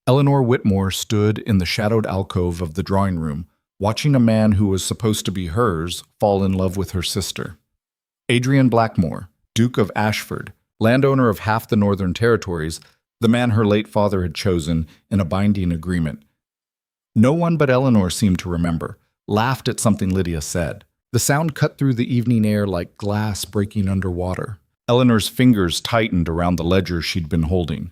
Eleanor Whitmore stood in the shadowed alcove of the drawing room, watching a man who was supposed to be hers fall in love with her sister. Adrian Blackmore, Duke of Ashford, landowner of half the Northern Territories, the man her late father had chosen in a binding agreement. No one but Eleanor seemed to remember, laughed at something Lydia said. The sound cut through the evening air like glass breaking underwater. Eleanor's fingers tightened around the ledger she'd been holding.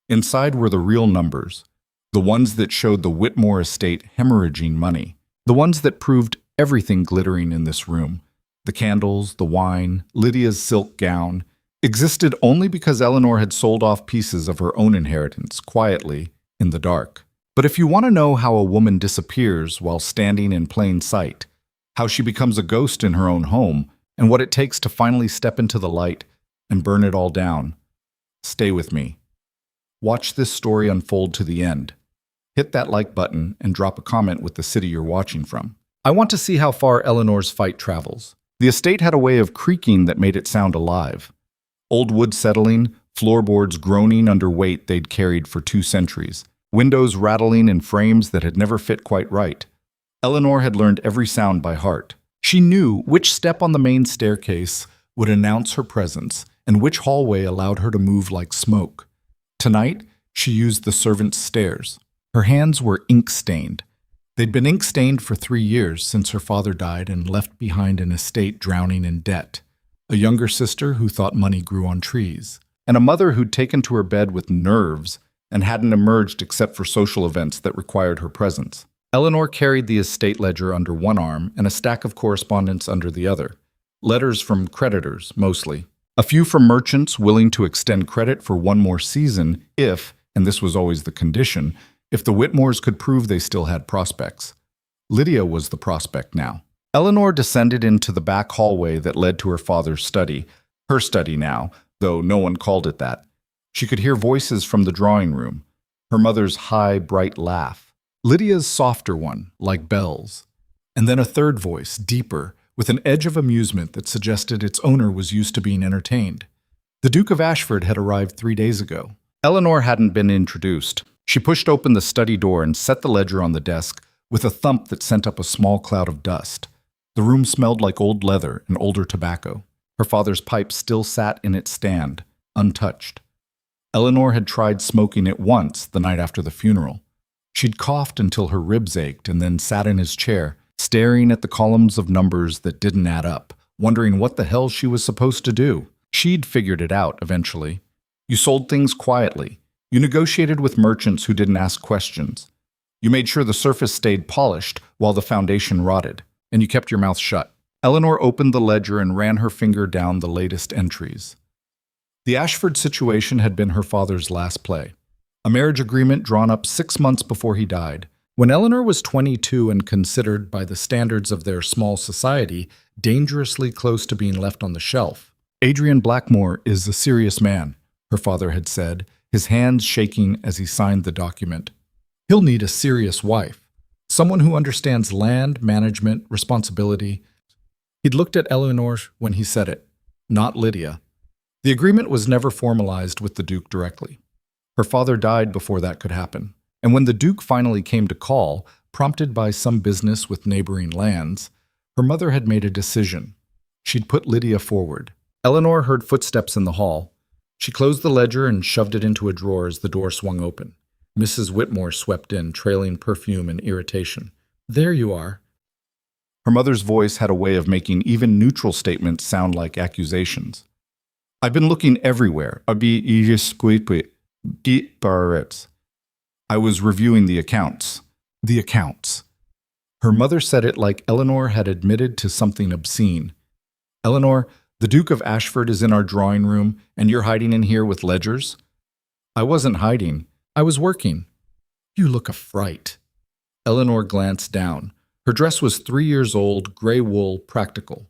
Inside were the real numbers, the ones that showed the Whitmore estate hemorrhaging money, the ones that proved everything glittering in this room. The candles, the wine, Lydia's silk gown, existed only because Eleanor had sold off pieces of her own inheritance quietly in the dark. But if you want to know how a woman disappears while standing in plain sight, how she becomes a ghost in her own home, and what it takes to finally step into the light and burn it all down, stay with me. Watch this story unfold to the end. Hit that like button and drop a comment with the city you're watching from. I want to see how far Eleanor's fight travels. The estate had a way of creaking that made it sound alive. Old wood settling, floorboards groaning under weight they'd carried for 2 centuries, windows rattling in frames that had never fit quite right. Eleanor had learned every sound by heart. She knew which step on the main staircase would announce her presence and which hallway allowed her to move like smoke. Tonight, she used the servants' stairs. Her hands were ink-stained. They'd been ink-stained for 3 years since her father died and left behind an estate drowning in debt, a younger sister who thought money grew on trees, and a mother who'd taken to her bed with nerves and hadn't emerged except for social events that required her presence. Eleanor carried the estate ledger under one arm and a stack of correspondence under the other. Letters from creditors, mostly. A few from merchants willing to extend credit for one more season if, and this was always the condition, if the Whitmores could prove they still had prospects. Lydia was the prospect now. Eleanor descended into the back hallway that led to her father's study, her study now, though no one called it that. She could hear voices from the drawing room, her mother's high, bright laugh, Lydia's softer one, like bells, and then a third voice, deeper, with an edge of amusement that suggested its owner was used to being entertained. The Duke of Ashford had arrived 3 days ago. Eleanor hadn't been introduced. She pushed open the study door and set the ledger on the desk with a thump that sent up a small cloud of dust. The room smelled like old leather and older tobacco. Her father's pipe still sat in its stand, untouched. Eleanor had tried smoking it once the night after the funeral. She'd coughed until her ribs ached and then sat in his chair, staring at the columns of numbers that didn't add up, wondering what the hell she was supposed to do. She'd figured it out eventually. You sold things quietly. You negotiated with merchants who didn't ask questions. You made sure the surface stayed polished while the foundation rotted, and you kept your mouth shut. Eleanor opened the ledger and ran her finger down the latest entries. The Ashford situation had been her father's last play. A marriage agreement drawn up 6 months before he died. When Eleanor was 22 and considered, by the standards of their small society, dangerously close to being left on the shelf. Adrian Blackmore is a serious man, her father had said, his hands shaking as he signed the document. He'll need a serious wife, someone who understands land, management, responsibility. He'd looked at Eleanor when he said it, not Lydia. The agreement was never formalized with the Duke directly. Her father died before that could happen. And when the Duke finally came to call, prompted by some business with neighboring lands, her mother had made a decision. She'd put Lydia forward. Eleanor heard footsteps in the hall. She closed the ledger and shoved it into a drawer as the door swung open. Mrs. Whitmore swept in, trailing perfume and irritation. "There you are." Her mother's voice had a way of making even neutral statements sound like accusations. "I've been looking everywhere. I was reviewing the accounts." The accounts. Her mother said it like Eleanor had admitted to something obscene. "Eleanor, the Duke of Ashford is in our drawing room, and you're hiding in here with ledgers?" "I wasn't hiding. I was working." "You look a fright." Eleanor glanced down. Her dress was 3 years old, gray wool, practical.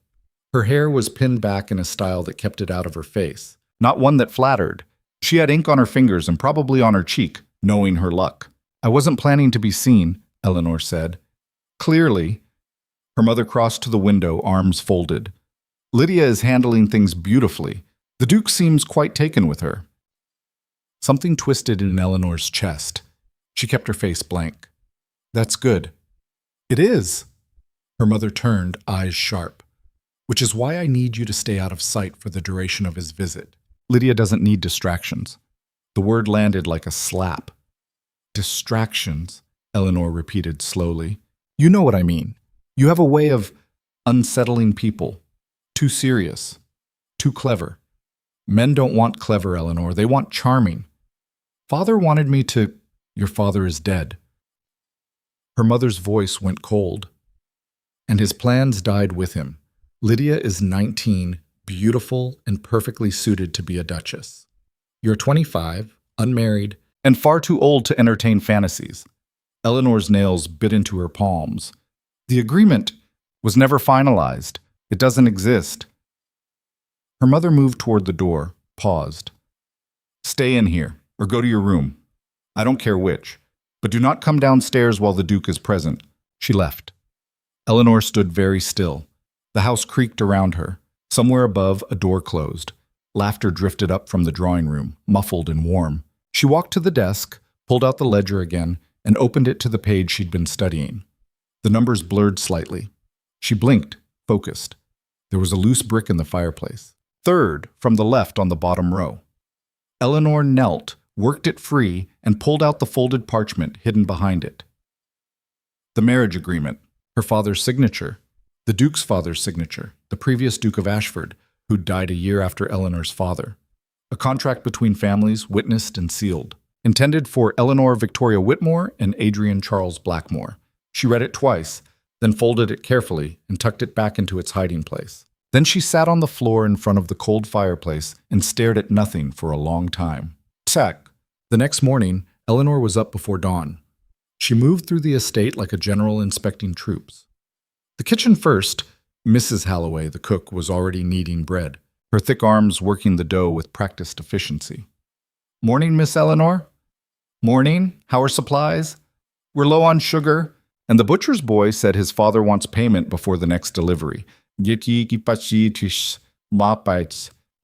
Her hair was pinned back in a style that kept it out of her face, not one that flattered. She had ink on her fingers and probably on her cheek, knowing her luck. "I wasn't planning to be seen," Eleanor said. "Clearly." Her mother crossed to the window, arms folded. "Lydia is handling things beautifully. The Duke seems quite taken with her." Something twisted in Eleanor's chest. She kept her face blank. That's good. It is. Her mother turned, eyes sharp. Which is why I need you to stay out of sight for the duration of his visit. Lydia doesn't need distractions. The word landed like a slap. Distractions, Eleanor repeated slowly. You know what I mean. You have a way of unsettling people. Too serious. Too clever. Men don't want clever, Eleanor. They want charming. Father wanted me to... Your father is dead. Her mother's voice went cold. And his plans died with him. Lydia is 19, beautiful, and perfectly suited to be a duchess. You're 25, unmarried, and far too old to entertain fantasies. Eleanor's nails bit into her palms. The agreement was never finalized. It doesn't exist. Her mother moved toward the door, paused. Stay in here, or go to your room. I don't care which, but do not come downstairs while the Duke is present. She left. Eleanor stood very still. The house creaked around her. Somewhere above, a door closed. Laughter drifted up from the drawing room, muffled and warm. She walked to the desk, pulled out the ledger again, and opened it to the page she'd been studying. The numbers blurred slightly. She blinked, focused. There was a loose brick in the fireplace. Third, from the left on the bottom row. Eleanor knelt, worked it free, and pulled out the folded parchment hidden behind it. The marriage agreement, her father's signature, the Duke's father's signature, the previous Duke of Ashford, who died a year after Eleanor's father. A contract between families, witnessed and sealed. Intended for Eleanor Victoria Whitmore and Adrian Charles Blackmore. She read it twice, then folded it carefully and tucked it back into its hiding place. Then she sat on the floor in front of the cold fireplace and stared at nothing for a long time. Tsak. The next morning, Eleanor was up before dawn. She moved through the estate like a general inspecting troops. The kitchen first. Mrs. Halloway, the cook, was already kneading bread, her thick arms working the dough with practiced efficiency. Morning, Miss Eleanor? Morning. How are supplies? We're low on sugar. And the butcher's boy said his father wants payment before the next delivery.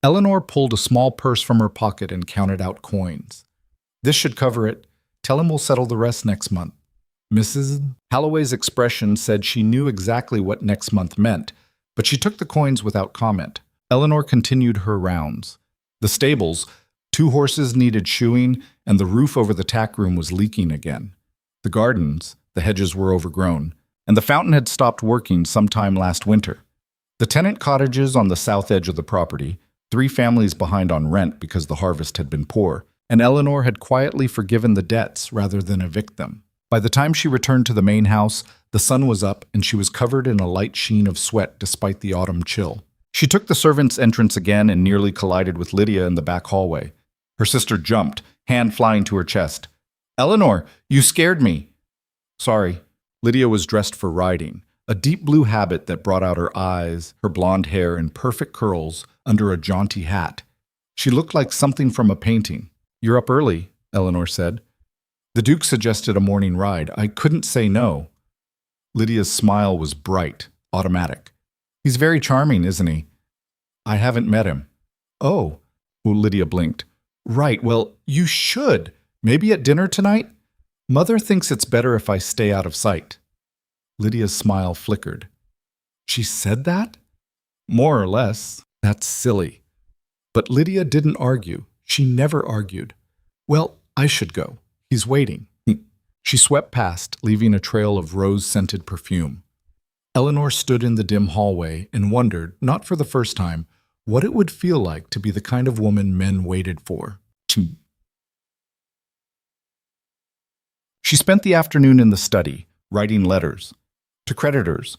Eleanor pulled a small purse from her pocket and counted out coins. This should cover it. Tell him we'll settle the rest next month. Mrs. Halloway's expression said she knew exactly what next month meant, but she took the coins without comment. Eleanor continued her rounds. The stables, 2 horses needed shoeing, and the roof over the tack room was leaking again. The gardens, the hedges were overgrown, and the fountain had stopped working sometime last winter. The tenant cottages on the south edge of the property, 3 families behind on rent because the harvest had been poor, and Eleanor had quietly forgiven the debts rather than evict them. By the time she returned to the main house, the sun was up and she was covered in a light sheen of sweat despite the autumn chill. She took the servants' entrance again and nearly collided with Lydia in the back hallway. Her sister jumped, hand flying to her chest. Eleanor, you scared me. Sorry. Lydia was dressed for riding, a deep blue habit that brought out her eyes, her blonde hair in perfect curls under a jaunty hat. She looked like something from a painting. You're up early, Eleanor said. The Duke suggested a morning ride. I couldn't say no. Lydia's smile was bright, automatic. He's very charming, isn't he? I haven't met him. Oh, well, Lydia blinked. Right, well, you should. Maybe at dinner tonight? Mother thinks it's better if I stay out of sight. Lydia's smile flickered. She said that? More or less. That's silly. But Lydia didn't argue. She never argued. Well, I should go. He's waiting. She swept past, leaving a trail of rose-scented perfume. Eleanor stood in the dim hallway and wondered, not for the first time, what it would feel like to be the kind of woman men waited for. She spent the afternoon in the study, writing letters. To creditors,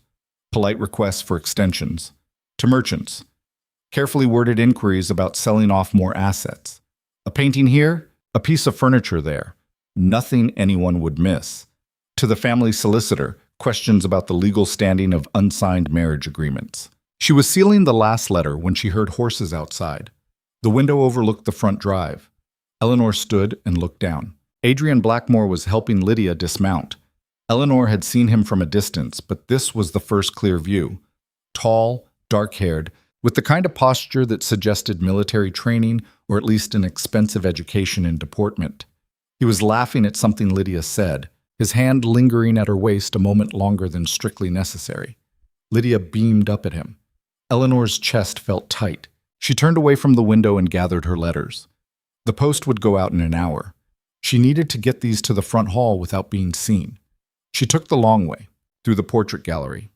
polite requests for extensions. To merchants, carefully worded inquiries about selling off more assets. A painting here, a piece of furniture there. Nothing anyone would miss. To the family solicitor, questions about the legal standing of unsigned marriage agreements. She was sealing the last letter when she heard horses outside. The window overlooked the front drive. Eleanor stood and looked down. Adrian Blackmore was helping Lydia dismount. Eleanor had seen him from a distance, but this was the first clear view. Tall, dark-haired, with the kind of posture that suggested military training or at least an expensive education in deportment. He was laughing at something Lydia said, his hand lingering at her waist a moment longer than strictly necessary. Lydia beamed up at him. Eleanor's chest felt tight. She turned away from the window and gathered her letters. The post would go out in an hour. She needed to get these to the front hall without being seen. She took the long way, through the portrait gallery.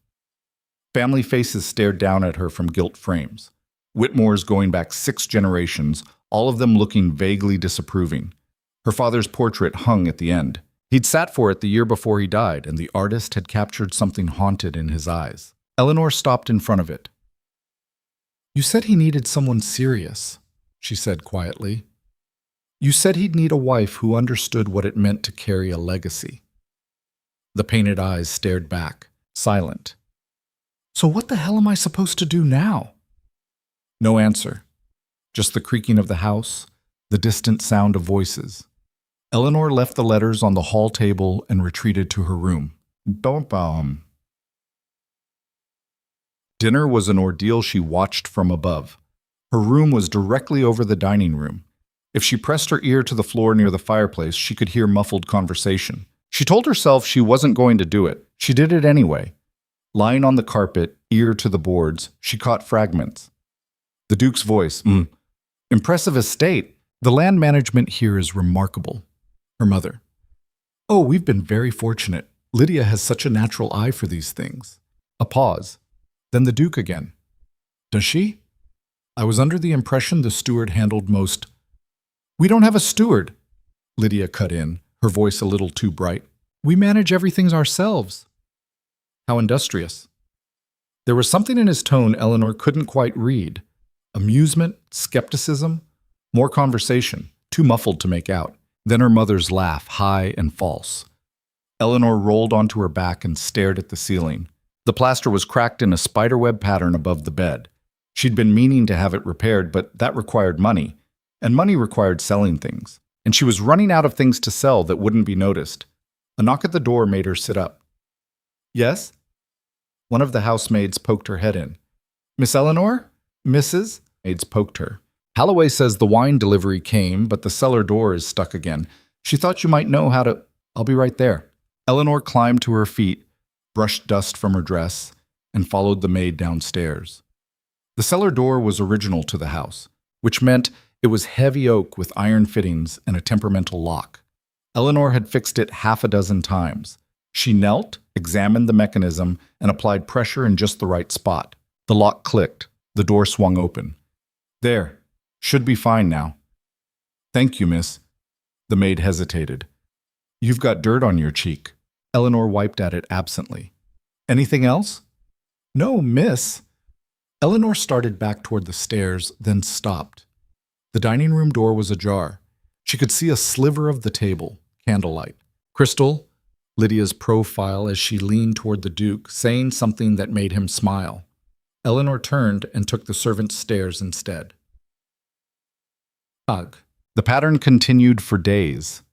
Family faces stared down at her from gilt frames. Whitmore's going back 6 generations, all of them looking vaguely disapproving. Her father's portrait hung at the end. He'd sat for it the year before he died, and the artist had captured something haunted in his eyes. Eleanor stopped in front of it. "You said he needed someone serious," she said quietly. "You said he'd need a wife who understood what it meant to carry a legacy." The painted eyes stared back, silent. "So what the hell am I supposed to do now?" No answer. Just the creaking of the house, the distant sound of voices. Eleanor left the letters on the hall table and retreated to her room. Dinner was an ordeal she watched from above. Her room was directly over the dining room. If she pressed her ear to the floor near the fireplace, she could hear muffled conversation. She told herself she wasn't going to do it. She did it anyway. Lying on the carpet, ear to the boards, she caught fragments. The Duke's voice, "Impressive estate. The land management here is remarkable." Her mother, "Oh, we've been very fortunate. Lydia has such a natural eye for these things." A pause. Then the Duke again. "Does she? I was under the impression the steward handled most—" "We don't have a steward," Lydia cut in, her voice a little too bright. "We manage everything ourselves." How industrious. There was something in his tone Eleanor couldn't quite read. Amusement, skepticism, more conversation, too muffled to make out. Then her mother's laugh, high and false. Eleanor rolled onto her back and stared at the ceiling. The plaster was cracked in a spiderweb pattern above the bed. She'd been meaning to have it repaired, but that required money, and money required selling things. And she was running out of things to sell that wouldn't be noticed. A knock at the door made her sit up. "Yes?" One of the housemaids poked her head in. "Miss Eleanor? Mrs.?" Maids poked her. "Holloway says the wine delivery came, but the cellar door is stuck again. She thought you might know how to—" "I'll be right there." Eleanor climbed to her feet, brushed dust from her dress, and followed the maid downstairs. The cellar door was original to the house, which meant it was heavy oak with iron fittings and a temperamental lock. Eleanor had fixed it 6 times. She knelt, examined the mechanism, and applied pressure in just the right spot. The lock clicked. The door swung open. "There. Should be fine now." "Thank you, miss." The maid hesitated. "You've got dirt on your cheek." Eleanor wiped at it absently. "Anything else?" "No, miss." Eleanor started back toward the stairs, then stopped. The dining room door was ajar. She could see a sliver of the table, candlelight. Crystal, Lydia's profile as she leaned toward the Duke, saying something that made him smile. Eleanor turned and took the servant's stairs instead. Ugh. The pattern continued for days.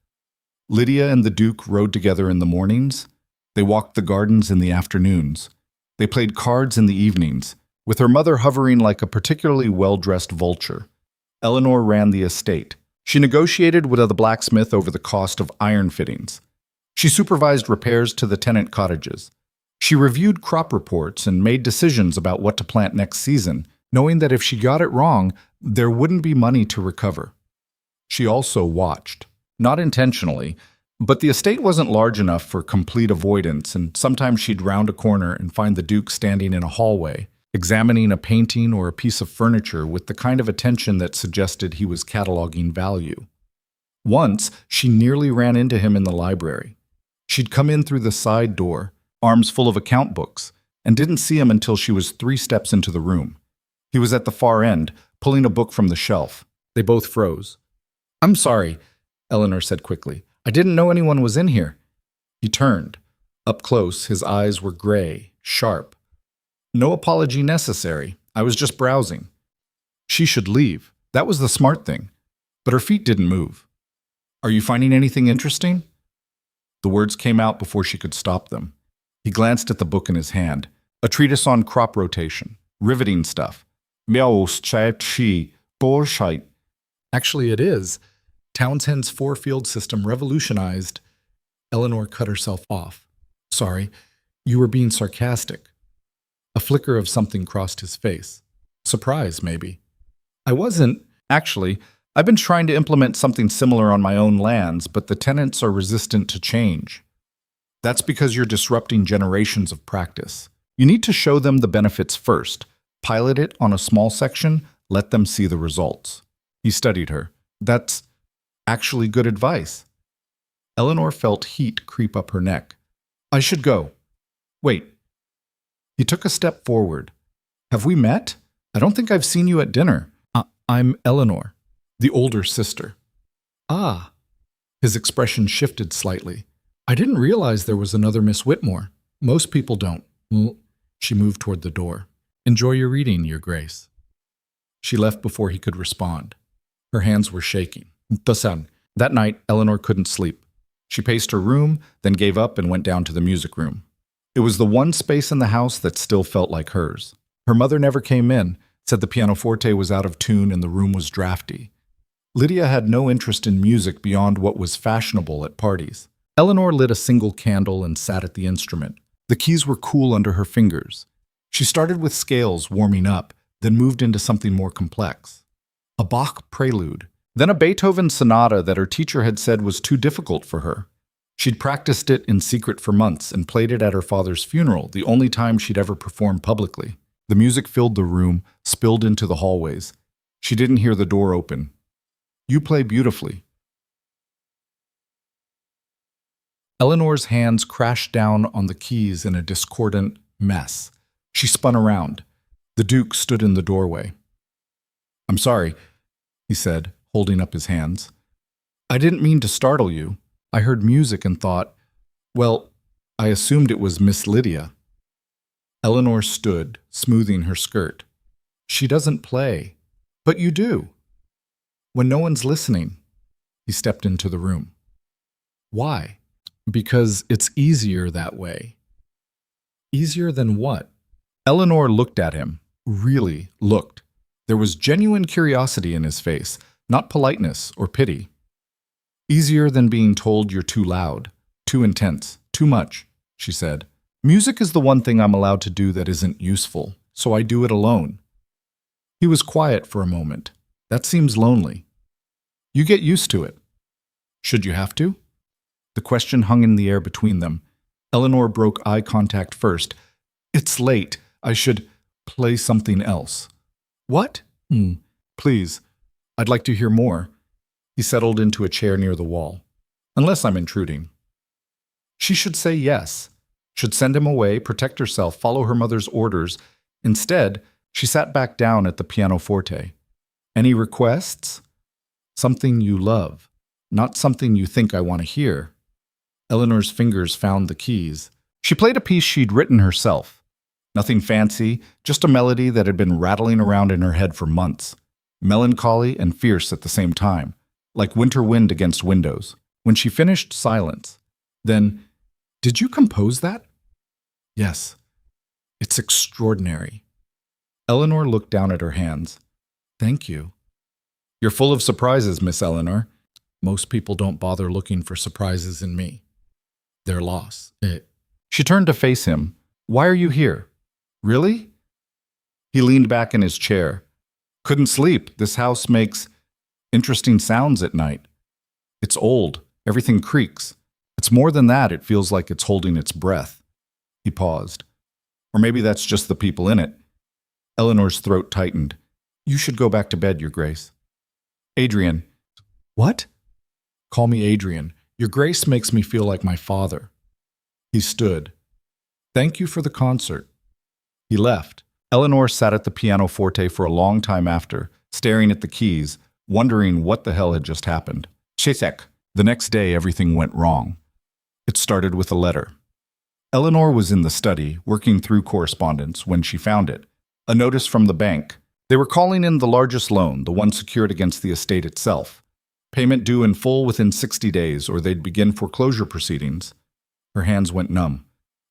Lydia and the Duke rode together in the mornings. They walked the gardens in the afternoons. They played cards in the evenings, with her mother hovering like a particularly well-dressed vulture. Eleanor ran the estate. She negotiated with the blacksmith over the cost of iron fittings. She supervised repairs to the tenant cottages. She reviewed crop reports and made decisions about what to plant next season, knowing that if she got it wrong, there wouldn't be money to recover. She also watched. Not intentionally, but the estate wasn't large enough for complete avoidance, and sometimes she'd round a corner and find the Duke standing in a hallway, examining a painting or a piece of furniture with the kind of attention that suggested he was cataloging value. Once, she nearly ran into him in the library. She'd come in through the side door, arms full of account books, and didn't see him until she was 3 steps into the room. He was at the far end, pulling a book from the shelf. They both froze. "I'm sorry," Eleanor said quickly. "I didn't know anyone was in here." He turned. Up close, his eyes were gray, sharp. "No apology necessary. I was just browsing." She should leave. That was the smart thing. But her feet didn't move. "Are you finding anything interesting?" The words came out before she could stop them. He glanced at the book in his hand, a treatise on crop rotation, riveting stuff. Actually, it is. Townsend's four-field system revolutionized. Eleanor cut herself off. Sorry, you were being sarcastic. A flicker of something crossed his face. Surprise, maybe. I wasn't. Actually, I've been trying to implement something similar on my own lands, but the tenants are resistant to change. That's because you're disrupting generations of practice. You need to show them the benefits first. Pilot it on a small section, let them see the results. He studied her. That's actually good advice. Eleanor felt heat creep up her neck. I should go. Wait. He took a step forward. Have we met? I don't think I've seen you at dinner. I'm Eleanor, the older sister. Ah. His expression shifted slightly. I didn't realize there was another Miss Whitmore. Most people don't. Well, she moved toward the door. Enjoy your reading, Your Grace. She left before he could respond. Her hands were shaking. That night, Eleanor couldn't sleep. She paced her room, then gave up and went down to the music room. It was the one space in the house that still felt like hers. Her mother never came in, said the pianoforte was out of tune and the room was drafty. Lydia had no interest in music beyond what was fashionable at parties. Eleanor lit a single candle and sat at the instrument. The keys were cool under her fingers. She started with scales warming up, then moved into something more complex. A Bach prelude, then a Beethoven sonata that her teacher had said was too difficult for her. She'd practiced it in secret for months and played it at her father's funeral, the only time she'd ever performed publicly. The music filled the room, spilled into the hallways. She didn't hear the door open. You play beautifully. Eleanor's hands crashed down on the keys in a discordant mess. She spun around. The Duke stood in the doorway. I'm sorry, he said, holding up his hands. I didn't mean to startle you. I heard music and thought, well, I assumed it was Miss Lydia. Eleanor stood, smoothing her skirt. She doesn't play. But you do. When no one's listening. He stepped into the room. Why? Because it's easier that way. Easier than what? Eleanor looked at him, really looked. There was genuine curiosity in his face, not politeness or pity. Easier than being told you're too loud, too intense, too much, she said. Music is the one thing I'm allowed to do that isn't useful, so I do it alone. He was quiet for a moment. That seems lonely. You get used to it. Should you have to? The question hung in the air between them. Eleanor broke eye contact first. It's late. I should play something else. What? Please. I'd like to hear more. He settled into a chair near the wall. Unless I'm intruding. She should say yes. Should send him away, protect herself, follow her mother's orders. Instead, she sat back down at the pianoforte. Any requests? Something you love, not something you think I want to hear. Eleanor's fingers found the keys. She played a piece she'd written herself. Nothing fancy, just a melody that had been rattling around in her head for months. Melancholy and fierce at the same time, like winter wind against windows. When she finished, silence. Then, did you compose that? Yes. It's extraordinary. Eleanor looked down at her hands. Thank you. You're full of surprises, Miss Eleanor. Most people don't bother looking for surprises in me. Their loss. She turned to face him. Why are you here? Really? He leaned back in his chair. Couldn't sleep. This house makes interesting sounds at night. It's old. Everything creaks. It's more than that. It feels like it's holding its breath. He paused. Or maybe that's just the people in it. Eleanor's throat tightened. You should go back to bed, Your Grace. Adrian. What? Call me Adrian. Your Grace makes me feel like my father. He stood. Thank you for the concert. He left. Eleanor sat at the pianoforte for a long time after, staring at the keys, wondering what the hell had just happened. Shesek. The next day, everything went wrong. It started with a letter. Eleanor was in the study, working through correspondence, when she found it. A notice from the bank. They were calling in the largest loan, the one secured against the estate itself. Payment due in full within 60 days, or they'd begin foreclosure proceedings. Her hands went numb.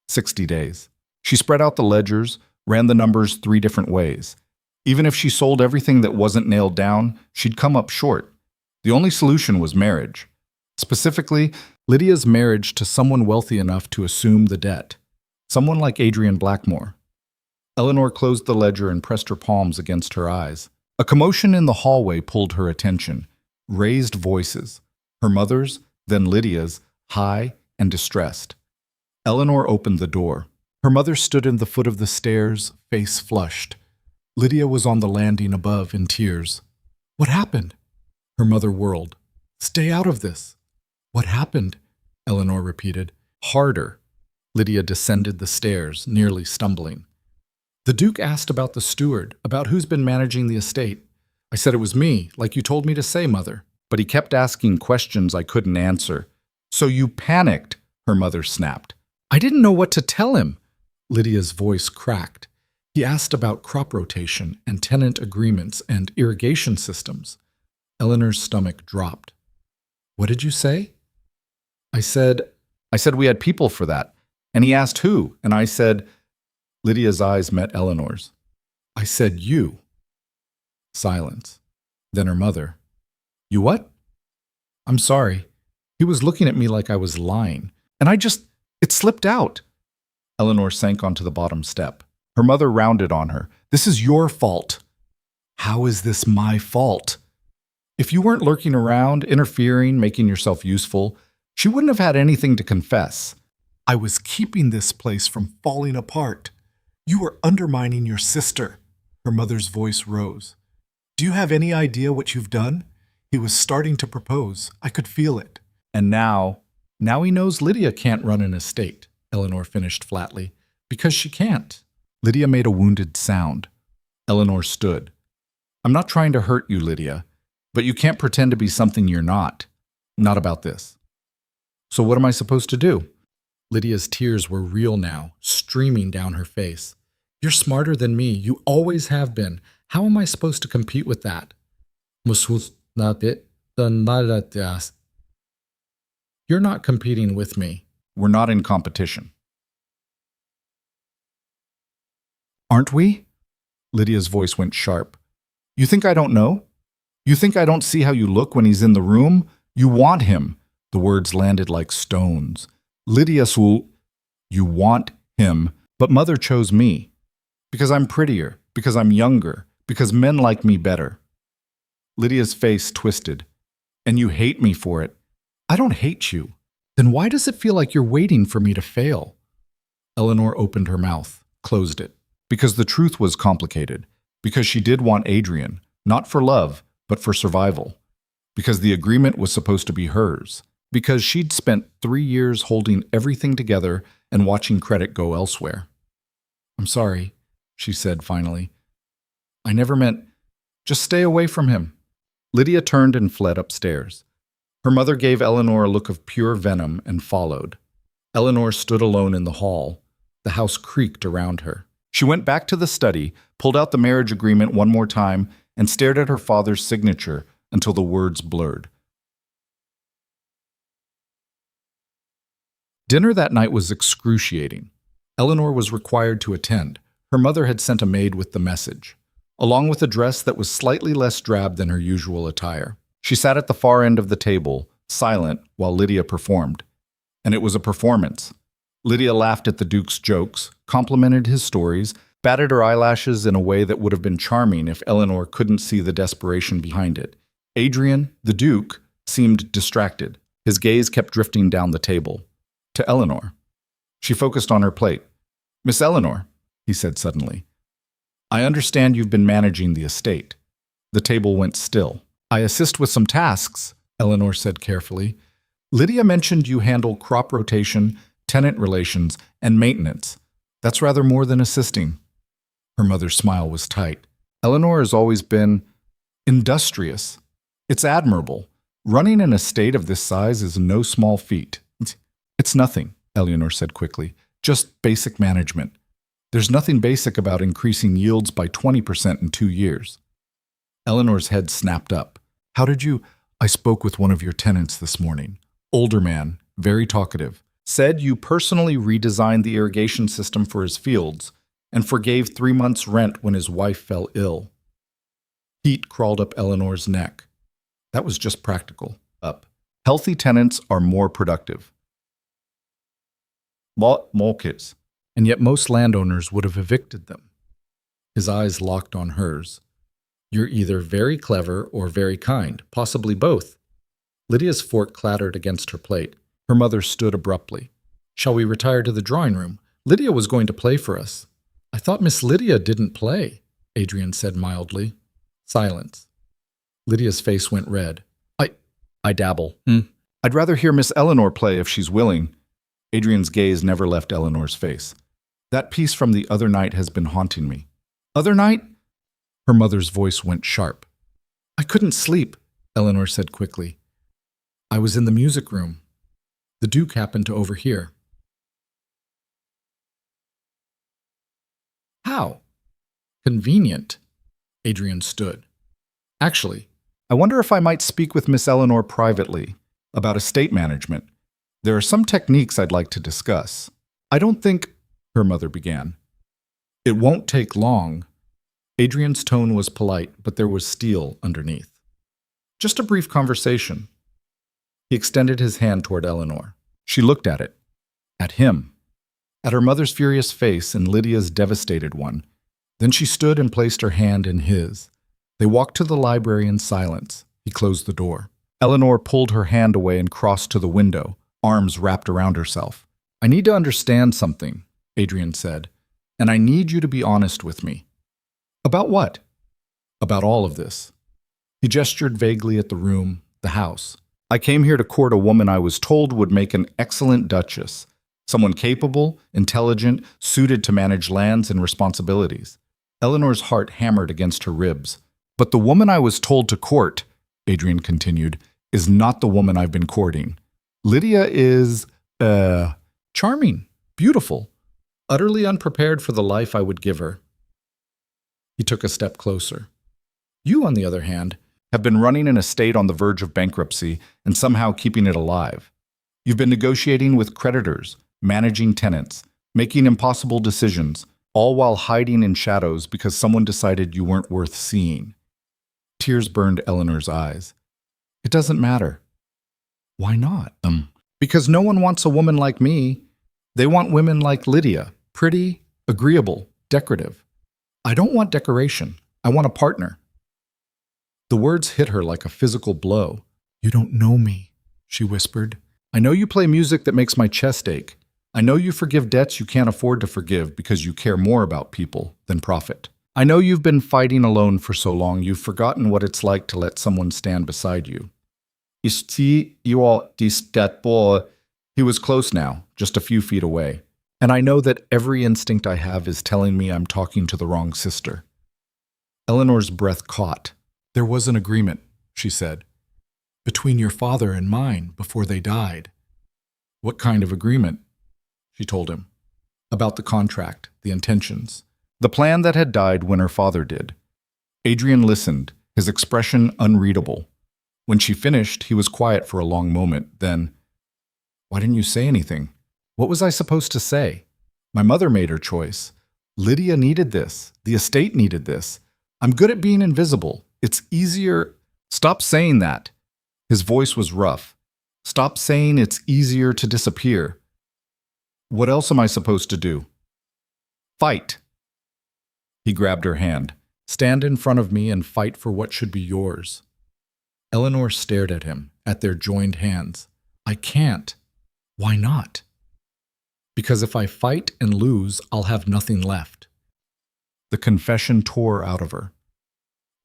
60 days. She spread out the ledgers, ran the numbers 3 different ways. Even if she sold everything that wasn't nailed down, she'd come up short. The only solution was marriage. Specifically, Lydia's marriage to someone wealthy enough to assume the debt. Someone like Adrian Blackmore. Eleanor closed the ledger and pressed her palms against her eyes. A commotion in the hallway pulled her attention. Raised voices. Her mother's, then Lydia's, high and distressed. Eleanor opened the door. Her mother stood in the foot of the stairs, face flushed. Lydia was on the landing above in tears. "What happened?" Her mother whirled. "Stay out of this." "What happened?" Eleanor repeated. Harder. Lydia descended the stairs, nearly stumbling. "The Duke asked about the steward, about who's been managing the estate. I said it was me, like you told me to say, Mother. But he kept asking questions I couldn't answer. So you panicked," her mother snapped. "I didn't know what to tell him." Lydia's voice cracked. "He asked about crop rotation and tenant agreements and irrigation systems." Eleanor's stomach dropped. "What did you say?" I said we had people for that. And he asked who, and I said..." Lydia's eyes met Eleanor's. "I said you." Silence. Then her mother. "You what?" "I'm sorry. He was looking at me like I was lying. And it slipped out." Eleanor sank onto the bottom step. Her mother rounded on her. "This is your fault." "How is this my fault?" "If you weren't lurking around, interfering, making yourself useful, she wouldn't have had anything to confess." "I was keeping this place from falling apart. You were undermining your sister." Her mother's voice rose. "Do you have any idea what you've done? He was starting to propose. I could feel it." "And now he knows Lydia can't run an estate," Eleanor finished flatly. "Because she can't." Lydia made a wounded sound. Eleanor stood. "I'm not trying to hurt you, Lydia, but you can't pretend to be something you're not. Not about this." "So what am I supposed to do?" Lydia's tears were real now, streaming down her face. "You're smarter than me. You always have been. How am I supposed to compete with that?" "You're not competing with me." "We're not in competition." "Aren't we?" Lydia's voice went sharp. "You think I don't know? You think I don't see how you look when he's in the room? You want him." The words landed like stones. "Lydia Swu, you want him, but Mother chose me. Because I'm prettier, because I'm younger, because men like me better." Lydia's face twisted. "And you hate me for it." "I don't hate you." "Then why does it feel like you're waiting for me to fail?" Eleanor opened her mouth, closed it. Because the truth was complicated. Because she did want Adrian, not for love, but for survival. Because the agreement was supposed to be hers. Because she'd spent 3 years holding everything together and watching credit go elsewhere. "I'm sorry," she said finally. "I never meant... Just stay away from him." Lydia turned and fled upstairs. Her mother gave Eleanor a look of pure venom and followed. Eleanor stood alone in the hall. The house creaked around her. She went back to the study, pulled out the marriage agreement one more time, and stared at her father's signature until the words blurred. Dinner that night was excruciating. Eleanor was required to attend. Her mother had sent a maid with the message, along with a dress that was slightly less drab than her usual attire. She sat at the far end of the table, silent, while Lydia performed. And it was a performance. Lydia laughed at the Duke's jokes, complimented his stories, batted her eyelashes in a way that would have been charming if Eleanor couldn't see the desperation behind it. Adrian, the Duke, seemed distracted. His gaze kept drifting down the table. To Eleanor. She focused on her plate. "Miss Eleanor," he said suddenly, "I understand you've been managing the estate." The table went still. "I assist with some tasks," Eleanor said carefully. "Lydia mentioned you handle crop rotation, tenant relations, and maintenance. That's rather more than assisting." Her mother's smile was tight. "Eleanor has always been industrious. It's admirable. Running an estate of this size is no small feat." "It's nothing," Eleanor said quickly. "Just basic management. There's nothing basic about increasing yields by 20% in 2 years." Eleanor's head snapped up. "How did you—" "I spoke with one of your tenants this morning. Older man, very talkative. Said you personally redesigned the irrigation system for his fields and forgave 3 months' rent when his wife fell ill." Heat crawled up Eleanor's neck. That was just practical. Up. Healthy tenants are more productive. More kids. And yet most landowners would have evicted them. His eyes locked on hers. You're either very clever or very kind, possibly both. Lydia's fork clattered against her plate. Her mother stood abruptly. Shall we retire to the drawing room? Lydia was going to play for us. I thought Miss Lydia didn't play, Adrian said mildly. Silence. Lydia's face went red. I dabble. I'd rather hear Miss Eleanor play if she's willing. Adrian's gaze never left Eleanor's face. That piece from the other night has been haunting me. Other night? Her mother's voice went sharp. I couldn't sleep, Eleanor said quickly. I was in the music room. The Duke happened to overhear. How? Convenient. Adrian stood. Actually, I wonder if I might speak with Miss Eleanor privately about estate management. There are some techniques I'd like to discuss. I don't think, her mother began. It won't take long. Adrian's tone was polite, but there was steel underneath. Just a brief conversation. He extended his hand toward Eleanor. She looked at it. At him. At her mother's furious face and Lydia's devastated one. Then she stood and placed her hand in his. They walked to the library in silence. He closed the door. Eleanor pulled her hand away and crossed to the window, arms wrapped around herself. I need to understand something, Adrian said, and I need you to be honest with me. About what? About all of this. He gestured vaguely at the room, the house. I came here to court a woman I was told would make an excellent duchess, someone capable, intelligent, suited to manage lands and responsibilities. Eleanor's heart hammered against her ribs. But the woman I was told to court, Adrian continued, is not the woman I've been courting. Lydia is, charming, beautiful, utterly unprepared for the life I would give her. He took a step closer. You, on the other hand, have been running an estate on the verge of bankruptcy and somehow keeping it alive. You've been negotiating with creditors, managing tenants, making impossible decisions, all while hiding in shadows because someone decided you weren't worth seeing. Tears burned Eleanor's eyes. It doesn't matter. Why not? Because no one wants a woman like me. They want women like Lydia, pretty, agreeable, decorative. I don't want decoration. I want a partner. The words hit her like a physical blow. You don't know me, she whispered. I know you play music that makes my chest ache. I know you forgive debts you can't afford to forgive because you care more about people than profit. I know you've been fighting alone for so long you've forgotten what it's like to let someone stand beside you. You see, you all that boy. He was close now, just a few feet away. And I know that every instinct I have is telling me I'm talking to the wrong sister. Eleanor's breath caught. There was an agreement, she said, between your father and mine before they died. What kind of agreement? She told him. About the contract, the intentions. The plan that had died when her father did. Adrian listened, his expression unreadable. When she finished, he was quiet for a long moment. Then, why didn't you say anything? What was I supposed to say? My mother made her choice. Lydia needed this. The estate needed this. I'm good at being invisible. It's easier. Stop saying that. His voice was rough. Stop saying it's easier to disappear. What else am I supposed to do? Fight. He grabbed her hand. Stand in front of me and fight for what should be yours. Eleanor stared at him, at their joined hands. I can't. Why not? Because if I fight and lose, I'll have nothing left. The confession tore out of her.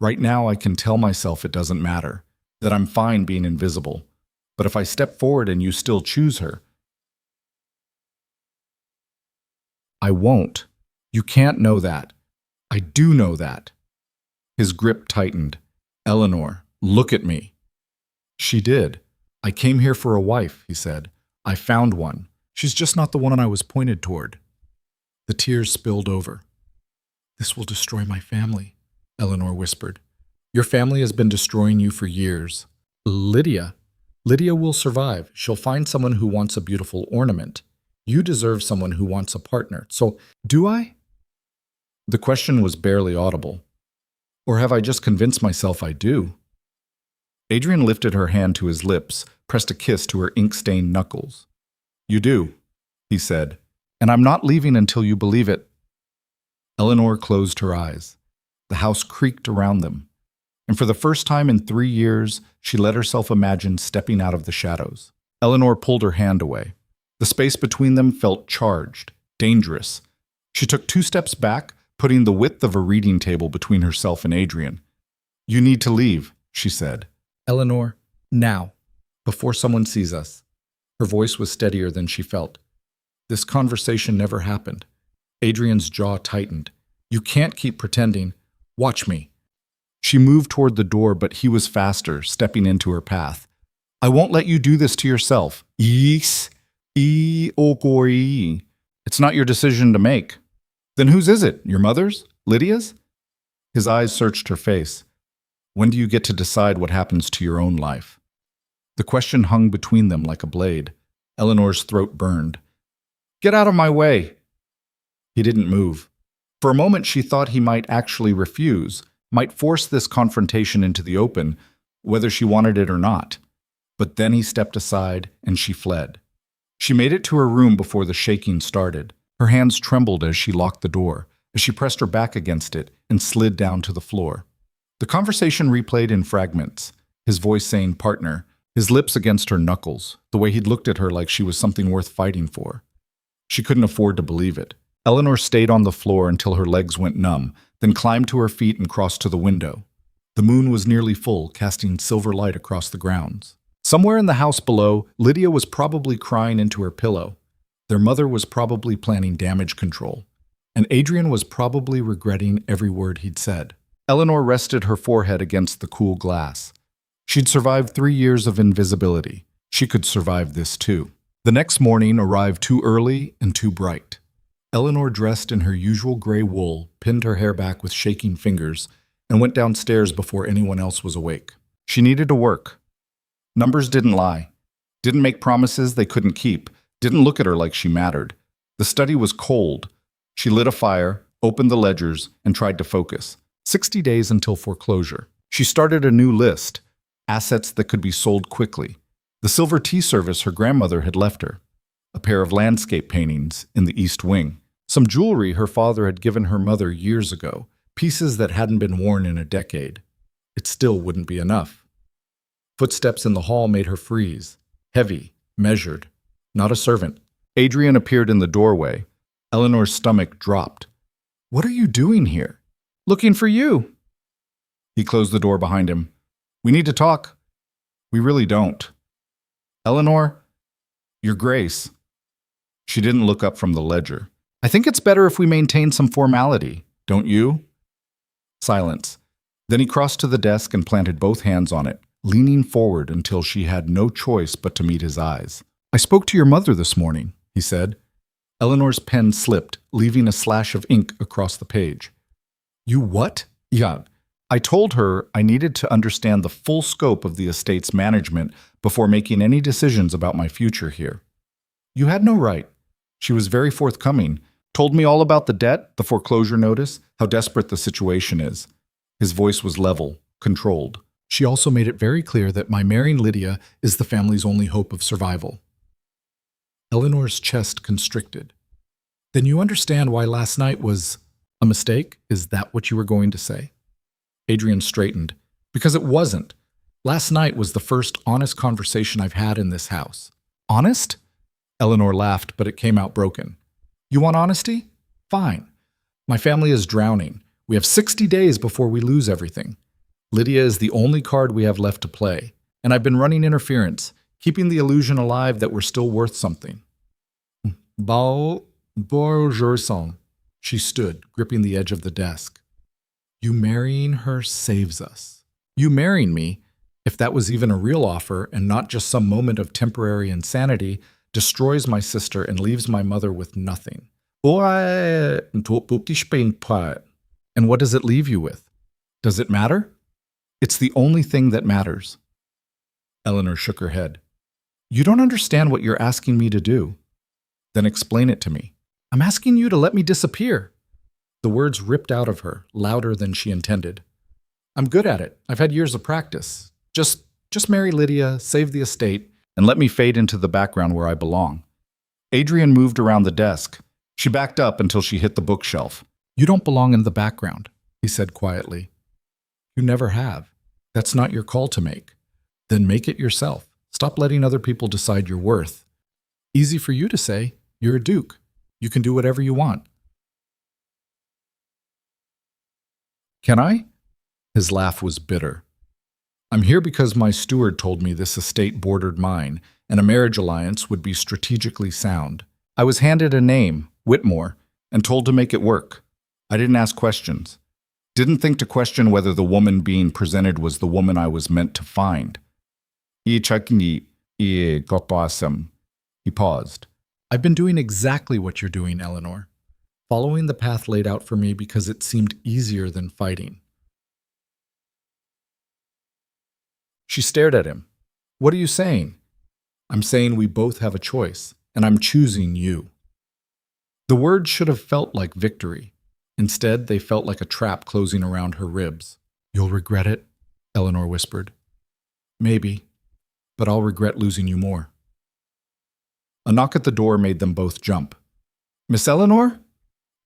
Right now I can tell myself it doesn't matter, that I'm fine being invisible. But if I step forward and you still choose her, I won't. You can't know that. I do know that. His grip tightened. Eleanor, look at me. She did. I came here for a wife, he said. I found one. She's just not the one I was pointed toward. The tears spilled over. This will destroy my family, Eleanor whispered. Your family has been destroying you for years. Lydia will survive. She'll find someone who wants a beautiful ornament. You deserve someone who wants a partner. So, do I? The question was barely audible. Or have I just convinced myself I do? Adrian lifted her hand to his lips, pressed a kiss to her ink-stained knuckles. "You do," he said, "and I'm not leaving until you believe it." Eleanor closed her eyes. The house creaked around them, and for the first time in 3 years, she let herself imagine stepping out of the shadows. Eleanor pulled her hand away. The space between them felt charged, dangerous. She took 2 steps back, putting the width of a reading table between herself and Adrian. "You need to leave," she said. "Eleanor, now, before someone sees us." Her voice was steadier than she felt. "This conversation never happened." Adrian's jaw tightened. "You can't keep pretending. Watch me." She moved toward the door, but he was faster, stepping into her path. "I won't let you do this to yourself. It's not your decision to make." "Then whose is it? Your mother's? Lydia's?" His eyes searched her face. "When do you get to decide what happens to your own life?" The question hung between them like a blade. Eleanor's throat burned. "Get out of my way." He didn't move. For a moment she thought he might actually refuse, might force this confrontation into the open, whether she wanted it or not. But then he stepped aside and she fled. She made it to her room before the shaking started. Her hands trembled as she locked the door, as she pressed her back against it and slid down to the floor. The conversation replayed in fragments, his voice saying partner, his lips against her knuckles, the way he'd looked at her like she was something worth fighting for. She couldn't afford to believe it. Eleanor stayed on the floor until her legs went numb, then climbed to her feet and crossed to the window. The moon was nearly full, casting silver light across the grounds. Somewhere in the house below, Lydia was probably crying into her pillow. Their mother was probably planning damage control, and Adrian was probably regretting every word he'd said. Eleanor rested her forehead against the cool glass. She'd survived 3 years of invisibility. She could survive this too. The next morning arrived too early and too bright. Eleanor, dressed in her usual gray wool, pinned her hair back with shaking fingers, and went downstairs before anyone else was awake. She needed to work. Numbers didn't lie, didn't make promises they couldn't keep, didn't look at her like she mattered. The study was cold. She lit a fire, opened the ledgers, and tried to focus. 60 days until foreclosure. She started a new list, assets that could be sold quickly. The silver tea service her grandmother had left her. A pair of landscape paintings in the East Wing. Some jewelry her father had given her mother years ago, pieces that hadn't been worn in a decade. It still wouldn't be enough. Footsteps in the hall made her freeze, heavy, measured. Not a servant. Adrian appeared in the doorway. Eleanor's stomach dropped. "What are you doing here?" "Looking for you." He closed the door behind him. "We need to talk." "We really don't." "Eleanor, Your Grace." She didn't look up from the ledger. "I think it's better if we maintain some formality, don't you?" Silence. Then he crossed to the desk and planted both hands on it, leaning forward until she had no choice but to meet his eyes. "I spoke to your mother this morning," he said. Eleanor's pen slipped, leaving a slash of ink across the page. "You what?" "Yeah. I told her I needed to understand the full scope of the estate's management before making any decisions about my future here." "You had no right." She was very forthcoming, told me all about the debt, the foreclosure notice, how desperate the situation is. His voice was level, controlled. "She also made it very clear that my marrying Lydia is the family's only hope of survival." Eleanor's chest constricted. "Then you understand why last night was a mistake? Is that what you were going to say?" Adrian straightened. "Because it wasn't. Last night was the first honest conversation I've had in this house." "Honest?" Eleanor laughed, but it came out broken. "You want honesty? Fine. My family is drowning. We have 60 days before we lose everything. Lydia is the only card we have left to play, and I've been running interference, keeping the illusion alive that we're still worth something." Bonjour. She stood, gripping the edge of the desk. "You marrying her saves us. You marrying me, if that was even a real offer and not just some moment of temporary insanity, destroys my sister and leaves my mother with nothing. And what does it leave you with? Does it matter? It's the only thing that matters." Eleanor shook her head. "You don't understand what you're asking me to do." "Then explain it to me." "I'm asking you to let me disappear." The words ripped out of her, louder than she intended. "I'm good at it. I've had years of practice. Just Just marry Lydia, save the estate, and let me fade into the background where I belong. Adrian moved around the desk. She backed up until she hit the bookshelf. You don't belong in the background, he said quietly. You never have. That's not your call to make. Then make it yourself. Stop letting other people decide your worth. Easy for you to say. You're a duke. You can do whatever you want. Can I? His laugh was bitter. I'm here because my steward told me this estate bordered mine, and a marriage alliance would be strategically sound. I was handed a name, Whitmore, and told to make it work. I didn't ask questions. Didn't think to question whether the woman being presented was the woman I was meant to find. He paused. I've been doing exactly what you're doing, Eleanor. Following the path laid out for me because it seemed easier than fighting. She stared at him. What are you saying? I'm saying we both have a choice, and I'm choosing you. The words should have felt like victory. Instead, they felt like a trap closing around her ribs. You'll regret it, Eleanor whispered. Maybe, but I'll regret losing you more. A knock at the door made them both jump. Miss Eleanor?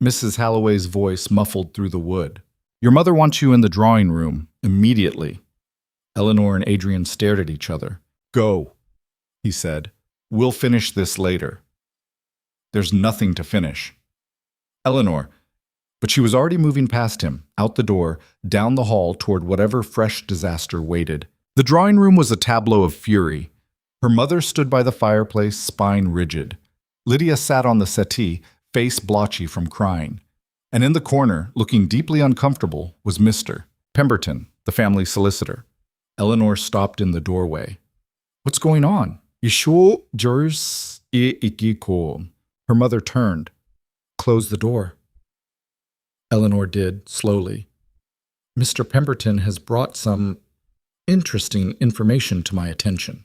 Mrs. Halloway's voice muffled through the wood. Your mother wants you in the drawing room, immediately. Eleanor and Adrian stared at each other. Go, he said. We'll finish this later. There's nothing to finish. Eleanor, but she was already moving past him, out the door, down the hall toward whatever fresh disaster waited. The drawing room was a tableau of fury. Her mother stood by the fireplace, spine rigid. Lydia sat on the settee, face blotchy from crying. And in the corner, looking deeply uncomfortable, was Mr. Pemberton, the family solicitor. Eleanor stopped in the doorway. What's going on? Her mother turned. Close the door. Eleanor did, slowly. Mr. Pemberton has brought some interesting information to my attention.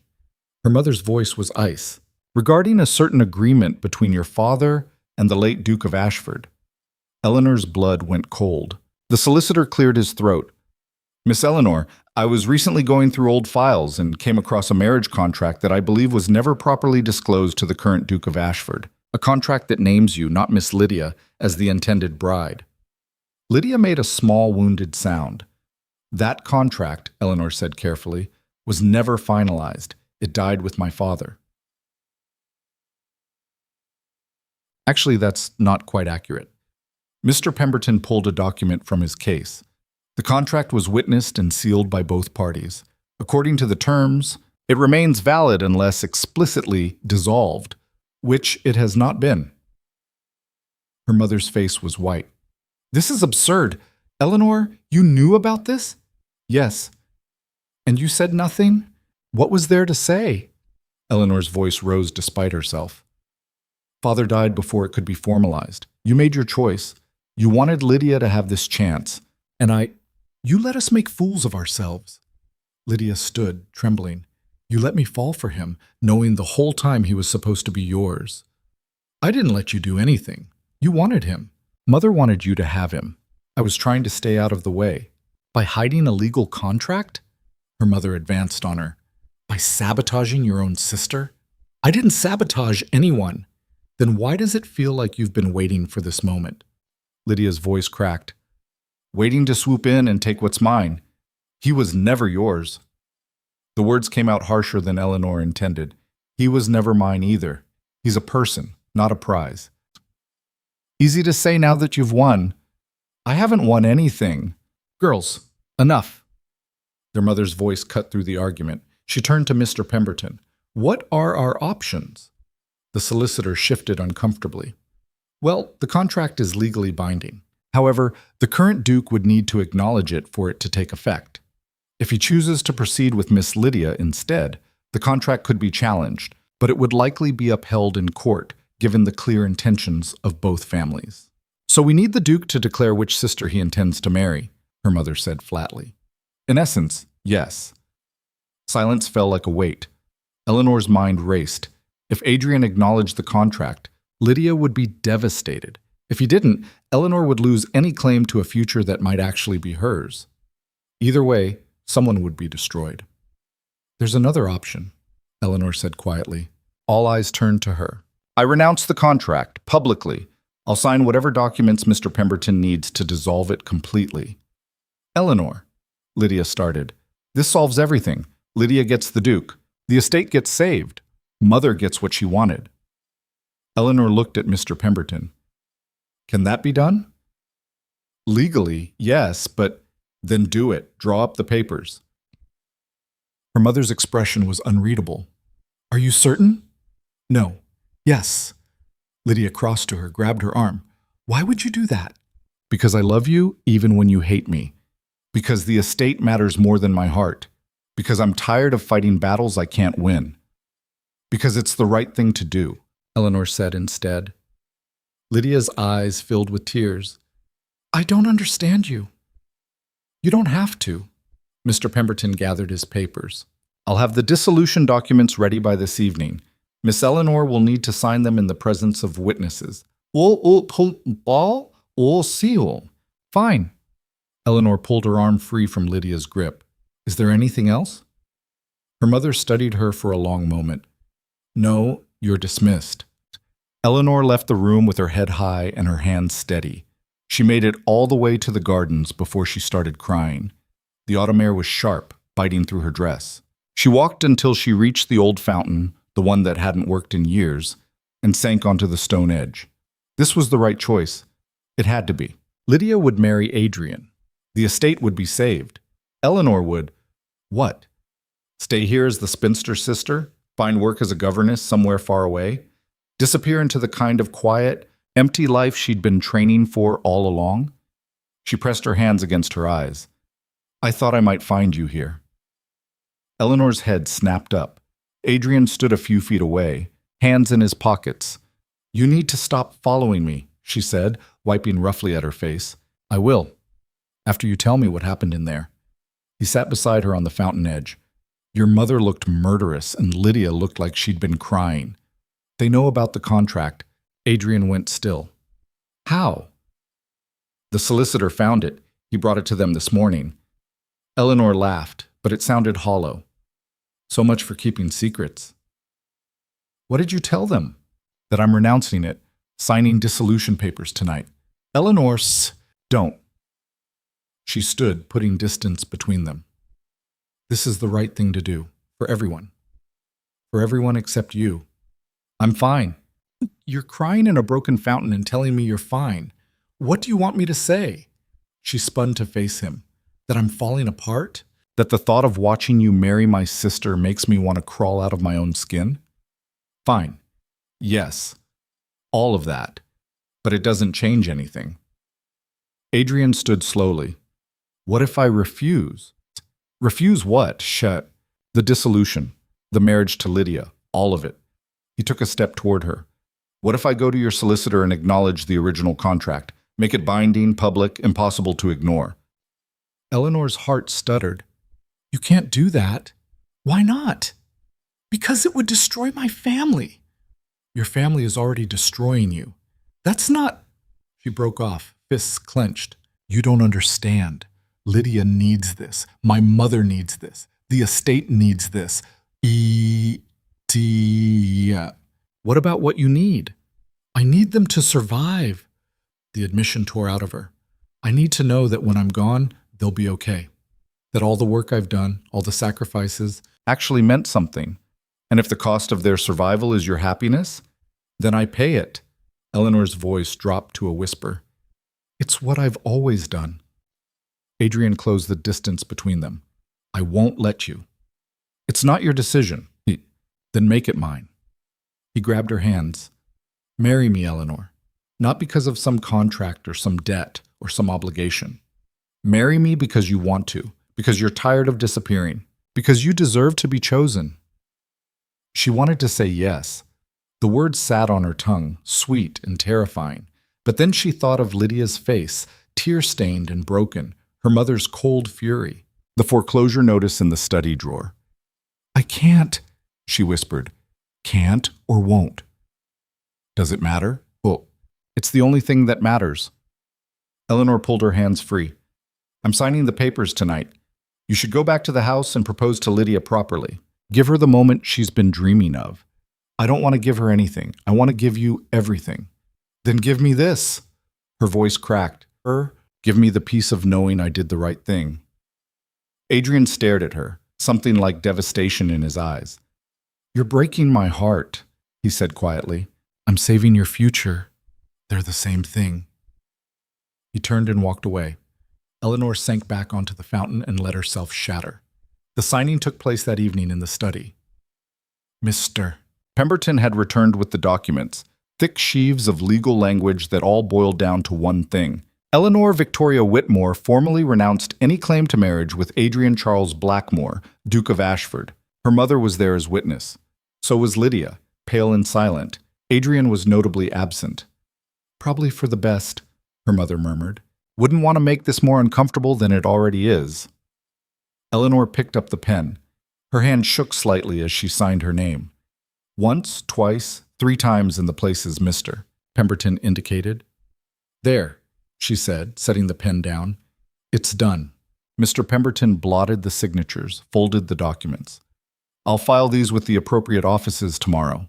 Her mother's voice was ice. Regarding a certain agreement between your father and the late Duke of Ashford. Eleanor's blood went cold. The solicitor cleared his throat. Miss Eleanor, I was recently going through old files and came across a marriage contract that I believe was never properly disclosed to the current Duke of Ashford. A contract that names you, not Miss Lydia, as the intended bride. Lydia made a small, wounded sound. That contract, Eleanor said carefully, was never finalized. It died with my father. Actually, that's not quite accurate. Mr. Pemberton pulled a document from his case. The contract was witnessed and sealed by both parties. According to the terms, it remains valid unless explicitly dissolved, which it has not been. Her mother's face was white. This is absurd. Eleanor, you knew about this? Yes. And you said nothing? What was there to say? Eleanor's voice rose despite herself. Father died before it could be formalized. You made your choice. You wanted Lydia to have this chance. And you let us make fools of ourselves. Lydia stood, trembling. You let me fall for him, knowing the whole time he was supposed to be yours. I didn't let you do anything. You wanted him. Mother wanted you to have him. I was trying to stay out of the way. By hiding a legal contract? Her mother advanced on her. By sabotaging your own sister? I didn't sabotage anyone. Then why does it feel like you've been waiting for this moment? Lydia's voice cracked. Waiting to swoop in and take what's mine. He was never yours. The words came out harsher than Eleanor intended. He was never mine either. He's a person, not a prize. Easy to say now that you've won. I haven't won anything. Girls, enough. Their mother's voice cut through the argument. She turned to Mr. Pemberton. What are our options? The solicitor shifted uncomfortably. Well, the contract is legally binding. However, the current Duke would need to acknowledge it for it to take effect. If he chooses to proceed with Miss Lydia instead, the contract could be challenged, but it would likely be upheld in court, given the clear intentions of both families. So we need the Duke to declare which sister he intends to marry, her mother said flatly. In essence, yes. Silence fell like a weight. Eleanor's mind raced. If Adrian acknowledged the contract, Lydia would be devastated. If he didn't, Eleanor would lose any claim to a future that might actually be hers. Either way, someone would be destroyed. There's another option, Eleanor said quietly. All eyes turned to her. I renounce the contract, publicly. I'll sign whatever documents Mr. Pemberton needs to dissolve it completely. Eleanor, Lydia started. This solves everything. Lydia gets the Duke. The estate gets saved. Mother gets what she wanted. Eleanor looked at Mr. Pemberton. Can that be done? Legally, yes, but then do it. Draw up the papers. Her mother's expression was unreadable. Are you certain? No. Yes. Lydia crossed to her, grabbed her arm. Why would you do that? Because I love you even when you hate me. Because the estate matters more than my heart. Because I'm tired of fighting battles I can't win. Because it's the right thing to do, Eleanor said instead. Lydia's eyes filled with tears. I don't understand you. You don't have to. Mr. Pemberton gathered his papers. I'll have the dissolution documents ready by this evening. Miss Eleanor will need to sign them in the presence of witnesses. Fine. Eleanor pulled her arm free from Lydia's grip. Is there anything else? Her mother studied her for a long moment. No, you're dismissed. Eleanor left the room with her head high and her hands steady. She made it all the way to the gardens before she started crying. The autumn air was sharp, biting through her dress. She walked until she reached the old fountain, the one that hadn't worked in years, and sank onto the stone edge. This was the right choice. It had to be. Lydia would marry Adrian. The estate would be saved. Eleanor would, what? Stay here as the spinster sister? Find work as a governess somewhere far away? Disappear into the kind of quiet, empty life she'd been training for all along? She pressed her hands against her eyes. I thought I might find you here. Eleanor's head snapped up. Adrian stood a few feet away, hands in his pockets. You need to stop following me, she said, wiping roughly at her face. I will, after you tell me what happened in there. He sat beside her on the fountain edge. Your mother looked murderous, and Lydia looked like she'd been crying. They know about the contract. Adrian went still. How? The solicitor found it. He brought it to them this morning. Eleanor laughed, but it sounded hollow. So much for keeping secrets. What did you tell them? That I'm renouncing it, signing dissolution papers tonight. Eleanor, don't. She stood, putting distance between them. This is the right thing to do, for everyone. For everyone except you. I'm fine. You're crying in a broken fountain and telling me you're fine. What do you want me to say? She spun to face him. That I'm falling apart? That the thought of watching you marry my sister makes me want to crawl out of my own skin? Fine. Yes. All of that. But it doesn't change anything. Adrian stood slowly. What if I refuse? Refuse what? Shut. The dissolution. The marriage to Lydia. All of it. He took a step toward her. What if I go to your solicitor and acknowledge the original contract? Make it binding, public, impossible to ignore. Eleanor's heart stuttered. You can't do that. Why not? Because it would destroy my family. Your family is already destroying you. That's not... She broke off, fists clenched. You don't understand. Lydia needs this. My mother needs this. The estate needs this. What about what you need? I need them to survive. The admission tore out of her. I need to know that when I'm gone, they'll be okay. That all the work I've done, all the sacrifices, actually meant something. And if the cost of their survival is your happiness, then I pay it. Eleanor's voice dropped to a whisper. It's what I've always done. Adrian closed the distance between them. I won't let you. It's not your decision. Then make it mine. He grabbed her hands. Marry me, Eleanor. Not because of some contract or some debt or some obligation. Marry me because you want to, because you're tired of disappearing, because you deserve to be chosen. She wanted to say yes. The words sat on her tongue, sweet and terrifying. But then she thought of Lydia's face, tear-stained and broken, her mother's cold fury, the foreclosure notice in the study drawer. I can't, she whispered. Can't or won't. Does it matter? Well, it's the only thing that matters. Eleanor pulled her hands free. I'm signing the papers tonight. You should go back to the house and propose to Lydia properly. Give her the moment she's been dreaming of. I don't want to give her anything. I want to give you everything. Then give me this. Her voice cracked. Give me the peace of knowing I did the right thing. Adrian stared at her, something like devastation in his eyes. You're breaking my heart, he said quietly. I'm saving your future. They're the same thing. He turned and walked away. Eleanor sank back onto the fountain and let herself shatter. The signing took place that evening in the study. Mr. Pemberton had returned with the documents, thick sheaves of legal language that all boiled down to one thing. Eleanor Victoria Whitmore formally renounced any claim to marriage with Adrian Charles Blackmore, Duke of Ashford. Her mother was there as witness. So was Lydia, pale and silent. Adrian was notably absent. Probably for the best, her mother murmured. Wouldn't want to make this more uncomfortable than it already is. Eleanor picked up the pen. Her hand shook slightly as she signed her name. Once, twice, 3 times in the places Mr. Pemberton indicated. There, she said, setting the pen down. It's done. Mr. Pemberton blotted the signatures, folded the documents. I'll file these with the appropriate offices tomorrow.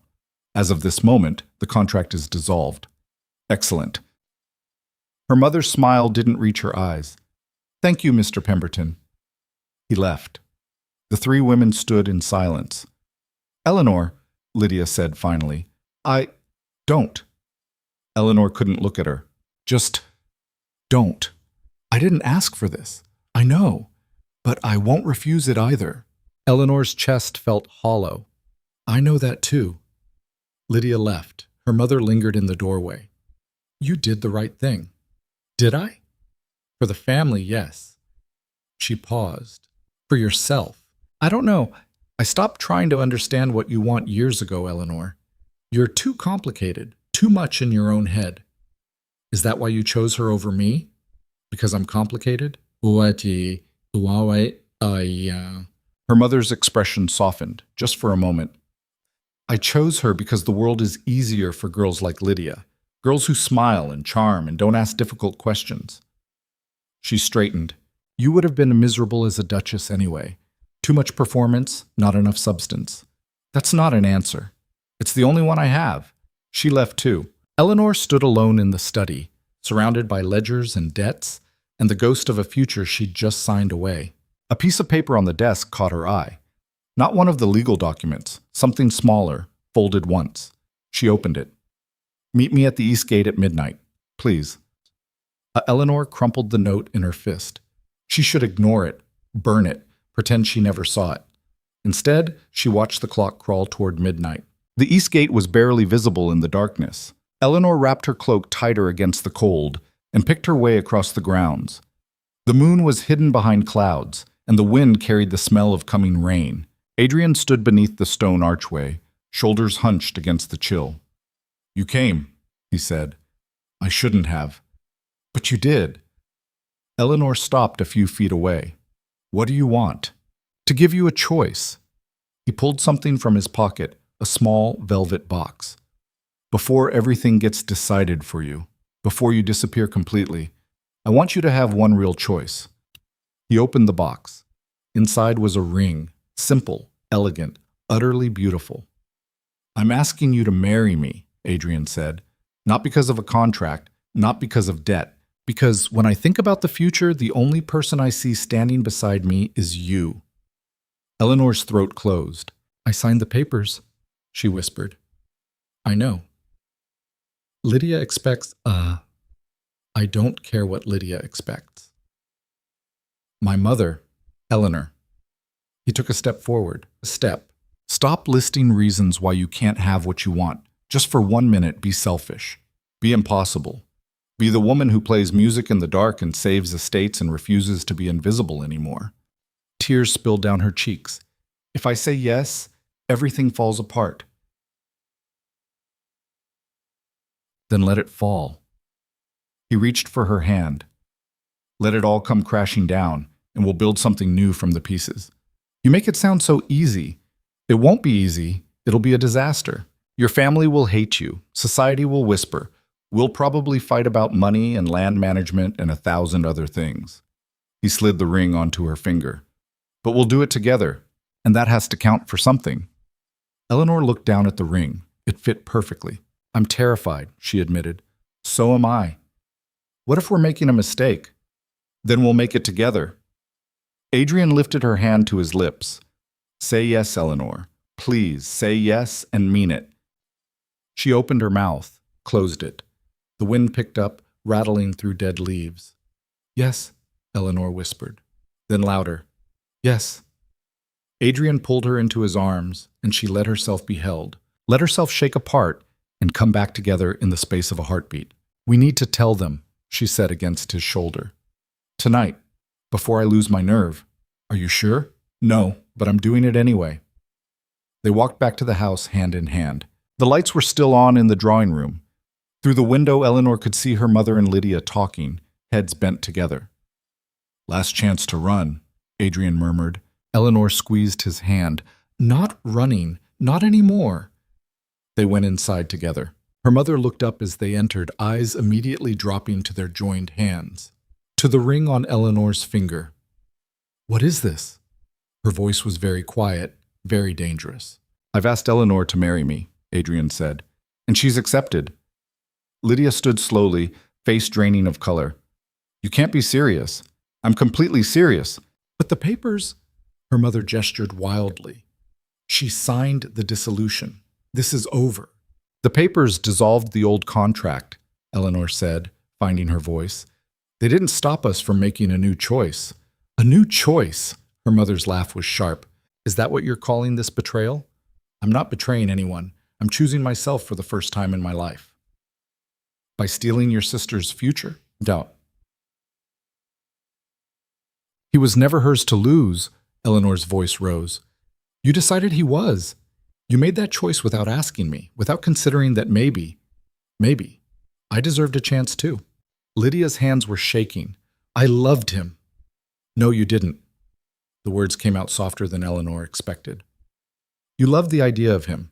As of this moment, the contract is dissolved. Excellent. Her mother's smile didn't reach her eyes. Thank you, Mr. Pemberton. He left. The 3 women stood in silence. Eleanor, Lydia said finally, I don't. Eleanor couldn't look at her. Just don't. I didn't ask for this. I know. But I won't refuse it either. Eleanor's chest felt hollow. I know that too. Lydia left. Her mother lingered in the doorway. You did the right thing. Did I? For the family, yes. She paused. For yourself. I don't know. I stopped trying to understand what you want years ago, Eleanor. You're too complicated, too much in your own head. Is that why you chose her over me? Because I'm complicated? Her mother's expression softened, just for a moment. I chose her because the world is easier for girls like Lydia, girls who smile and charm and don't ask difficult questions. She straightened. You would have been miserable as a duchess anyway. Too much performance, not enough substance. That's not an answer. It's the only one I have. She left too. Eleanor stood alone in the study, surrounded by ledgers and debts, and the ghost of a future she'd just signed away. A piece of paper on the desk caught her eye. Not one of the legal documents, something smaller, folded once. She opened it. Meet me at the East Gate at midnight, please. Eleanor crumpled the note in her fist. She should ignore it, burn it, pretend she never saw it. Instead, she watched the clock crawl toward midnight. The East Gate was barely visible in the darkness. Eleanor wrapped her cloak tighter against the cold and picked her way across the grounds. The moon was hidden behind clouds, and the wind carried the smell of coming rain. Adrian stood beneath the stone archway, shoulders hunched against the chill. You came, he said. I shouldn't have. But you did. Eleanor stopped a few feet away. What do you want? To give you a choice. He pulled something from his pocket, a small velvet box. Before everything gets decided for you, before you disappear completely, I want you to have one real choice. He opened the box. Inside was a ring, simple, elegant, utterly beautiful. I'm asking you to marry me, Adrian said, not because of a contract, not because of debt, because when I think about the future, the only person I see standing beside me is you. Eleanor's throat closed. I signed the papers, she whispered. I know. Lydia expects, I don't care what Lydia expects. My mother, Eleanor. He took a step forward. A step. Stop listing reasons why you can't have what you want. Just for 1 minute, be selfish. Be impossible. Be the woman who plays music in the dark and saves estates and refuses to be invisible anymore. Tears spilled down her cheeks. If I say yes, everything falls apart. Then let it fall. He reached for her hand. Let it all come crashing down, and we'll build something new from the pieces. You make it sound so easy. It won't be easy. It'll be a disaster. Your family will hate you. Society will whisper. We'll probably fight about money and land management and 1,000 other things. He slid the ring onto her finger. But we'll do it together. and that has to count for something. Eleanor looked down at the ring. It fit perfectly. I'm terrified, she admitted. So am I. What if we're making a mistake? Then we'll make it together. Adrian lifted her hand to his lips. Say yes, Eleanor. Please, say yes and mean it. She opened her mouth, closed it. The wind picked up, rattling through dead leaves. Yes, Eleanor whispered. Then louder. Yes. Adrian pulled her into his arms, and she let herself be held, let herself shake apart, and come back together in the space of a heartbeat. We need to tell them, she said against his shoulder. Tonight, before I lose my nerve. Are you sure? No, but I'm doing it anyway. They walked back to the house hand in hand. The lights were still on in the drawing room. Through the window, Eleanor could see her mother and Lydia talking, heads bent together. Last chance to run, Adrian murmured. Eleanor squeezed his hand. Not running, not anymore. They went inside together. Her mother looked up as they entered, eyes immediately dropping to their joined hands, to the ring on Eleanor's finger. What is this? Her voice was very quiet, very dangerous. I've asked Eleanor to marry me, Adrian said, and she's accepted. Lydia stood slowly, face draining of color. You can't be serious. I'm completely serious. But the papers... Her mother gestured wildly. She signed the dissolution. This is over. The papers dissolved the old contract, Eleanor said, finding her voice. They didn't stop us from making a new choice. A new choice? Her mother's laugh was sharp. Is that what you're calling this betrayal? I'm not betraying anyone. I'm choosing myself for the first time in my life. By stealing your sister's future? Doubt. He was never hers to lose, Eleanor's voice rose. You decided he was. You made that choice without asking me, without considering that maybe, I deserved a chance too. Lydia's hands were shaking. I loved him. No, you didn't. The words came out softer than Eleanor expected. You loved the idea of him,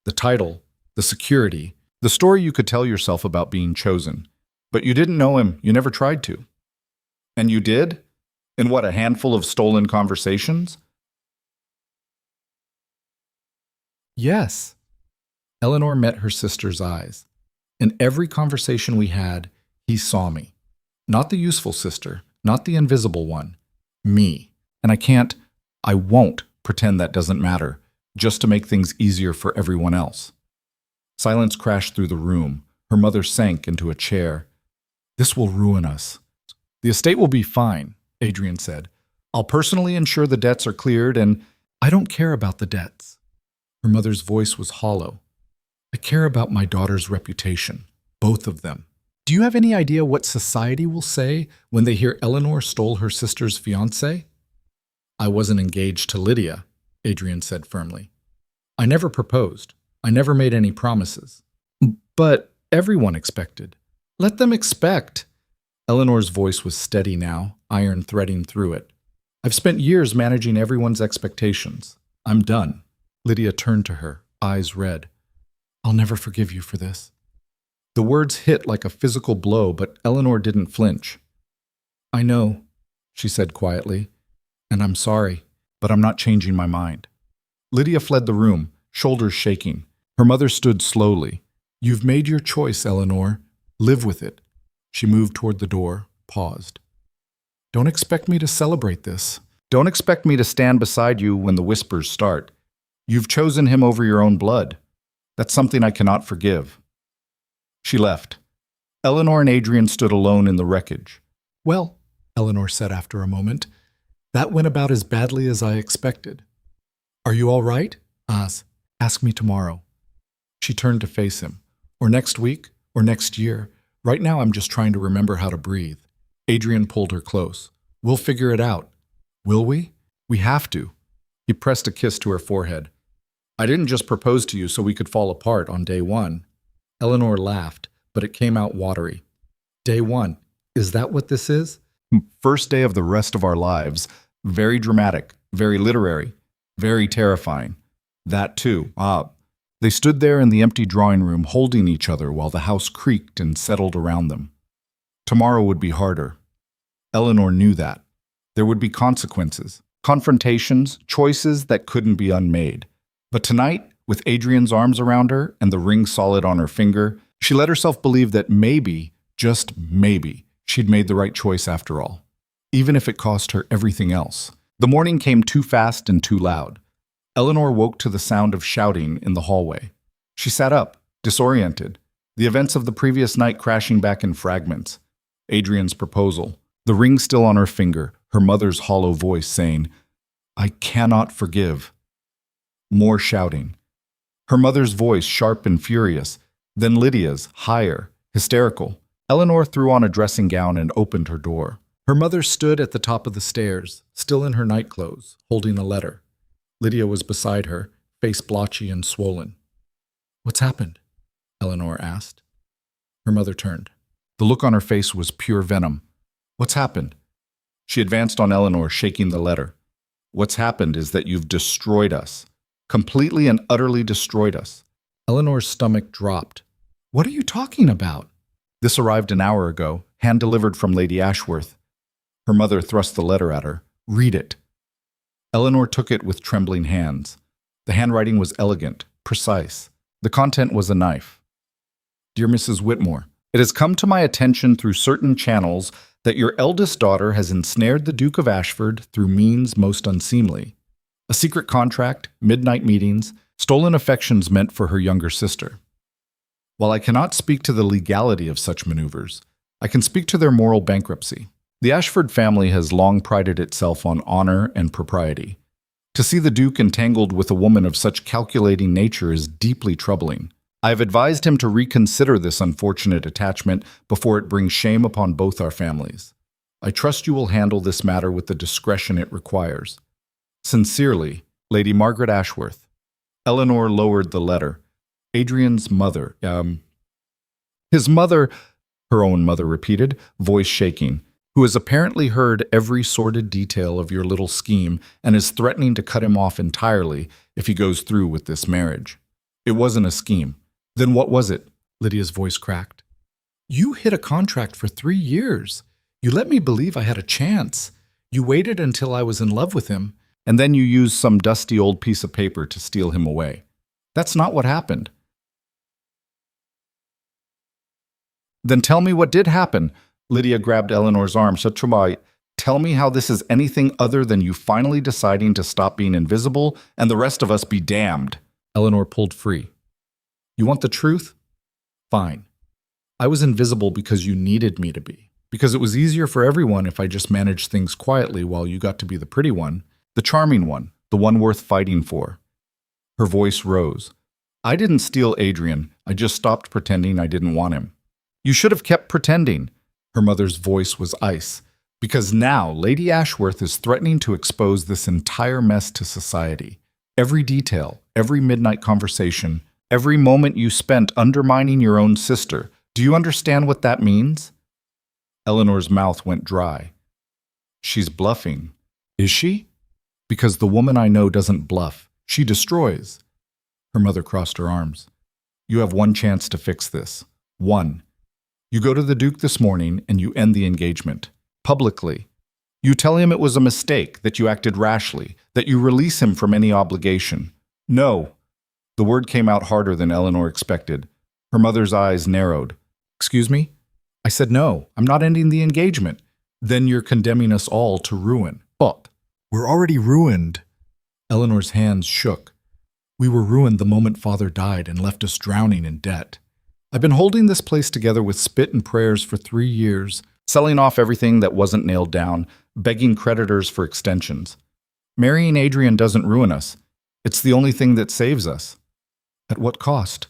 the title, the security, the story you could tell yourself about being chosen. But you didn't know him, you never tried to. And you did? In what, a handful of stolen conversations? Yes. Eleanor met her sister's eyes. In every conversation we had, he saw me. Not the useful sister, not the invisible one. Me. And I won't pretend that doesn't matter, just to make things easier for everyone else. Silence crashed through the room. Her mother sank into a chair. This will ruin us. The estate will be fine, Adrian said. I'll personally ensure the debts are cleared, and I don't care about the debts. Her mother's voice was hollow. I care about my daughter's reputation, both of them. Do you have any idea what society will say when they hear Eleanor stole her sister's fiancé? I wasn't engaged to Lydia, Adrian said firmly. I never proposed. I never made any promises. But everyone expected. Let them expect. Eleanor's voice was steady now, iron threading through it. I've spent years managing everyone's expectations. I'm done. Lydia turned to her, eyes red. I'll never forgive you for this. The words hit like a physical blow, but Eleanor didn't flinch. I know, she said quietly, and I'm sorry, but I'm not changing my mind. Lydia fled the room, shoulders shaking. Her mother stood slowly. You've made your choice, Eleanor. Live with it. She moved toward the door, paused. Don't expect me to celebrate this. Don't expect me to stand beside you when the whispers start. You've chosen him over your own blood. That's something I cannot forgive. She left. Eleanor and Adrian stood alone in the wreckage. Well, Eleanor said after a moment, that went about as badly as I expected. Are you all right? Ask me tomorrow. She turned to face him. Or next week, or next year. Right now I'm just trying to remember how to breathe. Adrian pulled her close. We'll figure it out. Will we? We have to. He pressed a kiss to her forehead. I didn't just propose to you so we could fall apart on day one. Eleanor laughed, but it came out watery. Day one. Is that what this is? First day of the rest of our lives. Very dramatic, very literary, very terrifying. That too. They stood there in the empty drawing room holding each other while the house creaked and settled around them. Tomorrow would be harder. Eleanor knew that. There would be consequences. confrontations, choices that couldn't be unmade. But tonight, with Adrian's arms around her and the ring solid on her finger, she let herself believe that maybe, just maybe, she'd made the right choice after all, even if it cost her everything else. The morning came too fast and too loud. Eleanor woke to the sound of shouting in the hallway. She sat up, disoriented, the events of the previous night crashing back in fragments. Adrian's proposal, the ring still on her finger, her mother's hollow voice saying, "I cannot forgive." More shouting. Her mother's voice sharp and furious, then Lydia's, higher, hysterical. Eleanor threw on a dressing gown and opened her door. Her mother stood at the top of the stairs, still in her nightclothes, holding a letter. Lydia was beside her, face blotchy and swollen. "What's happened?" Eleanor asked. Her mother turned. The look on her face was pure venom. "What's happened?" She advanced on Eleanor, shaking the letter. "What's happened is that you've destroyed us. Completely and utterly destroyed us." Eleanor's stomach dropped. "What are you talking about?" "This arrived an hour ago, hand-delivered from Lady Ashworth." Her mother thrust the letter at her. "Read it." Eleanor took it with trembling hands. The handwriting was elegant, precise. The content was a knife. "Dear Mrs. Whitmore, it has come to my attention through certain channels that your eldest daughter has ensnared the Duke of Ashford through means most unseemly. A secret contract, midnight meetings, stolen affections meant for her younger sister. While I cannot speak to the legality of such maneuvers, I can speak to their moral bankruptcy. The Ashford family has long prided itself on honor and propriety. To see the Duke entangled with a woman of such calculating nature is deeply troubling. I have advised him to reconsider this unfortunate attachment before it brings shame upon both our families. I trust you will handle this matter with the discretion it requires. Sincerely, Lady Margaret Ashworth." Eleanor lowered the letter. "Adrian's mother, his mother," her own mother repeated, voice shaking, "who has apparently heard every sordid detail of your little scheme and is threatening to cut him off entirely if he goes through with this marriage." "It wasn't a scheme." "Then what was it?" Lydia's voice cracked. "You hid a contract for 3 years. You let me believe I had a chance. You waited until I was in love with him, and then you used some dusty old piece of paper to steal him away. That's not what happened." "Then tell me what did happen." Lydia grabbed Eleanor's arm. "Tell me how this is anything other than you finally deciding to stop being invisible and the rest of us be damned." Eleanor pulled free. "You want the truth? Fine. I was invisible because you needed me to be. Because it was easier for everyone if I just managed things quietly while you got to be the pretty one, the charming one, the one worth fighting for." Her voice rose. "I didn't steal Adrian. I just stopped pretending I didn't want him." "You should have kept pretending." Her mother's voice was ice. "Because now Lady Ashworth is threatening to expose this entire mess to society. Every detail, every midnight conversation, every moment you spent undermining your own sister. Do you understand what that means?" Eleanor's mouth went dry. "She's bluffing." "Is she?" "Because the woman I know doesn't bluff. She destroys." Her mother crossed her arms. "You have one chance to fix this. One. You go to the Duke this morning and you end the engagement. Publicly. You tell him it was a mistake, that you acted rashly, that you release him from any obligation." "No." The word came out harder than Eleanor expected. Her mother's eyes narrowed. "Excuse me?" "I said no. I'm not ending the engagement." "Then you're condemning us all to ruin." "But we're already ruined." Eleanor's hands shook. "We were ruined the moment Father died and left us drowning in debt. I've been holding this place together with spit and prayers for 3 years, selling off everything that wasn't nailed down, begging creditors for extensions. Marrying Adrian doesn't ruin us. It's the only thing that saves us." "At what cost?"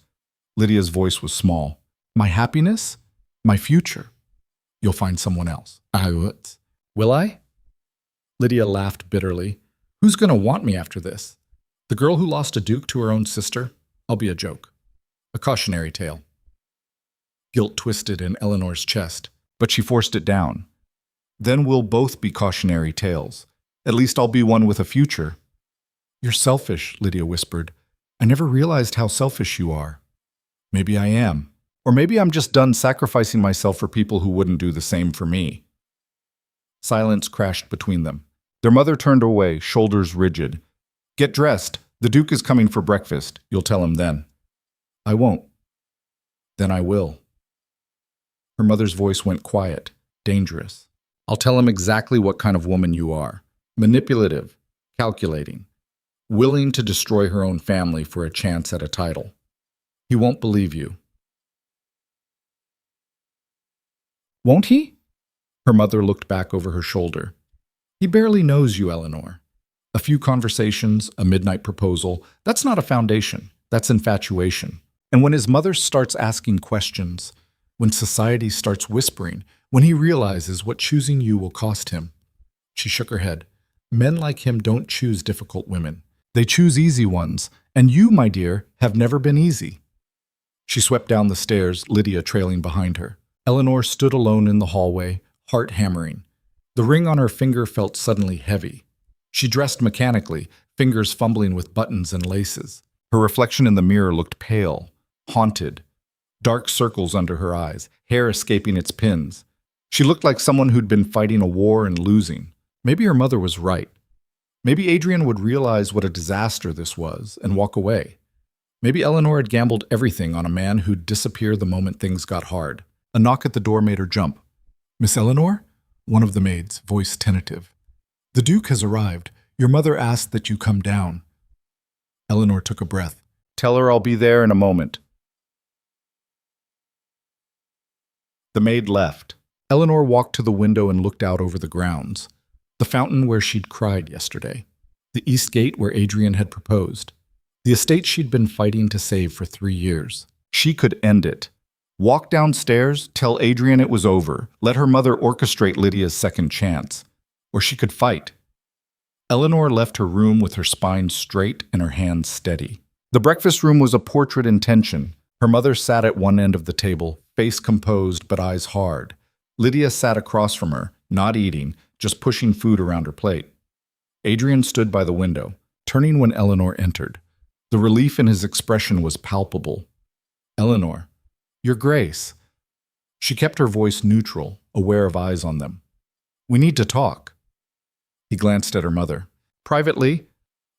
Lydia's voice was small. "My happiness? My future." "You'll find someone else." "I would." "Will I?" Lydia laughed bitterly. "Who's going to want me after this? The girl who lost a duke to her own sister? I'll be a joke. A cautionary tale." Guilt twisted in Eleanor's chest, but she forced it down. "Then we'll both be cautionary tales. At least I'll be one with a future." "You're selfish," Lydia whispered. "I never realized how selfish you are." "Maybe I am. Or maybe I'm just done sacrificing myself for people who wouldn't do the same for me." Silence crashed between them. Their mother turned away, shoulders rigid. Get dressed. The Duke is coming for breakfast. You'll tell him then. I won't. Then I will. Her mother's voice went quiet, dangerous. I'll tell him exactly what kind of woman you are. Manipulative, calculating, willing to destroy her own family for a chance at a title. He won't believe you. Won't he? Her mother looked back over her shoulder. He barely knows you, Eleanor. A few conversations, a midnight proposal, that's not a foundation. That's infatuation. And when his mother starts asking questions, when society starts whispering, when he realizes what choosing you will cost him. She shook her head. Men like him don't choose difficult women. They choose easy ones, and you, my dear, have never been easy. She swept down the stairs, Lydia trailing behind her. Eleanor stood alone in the hallway, heart hammering. The ring on her finger felt suddenly heavy. She dressed mechanically, fingers fumbling with buttons and laces. Her reflection in the mirror looked pale, haunted. Dark circles under her eyes, hair escaping its pins. She looked like someone who'd been fighting a war and losing. Maybe her mother was right. Maybe Adrian would realize what a disaster this was and walk away. Maybe Eleanor had gambled everything on a man who'd disappear the moment things got hard. A knock at the door made her jump. Miss Eleanor? One of the maids, voice tentative. The Duke has arrived. Your mother asked that you come down. Eleanor took a breath. Tell her I'll be there in a moment. The maid left. Eleanor walked to the window and looked out over the grounds. The fountain where she'd cried yesterday. The east gate where Adrian had proposed. The estate she'd been fighting to save for 3 years. She could end it. Walk downstairs, tell Adrian it was over, let her mother orchestrate Lydia's second chance. Or she could fight. Eleanor left her room with her spine straight and her hands steady. The breakfast room was a portrait in tension. Her mother sat at one end of the table, face composed but eyes hard. Lydia sat across from her, not eating, just pushing food around her plate. Adrian stood by the window, turning when Eleanor entered. The relief in his expression was palpable. Eleanor, Your Grace. She kept her voice neutral, aware of eyes on them. We need to talk. He glanced at her mother. Privately,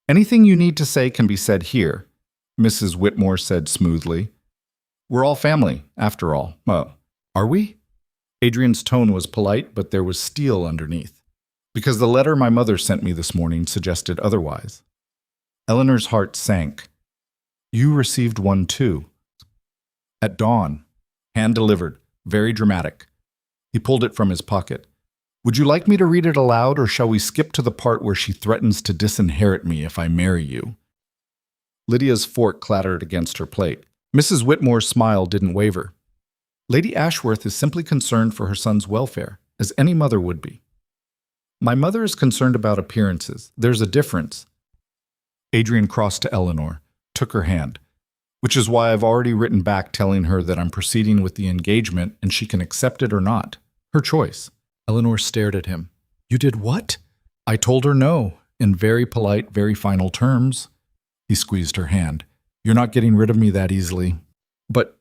anything you need to say can be said here, Mrs. Whitmore said smoothly. We're all family, after all. Oh, are we? Adrian's tone was polite, but there was steel underneath. Because the letter my mother sent me this morning suggested otherwise. Eleanor's heart sank. You received one too. At dawn. Hand-delivered. Very dramatic. He pulled it from his pocket. Would you like me to read it aloud, or shall we skip to the part where she threatens to disinherit me if I marry you? Lydia's fork clattered against her plate. Mrs. Whitmore's smile didn't waver. Lady Ashworth is simply concerned for her son's welfare, as any mother would be. My mother is concerned about appearances. There's a difference. Adrian crossed to Eleanor, took her hand, which is why I've already written back telling her that I'm proceeding with the engagement and she can accept it or not. Her choice. Eleanor stared at him. You did what? I told her no, in very polite, very final terms. He squeezed her hand. You're not getting rid of me that easily. But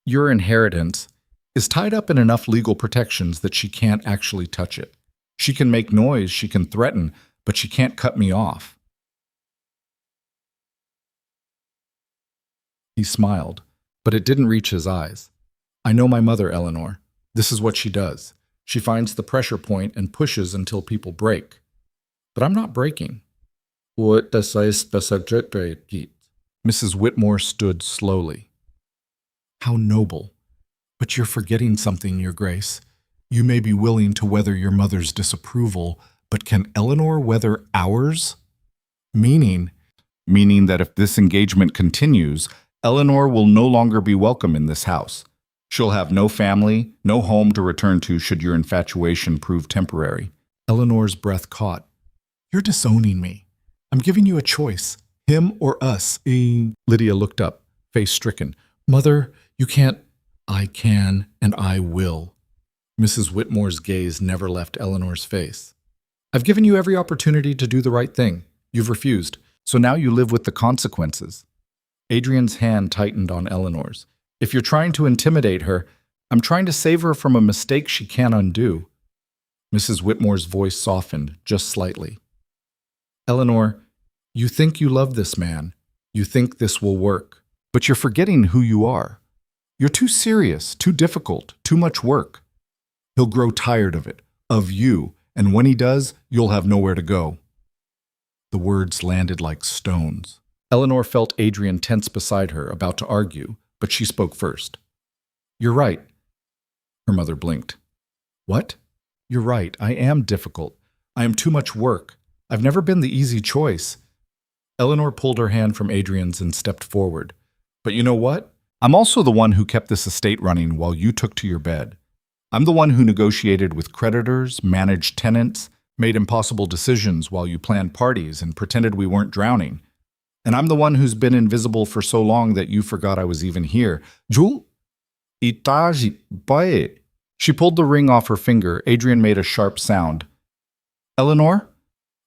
your inheritance is tied up in enough legal protections that she can't actually touch it. She can make noise, she can threaten, but she can't cut me off. He smiled, but it didn't reach his eyes. I know my mother, Eleanor. This is what she does. She finds the pressure point and pushes until people break. But I'm not breaking. What does Mrs. Whitmore stood slowly. How noble. But you're forgetting something, Your Grace. You may be willing to weather your mother's disapproval, but can Eleanor weather ours? Meaning that if this engagement continues, Eleanor will no longer be welcome in this house. She'll have no family, no home to return to should your infatuation prove temporary. Eleanor's breath caught. You're disowning me. I'm giving you a choice, him or us. Lydia looked up, face stricken. Mother, you can't. I can, and I will. Mrs. Whitmore's gaze never left Eleanor's face. I've given you every opportunity to do the right thing. You've refused, so now you live with the consequences. Adrian's hand tightened on Eleanor's. If you're trying to intimidate her, I'm trying to save her from a mistake she can't undo. Mrs. Whitmore's voice softened, just slightly. Eleanor, you think you love this man. You think this will work. But you're forgetting who you are. You're too serious, too difficult, too much work. He'll grow tired of you, and when he does, you'll have nowhere to go. The words landed like stones. Eleanor felt Adrian tense beside her, about to argue, but she spoke first. You're right. Her mother blinked. What? You're right. I am difficult. I am too much work. I've never been the easy choice. Eleanor pulled her hand from Adrian's and stepped forward. But you know what? I'm also the one who kept this estate running while you took to your bed. I'm the one who negotiated with creditors, managed tenants, made impossible decisions while you planned parties and pretended we weren't drowning. And I'm the one who's been invisible for so long that you forgot I was even here. Jul? Itaji bae. She pulled the ring off her finger. Adrian made a sharp sound. Eleanor?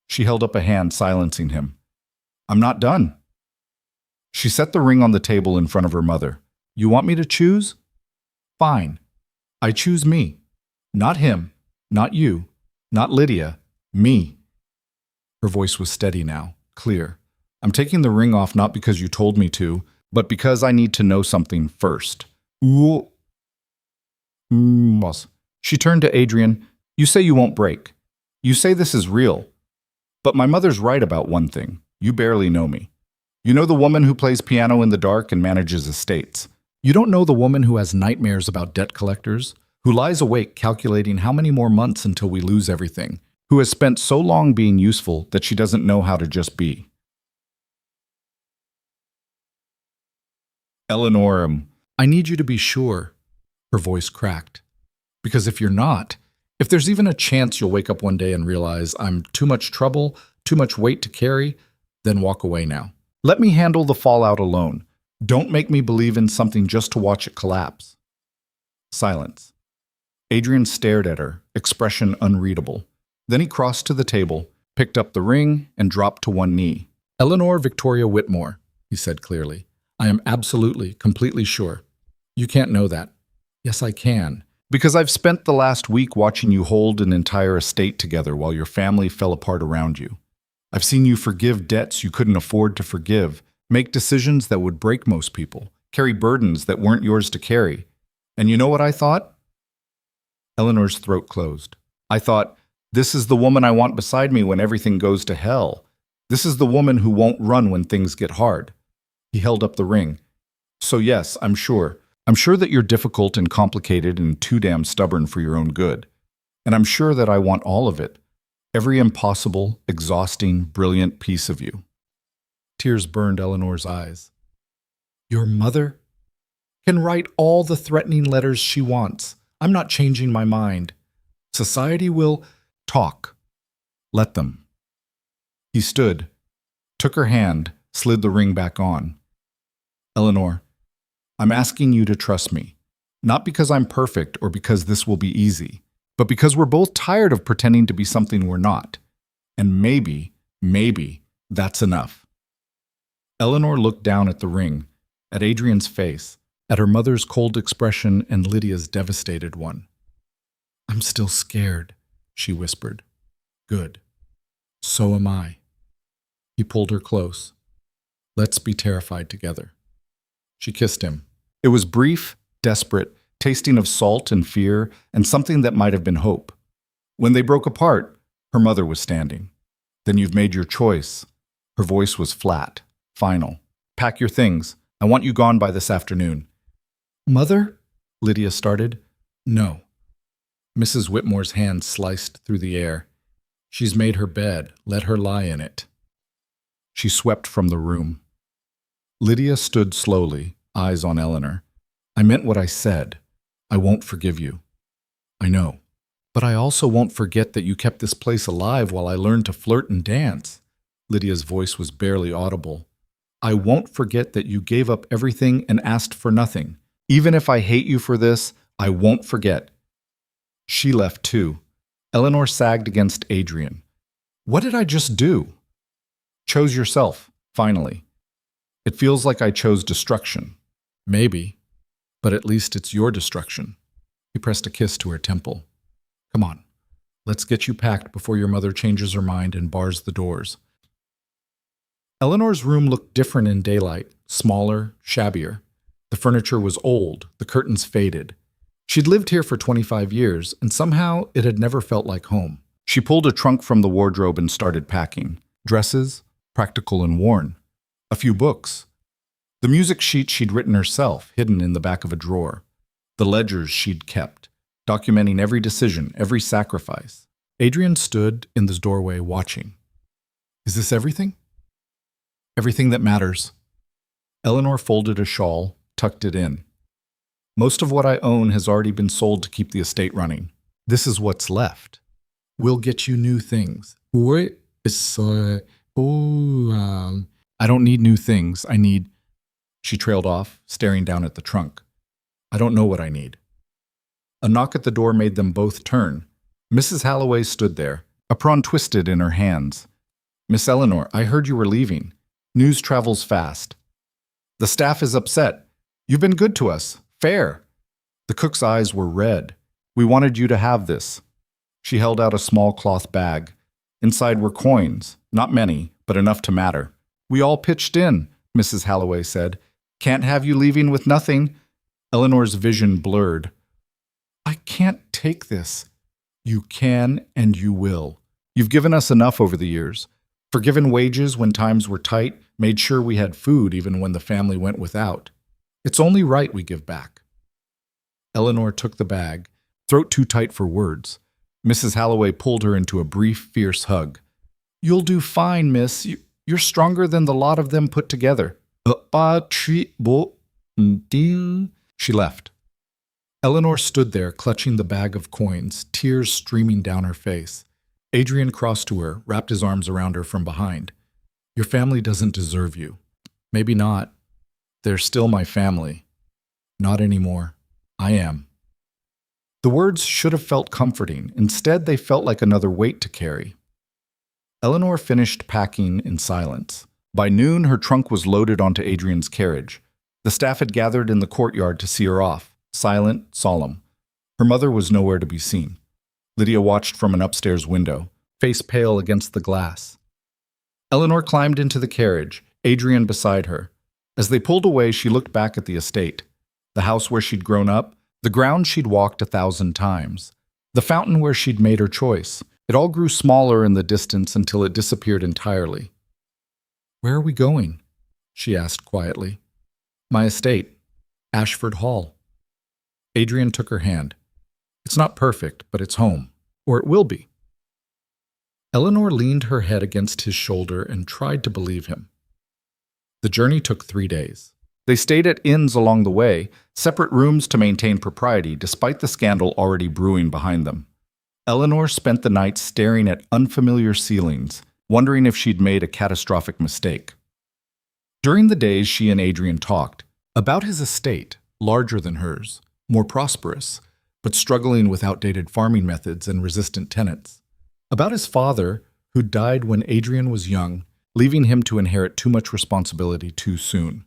She held up a hand, silencing him. I'm not done. She set the ring on the table in front of her mother. You want me to choose? Fine. I choose me. Not him. Not you. Not Lydia. Me. Her voice was steady now, clear. I'm taking the ring off not because you told me to, but because I need to know something first. She turned to Adrian. You say you won't break. You say this is real. But my mother's right about one thing. You barely know me. You know the woman who plays piano in the dark and manages estates. You don't know the woman who has nightmares about debt collectors, who lies awake calculating how many more months until we lose everything, who has spent so long being useful that she doesn't know how to just be. Eleanor, I need you to be sure. Her voice cracked. Because if you're not, if there's even a chance you'll wake up one day and realize I'm too much trouble, too much weight to carry, then walk away now. Let me handle the fallout alone. Don't make me believe in something just to watch it collapse. Silence. Adrian stared at her, expression unreadable. Then he crossed to the table, picked up the ring, and dropped to one knee. Eleanor Victoria Whitmore, he said clearly. I am absolutely, completely sure. You can't know that. Yes, I can. Because I've spent the last week watching you hold an entire estate together while your family fell apart around you. I've seen you forgive debts you couldn't afford to forgive, make decisions that would break most people, carry burdens that weren't yours to carry. And you know what I thought? Eleanor's throat closed. I thought, this is the woman I want beside me when everything goes to hell. This is the woman who won't run when things get hard. He held up the ring. So yes, I'm sure. I'm sure that you're difficult and complicated and too damn stubborn for your own good. And I'm sure that I want all of it. Every impossible, exhausting, brilliant piece of you. Tears burned Eleanor's eyes. Your mother can write all the threatening letters she wants. I'm not changing my mind. Society will talk. Let them. He stood, took her hand, slid the ring back on. Eleanor, I'm asking you to trust me, not because I'm perfect or because this will be easy, but because we're both tired of pretending to be something we're not. And maybe that's enough. Eleanor looked down at the ring, at Adrian's face, at her mother's cold expression and Lydia's devastated one. I'm still scared, she whispered. Good. So am I. He pulled her close. Let's be terrified together. She kissed him. It was brief, desperate, tasting of salt and fear and something that might have been hope. When they broke apart, her mother was standing. Then you've made your choice. Her voice was flat, final. Pack your things. I want you gone by this afternoon. Mother? Lydia started. No. Mrs. Whitmore's hand sliced through the air. She's made her bed. Let her lie in it. She swept from the room. Lydia stood slowly, eyes on Eleanor. I meant what I said. I won't forgive you. I know. But I also won't forget that you kept this place alive while I learned to flirt and dance. Lydia's voice was barely audible. I won't forget that you gave up everything and asked for nothing. Even if I hate you for this, I won't forget. She left too. Eleanor sagged against Adrian. What did I just do? Chose yourself, finally. It feels like I chose destruction. Maybe, but at least it's your destruction. He pressed a kiss to her temple. Come on, let's get you packed before your mother changes her mind and bars the doors. Eleanor's room looked different in daylight, smaller, shabbier. The furniture was old, the curtains faded. She'd lived here for 25 years, and somehow it had never felt like home. She pulled a trunk from the wardrobe and started packing. Dresses, practical and worn. A few books. The music sheet she'd written herself, hidden in the back of a drawer. The ledgers she'd kept, documenting every decision, every sacrifice. Adrian stood in the doorway watching. Is this everything? Everything that matters. Eleanor folded a shawl, tucked it in. Most of what I own has already been sold to keep the estate running. This is what's left. We'll get you new things. What is I don't need new things. I need... She trailed off, staring down at the trunk. I don't know what I need. A knock at the door made them both turn. Mrs. Halloway stood there, a prawn twisted in her hands. Miss Eleanor, I heard you were leaving. News travels fast. The staff is upset. You've been good to us. Fair. The cook's eyes were red. We wanted you to have this. She held out a small cloth bag. Inside were coins, not many, but enough to matter. We all pitched in, Mrs. Halloway said. Can't have you leaving with nothing. Eleanor's vision blurred. I can't take this. You can and you will. You've given us enough over the years. Forgiven wages when times were tight, made sure we had food even when the family went without. It's only right we give back. Eleanor took the bag, throat too tight for words. Mrs. Halloway pulled her into a brief, fierce hug. You'll do fine, miss. You're stronger than the lot of them put together. She left. Eleanor stood there, clutching the bag of coins, tears streaming down her face. Adrian crossed to her, wrapped his arms around her from behind. Your family doesn't deserve you. Maybe not. They're still my family. Not anymore. I am. The words should have felt comforting. Instead, they felt like another weight to carry. Eleanor finished packing in silence. By noon, her trunk was loaded onto Adrian's carriage. The staff had gathered in the courtyard to see her off, silent, solemn. Her mother was nowhere to be seen. Lydia watched from an upstairs window, face pale against the glass. Eleanor climbed into the carriage, Adrian beside her. As they pulled away, she looked back at the estate, the house where she'd grown up, the ground she'd walked 1,000 times, the fountain where she'd made her choice. It all grew smaller in the distance until it disappeared entirely. Where are we going? She asked quietly. My estate, Ashford Hall. Adrian took her hand. It's not perfect, but it's home, or it will be. Eleanor leaned her head against his shoulder and tried to believe him. The journey took 3 days. They stayed at inns along the way, separate rooms to maintain propriety despite the scandal already brewing behind them. Eleanor spent the night staring at unfamiliar ceilings, wondering if she'd made a catastrophic mistake. During the days, she and Adrian talked about his estate, larger than hers, more prosperous, but struggling with outdated farming methods and resistant tenants. About his father, who died when Adrian was young, leaving him to inherit too much responsibility too soon.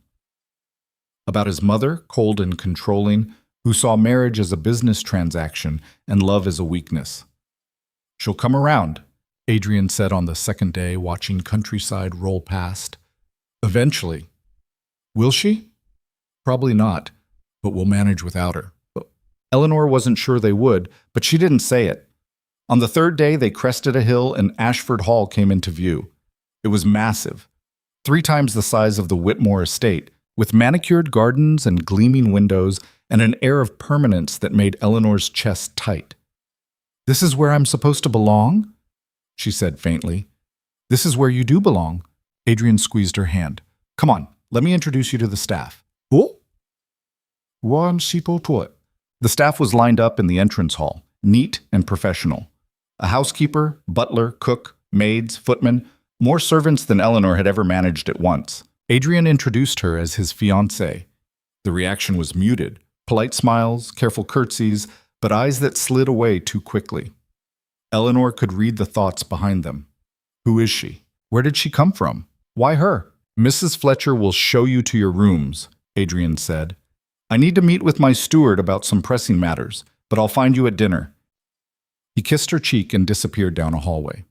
About his mother, cold and controlling, who saw marriage as a business transaction and love as a weakness. She'll come around, Adrian said on the second day, watching countryside roll past. Eventually. Will she? Probably not, but we'll manage without her. Eleanor wasn't sure they would, but she didn't say it. On the third day, they crested a hill and Ashford Hall came into view. It was massive, 3 times the size of the Whitmore estate, with manicured gardens and gleaming windows and an air of permanence that made Eleanor's chest tight. This is where I'm supposed to belong? She said faintly. This is where you do belong. Adrian squeezed her hand. Come on, let me introduce you to the staff. Oh? The staff was lined up in the entrance hall, neat and professional. A housekeeper, butler, cook, maids, footmen, more servants than Eleanor had ever managed at once. Adrian introduced her as his fiancée. The reaction was muted, polite smiles, careful curtsies, but eyes that slid away too quickly. Eleanor could read the thoughts behind them. Who is she? Where did she come from? Why her? Mrs. Fletcher will show you to your rooms, Adrian said. I need to meet with my steward about some pressing matters, but I'll find you at dinner. He kissed her cheek and disappeared down a hallway.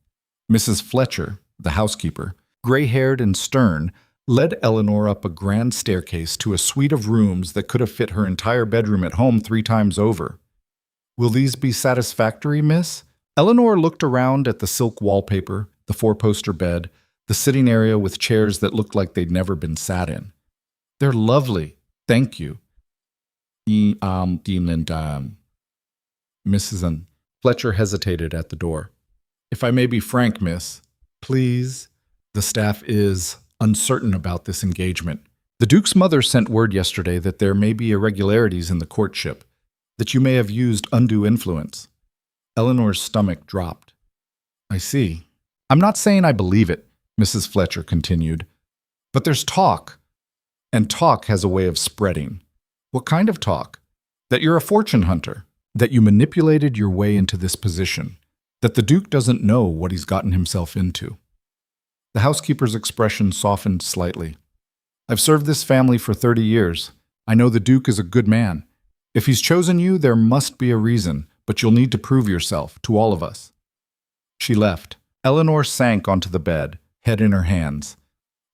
Mrs. Fletcher, the housekeeper, gray-haired and stern, led Eleanor up a grand staircase to a suite of rooms that could have fit her entire bedroom at home 3 times over. "Will these be satisfactory, miss?" Eleanor looked around at the silk wallpaper, the 4-poster bed, the sitting area with chairs that looked like they'd never been sat in. "They're lovely, thank you." Mrs. Fletcher hesitated at the door. "If I may be frank, miss, please." The staff is uncertain about this engagement. The Duke's mother sent word yesterday that there may be irregularities in the courtship, that you may have used undue influence. Eleanor's stomach dropped. "I see. I'm not saying I believe it," Mrs. Fletcher continued. "But there's talk, and talk has a way of spreading." "What kind of talk?" "That you're a fortune hunter, that you manipulated your way into this position, that the Duke doesn't know what he's gotten himself into." The housekeeper's expression softened slightly. "I've served this family for 30 years. I know the Duke is a good man. If he's chosen you, there must be a reason, but you'll need to prove yourself, to all of us." She left. Eleanor sank onto the bed, head in her hands.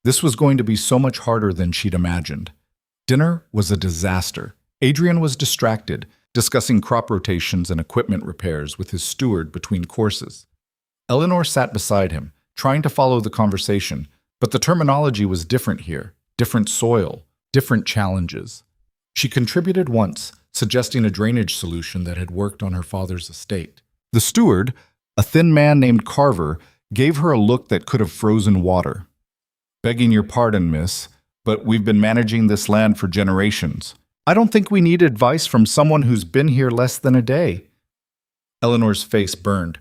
This was going to be so much harder than she'd imagined. Dinner was a disaster. Adrian was distracted, discussing crop rotations and equipment repairs with his steward between courses. Eleanor sat beside him, trying to follow the conversation, but the terminology was different here, different soil, different challenges. She contributed once, suggesting a drainage solution that had worked on her father's estate. The steward, a thin man named Carver, gave her a look that could have frozen water. "Begging your pardon, miss, but we've been managing this land for generations. I don't think we need advice from someone who's been here less than a day." Eleanor's face burned.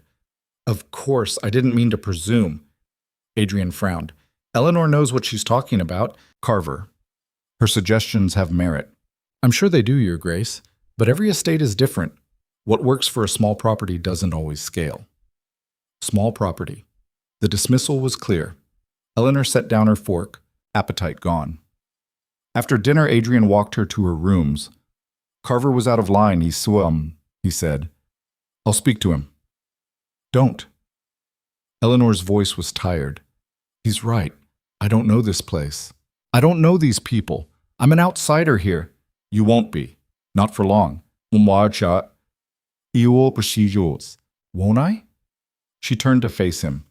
"Of course, I didn't mean to presume." Adrian frowned. "Eleanor knows what she's talking about." Carver. "Her suggestions have merit." "I'm sure they do, Your Grace, but every estate is different. What works for a small property doesn't always scale." Small property. The dismissal was clear. Eleanor set down her fork, appetite gone. After dinner, Adrian walked her to her rooms. "Carver was out of line, he said. I'll speak to him." "Don't." Eleanor's voice was tired. "He's right. I don't know this place. I don't know these people. I'm an outsider here." "You won't be. Not for long. Won't I?" She turned to face him.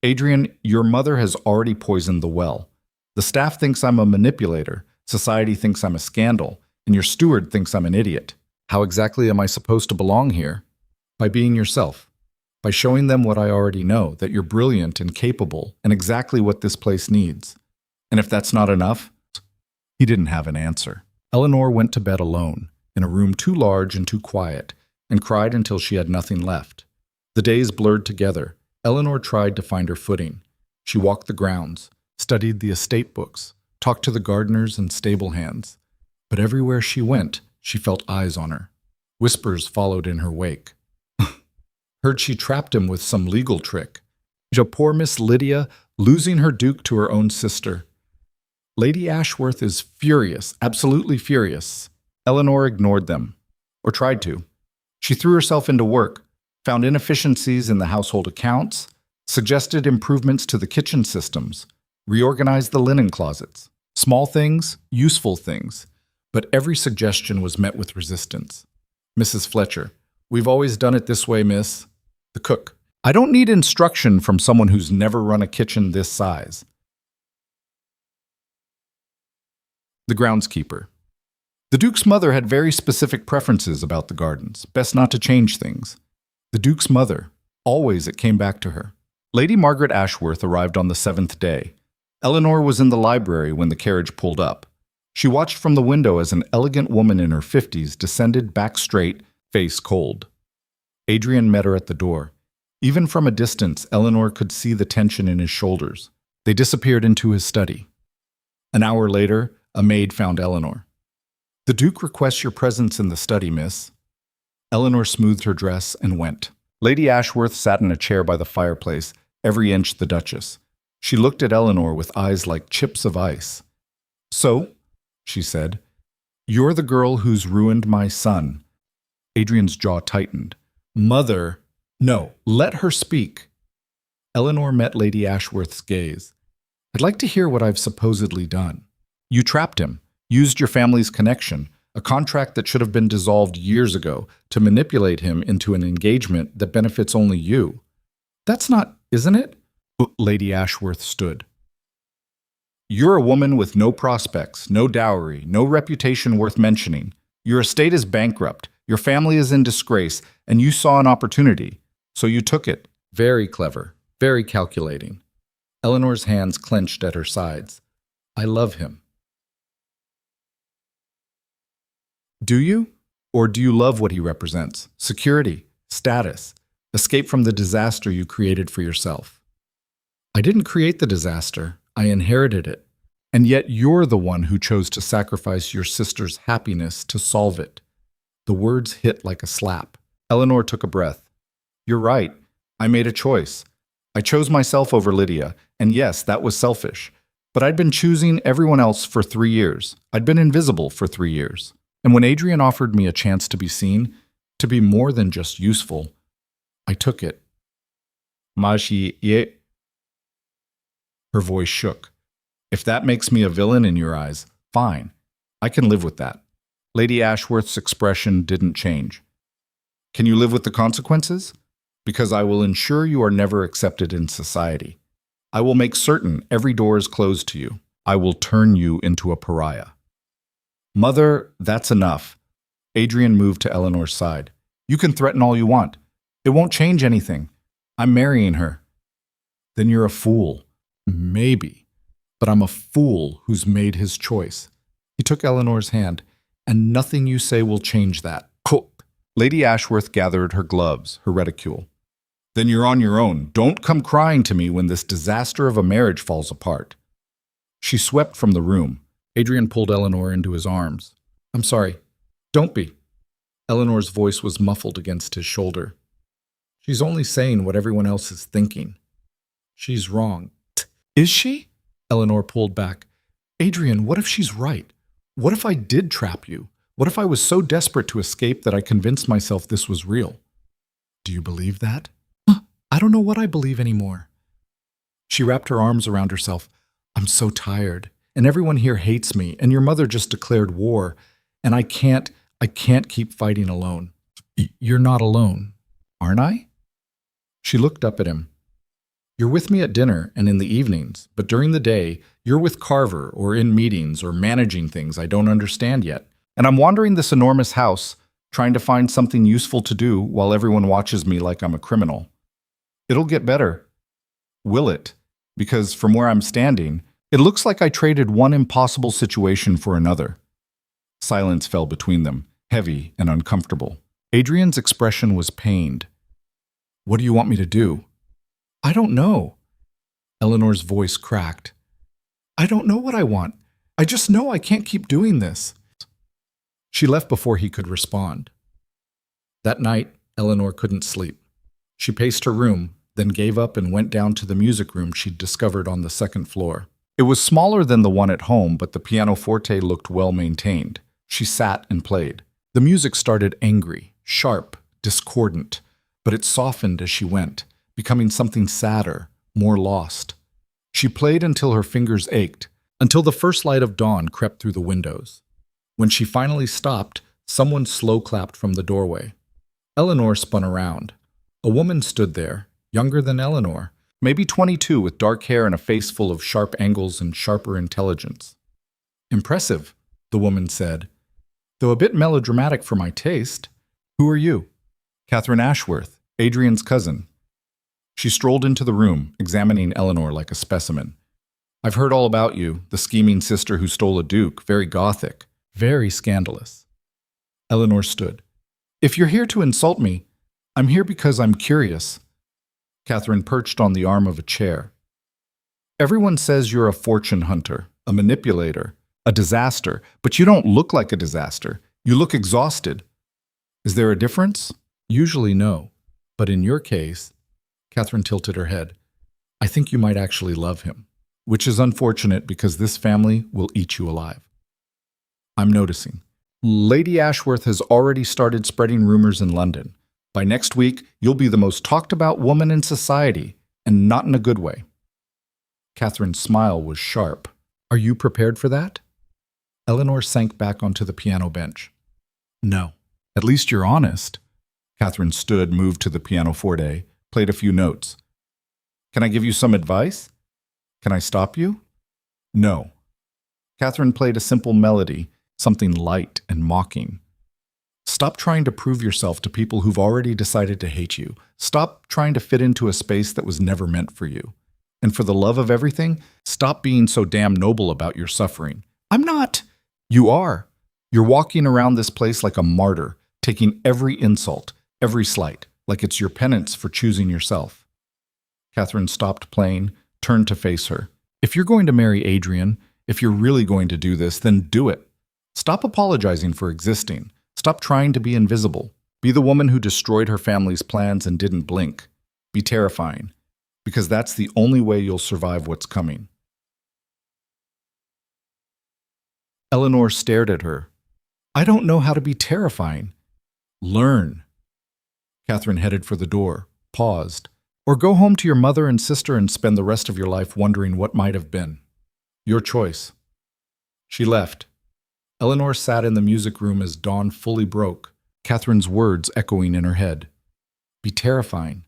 "Adrian, your mother has already poisoned the well. The staff thinks I'm a manipulator, society thinks I'm a scandal, and your steward thinks I'm an idiot. How exactly am I supposed to belong here? By being yourself. By showing them what I already know, that you're brilliant and capable, and exactly what this place needs. And if that's not enough..." He didn't have an answer. Eleanor went to bed alone, in a room too large and too quiet, and cried until she had nothing left. The days blurred together. Eleanor tried to find her footing. She walked the grounds, studied the estate books, talked to the gardeners and stable hands. But everywhere she went, she felt eyes on her. Whispers followed in her wake. Heard she trapped him with some legal trick. Poor Miss Lydia, losing her Duke to her own sister. Lady Ashworth is furious, absolutely furious. Eleanor ignored them, or tried to. She threw herself into work, found inefficiencies in the household accounts, suggested improvements to the kitchen systems, reorganized the linen closets. Small things, useful things. But every suggestion was met with resistance. Mrs. Fletcher, "We've always done it this way, miss." The cook, "I don't need instruction from someone who's never run a kitchen this size." The groundskeeper, "The Duke's mother had very specific preferences about the gardens. Best not to change things." The Duke's mother. Always it came back to her. Lady Margaret Ashworth arrived on the 7th day. Eleanor was in the library when the carriage pulled up. She watched from the window as an elegant woman in her 50s descended back straight, face cold. Adrian met her at the door. Even from a distance, Eleanor could see the tension in his shoulders. They disappeared into his study. An hour later, a maid found Eleanor. "The Duke requests your presence in the study, miss." Eleanor smoothed her dress and went. Lady Ashworth sat in a chair by the fireplace, every inch the Duchess. She looked at Eleanor with eyes like chips of ice. "So," she said, "you're the girl who's ruined my son." Adrian's jaw tightened. "Mother..." "No, let her speak." Eleanor met Lady Ashworth's gaze. I'd like to hear what I've supposedly done. You trapped him, used your family's connection, a contract that should have been dissolved years ago, to manipulate him into an engagement that benefits only you. That's not, isn't it? Lady Ashworth stood. You're a woman with no prospects, no dowry, no reputation worth mentioning. Your estate is bankrupt, your family is in disgrace, and you saw an opportunity. So you took it. Very clever, very calculating. Eleanor's hands clenched at her sides. I love him. Do you? Or do you love what he represents? Security, status, escape from the disaster you created for yourself. I didn't create the disaster. I inherited it. And yet you're the one who chose to sacrifice your sister's happiness to solve it. The words hit like a slap. Eleanor took a breath. You're right. I made a choice. I chose myself over Lydia, and yes, that was selfish. But I'd been choosing everyone else for 3 years. I'd been invisible for 3 years. And when Adrian offered me a chance to be seen, to be more than just useful, I took it. Her voice shook. If that makes me a villain in your eyes, fine. I can live with that. Lady Ashworth's expression didn't change. Can you live with the consequences? Because I will ensure you are never accepted in society. I will make certain every door is closed to you. I will turn you into a pariah. Mother, that's enough. Adrian moved to Eleanor's side. You can threaten all you want. It won't change anything. I'm marrying her. Then you're a fool. Maybe. But I'm a fool who's made his choice. He took Eleanor's hand, and nothing you say will change that. Lady Ashworth gathered her gloves, her reticule. Then you're on your own. Don't come crying to me when this disaster of a marriage falls apart. She swept from the room. Adrian pulled Eleanor into his arms. I'm sorry. Don't be. Eleanor's voice was muffled against his shoulder. She's only saying what everyone else is thinking. She's wrong. Is she? Eleanor pulled back. Adrian, what if she's right? What if I did trap you? What if I was so desperate to escape that I convinced myself this was real? Do you believe that? I don't know what I believe anymore. She wrapped her arms around herself. I'm so tired, and everyone here hates me, and your mother just declared war, and I can't keep fighting alone. You're not alone, aren't I? She looked up at him. You're with me at dinner and in the evenings, but during the day, you're with Carver or in meetings or managing things I don't understand yet. And I'm wandering this enormous house, trying to find something useful to do while everyone watches me like I'm a criminal. It'll get better. Will it? Because from where I'm standing, it looks like I traded one impossible situation for another. Silence fell between them, heavy and uncomfortable. Adrian's expression was pained. What do you want me to do? I don't know. Eleanor's voice cracked. I don't know what I want. I just know I can't keep doing this. She left before he could respond. That night, Eleanor couldn't sleep. She paced her room, then gave up and went down to the music room she'd discovered on the second floor. It was smaller than the one at home, but the pianoforte looked well maintained. She sat and played. The music started angry, sharp, discordant, but it softened as she went, becoming something sadder, more lost. She played until her fingers ached, until the first light of dawn crept through the windows. When she finally stopped, someone slow-clapped from the doorway. Eleanor spun around. A woman stood there, younger than Eleanor, maybe 22, with dark hair and a face full of sharp angles and sharper intelligence. Impressive, the woman said, though a bit melodramatic for my taste. Who are you? Catherine Ashworth, Adrian's cousin. She strolled into the room, examining Eleanor like a specimen. I've heard all about you, the scheming sister who stole a duke, very gothic, very scandalous. Eleanor stood. If you're here to insult me, I'm here because I'm curious. Catherine perched on the arm of a chair. Everyone says you're a fortune hunter, a manipulator, a disaster, but you don't look like a disaster. You look exhausted. Is there a difference? Usually no, but in your case, Catherine tilted her head, I think you might actually love him, which is unfortunate because this family will eat you alive. I'm noticing. Lady Ashworth has already started spreading rumors in London. By next week, you'll be the most talked about woman in society, and not in a good way. Catherine's smile was sharp. Are you prepared for that? Eleanor sank back onto the piano bench. No. At least you're honest. Catherine stood, moved to the pianoforte, played a few notes. Can I give you some advice? Can I stop you? No. Catherine played a simple melody, something light and mocking. Stop trying to prove yourself to people who've already decided to hate you. Stop trying to fit into a space that was never meant for you. And for the love of everything, stop being so damn noble about your suffering. I'm not. You are. You're walking around this place like a martyr, taking every insult, every slight, like it's your penance for choosing yourself. Catherine stopped playing, turned to face her. If you're going to marry Adrian, if you're really going to do this, then do it. Stop apologizing for existing. Stop trying to be invisible. Be the woman who destroyed her family's plans and didn't blink. Be terrifying, because that's the only way you'll survive what's coming. Eleanor stared at her. I don't know how to be terrifying. Learn. Catherine headed for the door, paused. Or go home to your mother and sister and spend the rest of your life wondering what might have been. Your choice. She left. Eleanor sat in the music room as dawn fully broke, Catherine's words echoing in her head. Be terrifying.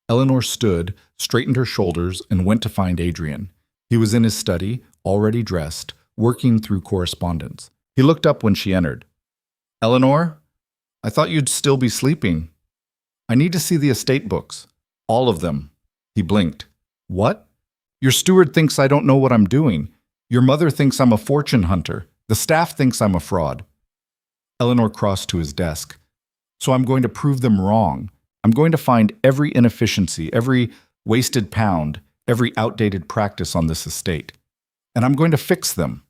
Eleanor stood, straightened her shoulders, and went to find Adrian. He was in his study, already dressed, working through correspondence. He looked up when she entered. Eleanor, I thought you'd still be sleeping. I need to see the estate books. All of them. He blinked. What? Your steward thinks I don't know what I'm doing. Your mother thinks I'm a fortune hunter. The staff thinks I'm a fraud. Eleanor crossed to his desk. So I'm going to prove them wrong. I'm going to find every inefficiency, every wasted pound, every outdated practice on this estate. And I'm going to fix them.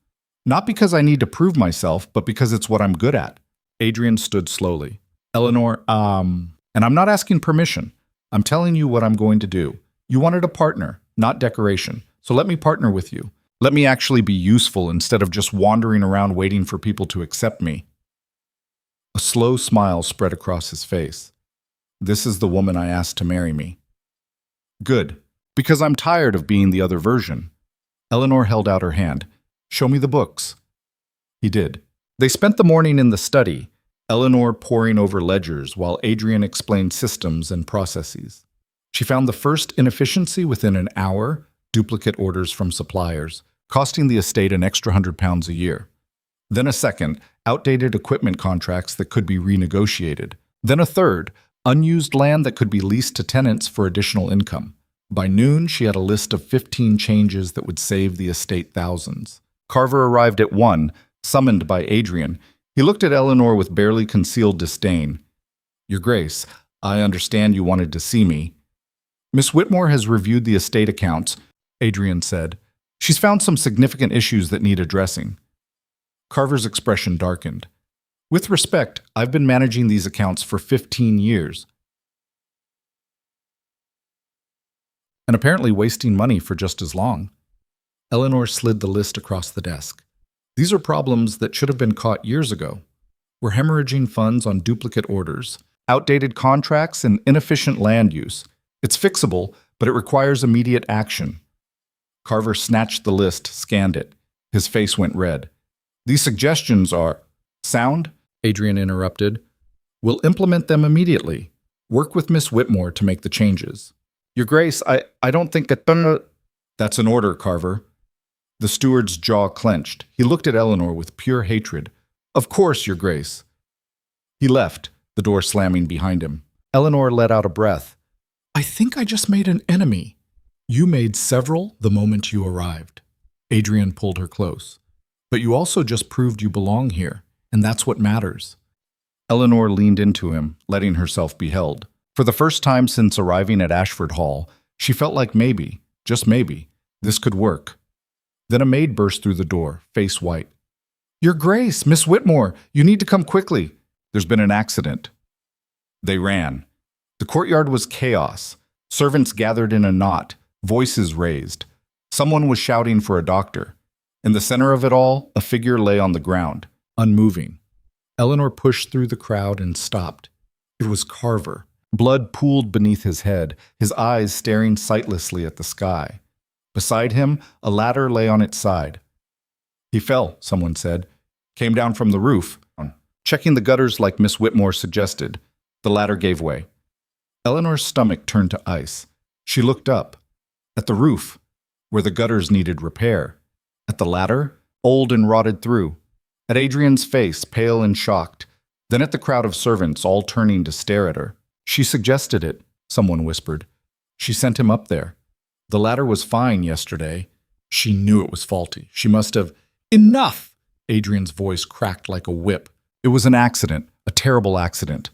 Not because I need to prove myself, but because it's what I'm good at. Adrian stood slowly. Eleanor, and I'm not asking permission. I'm telling you what I'm going to do. You wanted a partner, not decoration. So let me partner with you. Let me actually be useful instead of just wandering around waiting for people to accept me. A slow smile spread across his face. This is the woman I asked to marry me. Good, because I'm tired of being the other version. Eleanor held out her hand. Show me the books. He did. They spent the morning in the study, Eleanor poring over ledgers while Adrian explained systems and processes. She found the first inefficiency within an hour, duplicate orders from suppliers, costing the estate an extra £100 a year. Then a second, outdated equipment contracts that could be renegotiated. Then a third, unused land that could be leased to tenants for additional income. By noon, she had a list of 15 changes that would save the estate thousands. Carver arrived at 1, summoned by Adrian. He looked at Eleanor with barely concealed disdain. Your Grace, I understand you wanted to see me. Miss Whitmore has reviewed the estate accounts, Adrian said. She's found some significant issues that need addressing. Carver's expression darkened. With respect, I've been managing these accounts for 15 years. And apparently wasting money for just as long. Eleanor slid the list across the desk. These are problems that should have been caught years ago. We're hemorrhaging funds on duplicate orders, outdated contracts, and inefficient land use. It's fixable, but it requires immediate action. Carver snatched the list, scanned it. His face went red. These suggestions are sound, Adrian interrupted. We'll implement them immediately. Work with Miss Whitmore to make the changes. Your Grace, I don't think that... That's an order, Carver. The steward's jaw clenched. He looked at Eleanor with pure hatred. Of course, Your Grace. He left, the door slamming behind him. Eleanor let out a breath. I think I just made an enemy. You made several the moment you arrived. Adrian pulled her close. But you also just proved you belong here, and that's what matters. Eleanor leaned into him, letting herself be held. For the first time since arriving at Ashford Hall, she felt like maybe, just maybe, this could work. Then a maid burst through the door, face white. Your Grace, Miss Whitmore, you need to come quickly. There's been an accident. They ran. The courtyard was chaos. Servants gathered in a knot, voices raised. Someone was shouting for a doctor. In the center of it all, a figure lay on the ground, unmoving. Eleanor pushed through the crowd and stopped. It was Carver. Blood pooled beneath his head, his eyes staring sightlessly at the sky. Beside him, a ladder lay on its side. He fell, someone said. Came down from the roof. Checking the gutters like Miss Whitmore suggested. The ladder gave way. Eleanor's stomach turned to ice. She looked up. At the roof, where the gutters needed repair. At the ladder, old and rotted through. At Adrian's face, pale and shocked. Then at the crowd of servants, all turning to stare at her. She suggested it, someone whispered. She sent him up there. The ladder was fine yesterday. She knew it was faulty. She must have... Enough! Adrian's voice cracked like a whip. It was an accident, a terrible accident.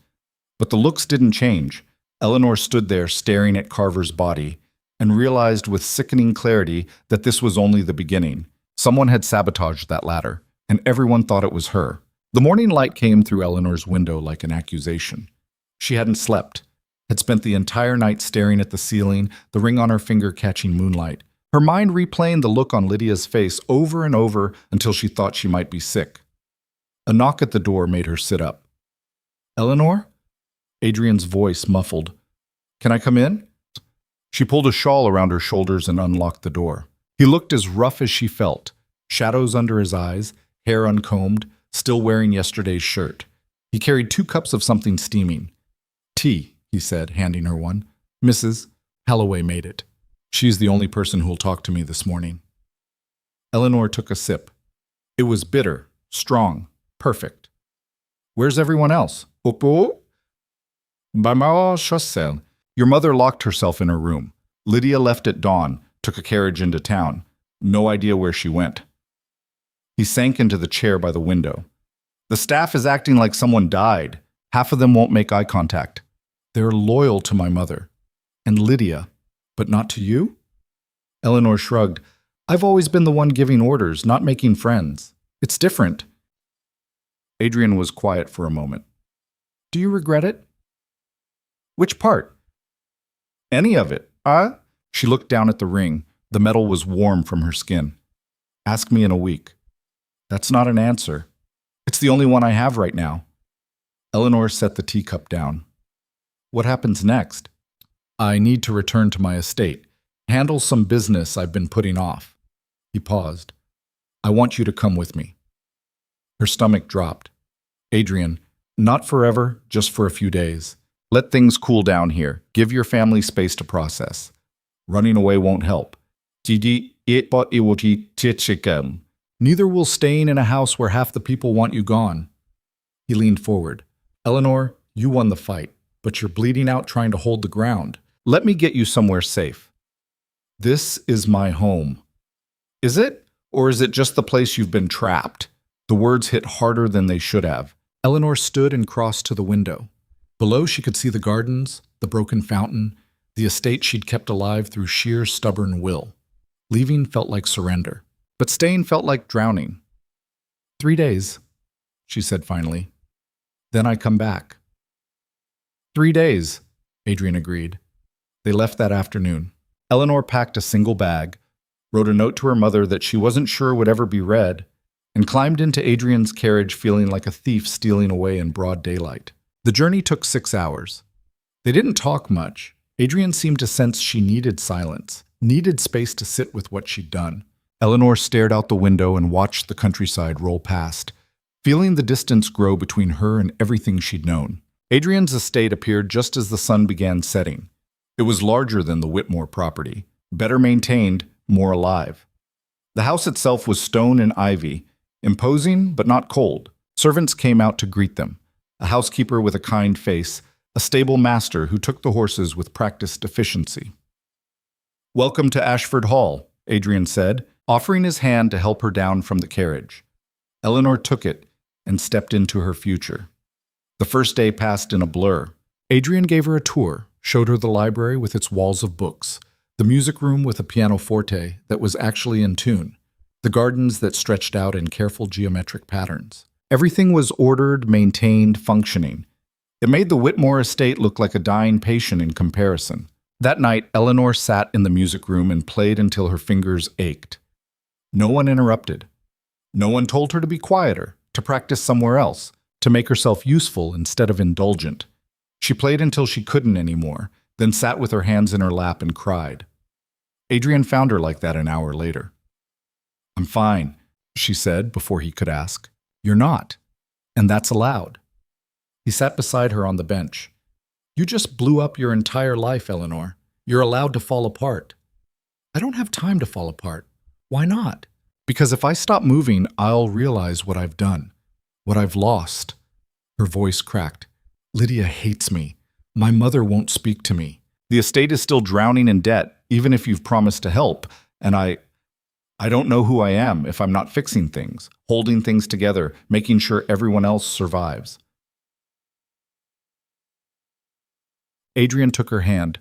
But the looks didn't change. Eleanor stood there staring at Carver's body and realized with sickening clarity that this was only the beginning. Someone had sabotaged that ladder, and everyone thought it was her. The morning light came through Eleanor's window like an accusation. She hadn't slept, had spent the entire night staring at the ceiling, the ring on her finger catching moonlight. Her mind replaying the look on Lydia's face over and over until she thought she might be sick. A knock at the door made her sit up. "Eleanor?" Adrian's voice muffled. "Can I come in?" She pulled a shawl around her shoulders and unlocked the door. He looked as rough as she felt, shadows under his eyes, hair uncombed, still wearing yesterday's shirt. He carried 2 cups of something steaming. "Tea," he said, handing her one. "Mrs. Halloway made it. She's the only person who'll talk to me this morning." Eleanor took a sip. It was bitter, strong, perfect. "Where's everyone else?" "Opo?" "Bama Chassel." "Your mother locked herself in her room. Lydia left at dawn, took a carriage into town. No idea where she went." He sank into the chair by the window. "The staff is acting like someone died. Half of them won't make eye contact. They're loyal to my mother. And Lydia, but not to you?" Eleanor shrugged. "I've always been the one giving orders, not making friends. It's different." Adrian was quiet for a moment. "Do you regret it?" "Which part?" "Any of it." She looked down at the ring. The metal was warm from her skin. "Ask me in a week." "That's not an answer. It's the only one I have right now." Eleanor set the teacup down. "What happens next?" "I need to return to my estate, handle some business I've been putting off." He paused. "I want you to come with me." Her stomach dropped. "Adrian, not forever, just for a few days. Let things cool down here. Give your family space to process. Running away won't help. Neither will staying in a house where half the people want you gone." He leaned forward. "Eleanor, you won the fight, but you're bleeding out trying to hold the ground. Let me get you somewhere safe." "This is my home." "Is it? Or is it just the place you've been trapped?" The words hit harder than they should have. Eleanor stood and crossed to the window. Below she could see the gardens, the broken fountain, the estate she'd kept alive through sheer stubborn will. Leaving felt like surrender, but staying felt like drowning. 3 days, she said finally. "Then I come back." 3 days, Adrian agreed. They left that afternoon. Eleanor packed a single bag, wrote a note to her mother that she wasn't sure would ever be read, and climbed into Adrian's carriage feeling like a thief stealing away in broad daylight. The journey took 6 hours. They didn't talk much. Adrian seemed to sense she needed silence, needed space to sit with what she'd done. Eleanor stared out the window and watched the countryside roll past, feeling the distance grow between her and everything she'd known. Adrian's estate appeared just as the sun began setting. It was larger than the Whitmore property, better maintained, more alive. The house itself was stone and ivy, imposing but not cold. Servants came out to greet them. A housekeeper with a kind face, a stable master who took the horses with practiced efficiency. "Welcome to Ashford Hall," Adrian said, offering his hand to help her down from the carriage. Eleanor took it and stepped into her future. The first day passed in a blur. Adrian gave her a tour, showed her the library with its walls of books, the music room with a pianoforte that was actually in tune, the gardens that stretched out in careful geometric patterns. Everything was ordered, maintained, functioning. It made the Whitmore estate look like a dying patient in comparison. That night, Eleanor sat in the music room and played until her fingers ached. No one interrupted. No one told her to be quieter, to practice somewhere else, to make herself useful instead of indulgent. She played until she couldn't anymore, then sat with her hands in her lap and cried. Adrian found her like that an hour later. "I'm fine," she said before he could ask. "You're not, and that's allowed." He sat beside her on the bench. "You just blew up your entire life, Eleanor. You're allowed to fall apart." "I don't have time to fall apart." "Why not?" "Because if I stop moving, I'll realize what I've done, what I've lost." Her voice cracked. "Lydia hates me. My mother won't speak to me. The estate is still drowning in debt, even if you've promised to help, and I don't know who I am if I'm not fixing things, holding things together, making sure everyone else survives." Adrian took her hand.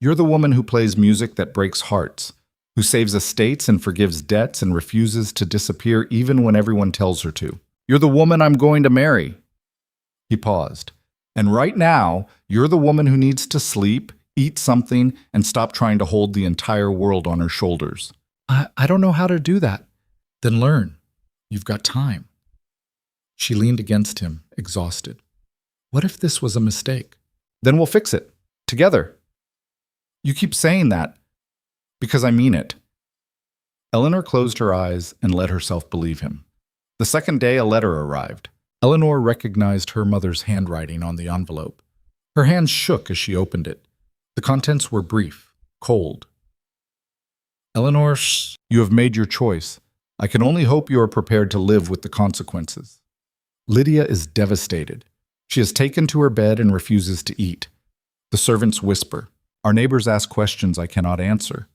"You're the woman who plays music that breaks hearts, who saves estates and forgives debts and refuses to disappear even when everyone tells her to. You're the woman I'm going to marry." He paused. "And right now, you're the woman who needs to sleep, eat something, and stop trying to hold the entire world on her shoulders." I don't know how to do that." "Then learn. You've got time." She leaned against him, exhausted. "What if this was a mistake?" "Then we'll fix it. Together." "You keep saying that." "Because I mean it." Eleanor closed her eyes and let herself believe him. The second day, a letter arrived. Eleanor recognized her mother's handwriting on the envelope. Her hands shook as she opened it. The contents were brief, cold. "Eleanor, you have made your choice. I can only hope you are prepared to live with the consequences. Lydia is devastated. She has taken to her bed and refuses to eat. The servants whisper. Our neighbors ask questions I cannot answer.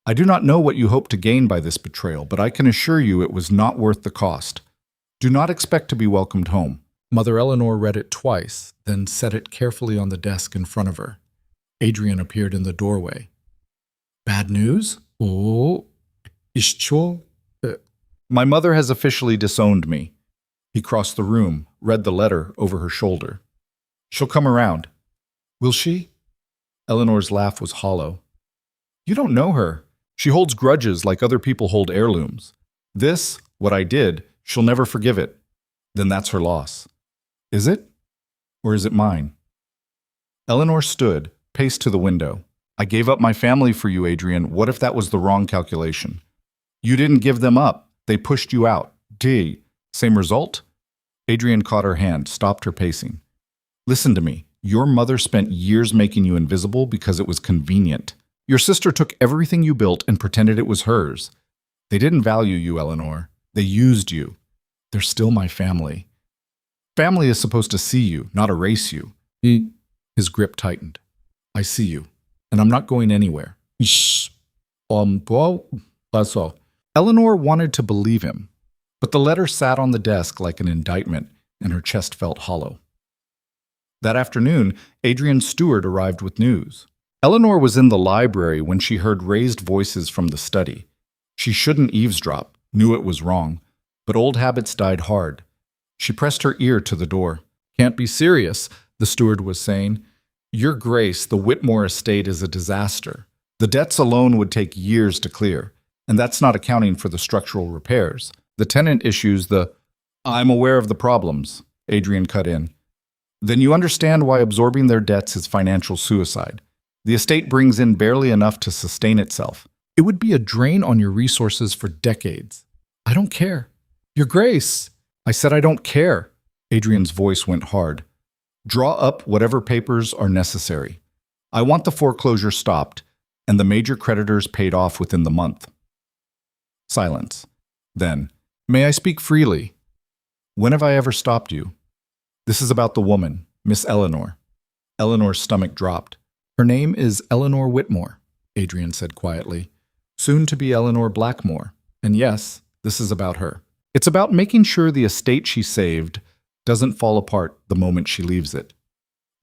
I do not know what you hope to gain by this betrayal, but I can assure you it was not worth the cost. Do not expect to be welcomed home." Mother Eleanor read it twice, then set it carefully on the desk in front of her. Adrian appeared in the doorway. "Bad news? Oh, ishcho." "My mother has officially disowned me." He crossed the room, read the letter over her shoulder. "She'll come around." "Will she?" Eleanor's laugh was hollow. "You don't know her. She holds grudges like other people hold heirlooms. This, what I did, she'll never forgive it. Then that's her loss." "Is it? Or is it mine?" Eleanor stood, paced to the window. "I gave up my family for you, Adrian. What if that was the wrong calculation? You didn't give them up. They pushed you out. Same result?" Adrian caught her hand, stopped her pacing. "Listen to me. Your mother spent years making you invisible because it was convenient. Your sister took everything you built and pretended it was hers. They didn't value you, Eleanor. They used you. They're still my family. Family is supposed to see you, not erase you." His grip tightened. "I see you, and I'm not going anywhere." Eleanor wanted to believe him, but the letter sat on the desk like an indictment, and her chest felt hollow. That afternoon, Adrian's steward arrived with news. Eleanor was in the library when she heard raised voices from the study. She shouldn't eavesdrop, knew it was wrong, but old habits died hard. She pressed her ear to the door. "Can't be serious," the steward was saying. "Your Grace, the Whitmore estate is a disaster. The debts alone would take years to clear, and that's not accounting for the structural repairs. The tenant issues, I'm aware of the problems," Adrian cut in. "Then you understand why absorbing their debts is financial suicide. The estate brings in barely enough to sustain itself. It would be a drain on your resources for decades." "I don't care." "Your Grace!" "I said I don't care." Adrian's voice went hard. "Draw up whatever papers are necessary. I want the foreclosure stopped and the major creditors paid off within the month." Silence. Then, "May I speak freely? When have I ever stopped you? This is about the woman, Miss Eleanor." Eleanor's stomach dropped. "Her name is Eleanor Whitmore," Adrian said quietly. "Soon to be Eleanor Blackmore. And yes, this is about her. It's about making sure the estate she saved doesn't fall apart the moment she leaves it."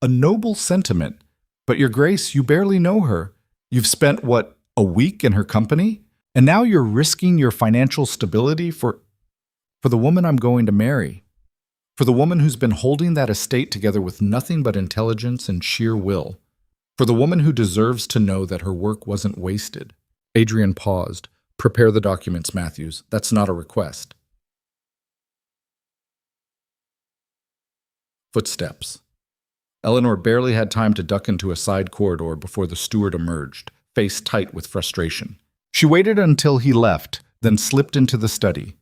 "A noble sentiment. But Your Grace, you barely know her. You've spent, a week in her company? And now you're risking your financial stability for the woman I'm going to marry. For the woman who's been holding that estate together with nothing but intelligence and sheer will. For the woman who deserves to know that her work wasn't wasted." Adrian paused. "Prepare the documents, Matthews. That's not a request." Footsteps. Eleanor barely had time to duck into a side corridor before the steward emerged, face tight with frustration. She waited until he left, then slipped into the study.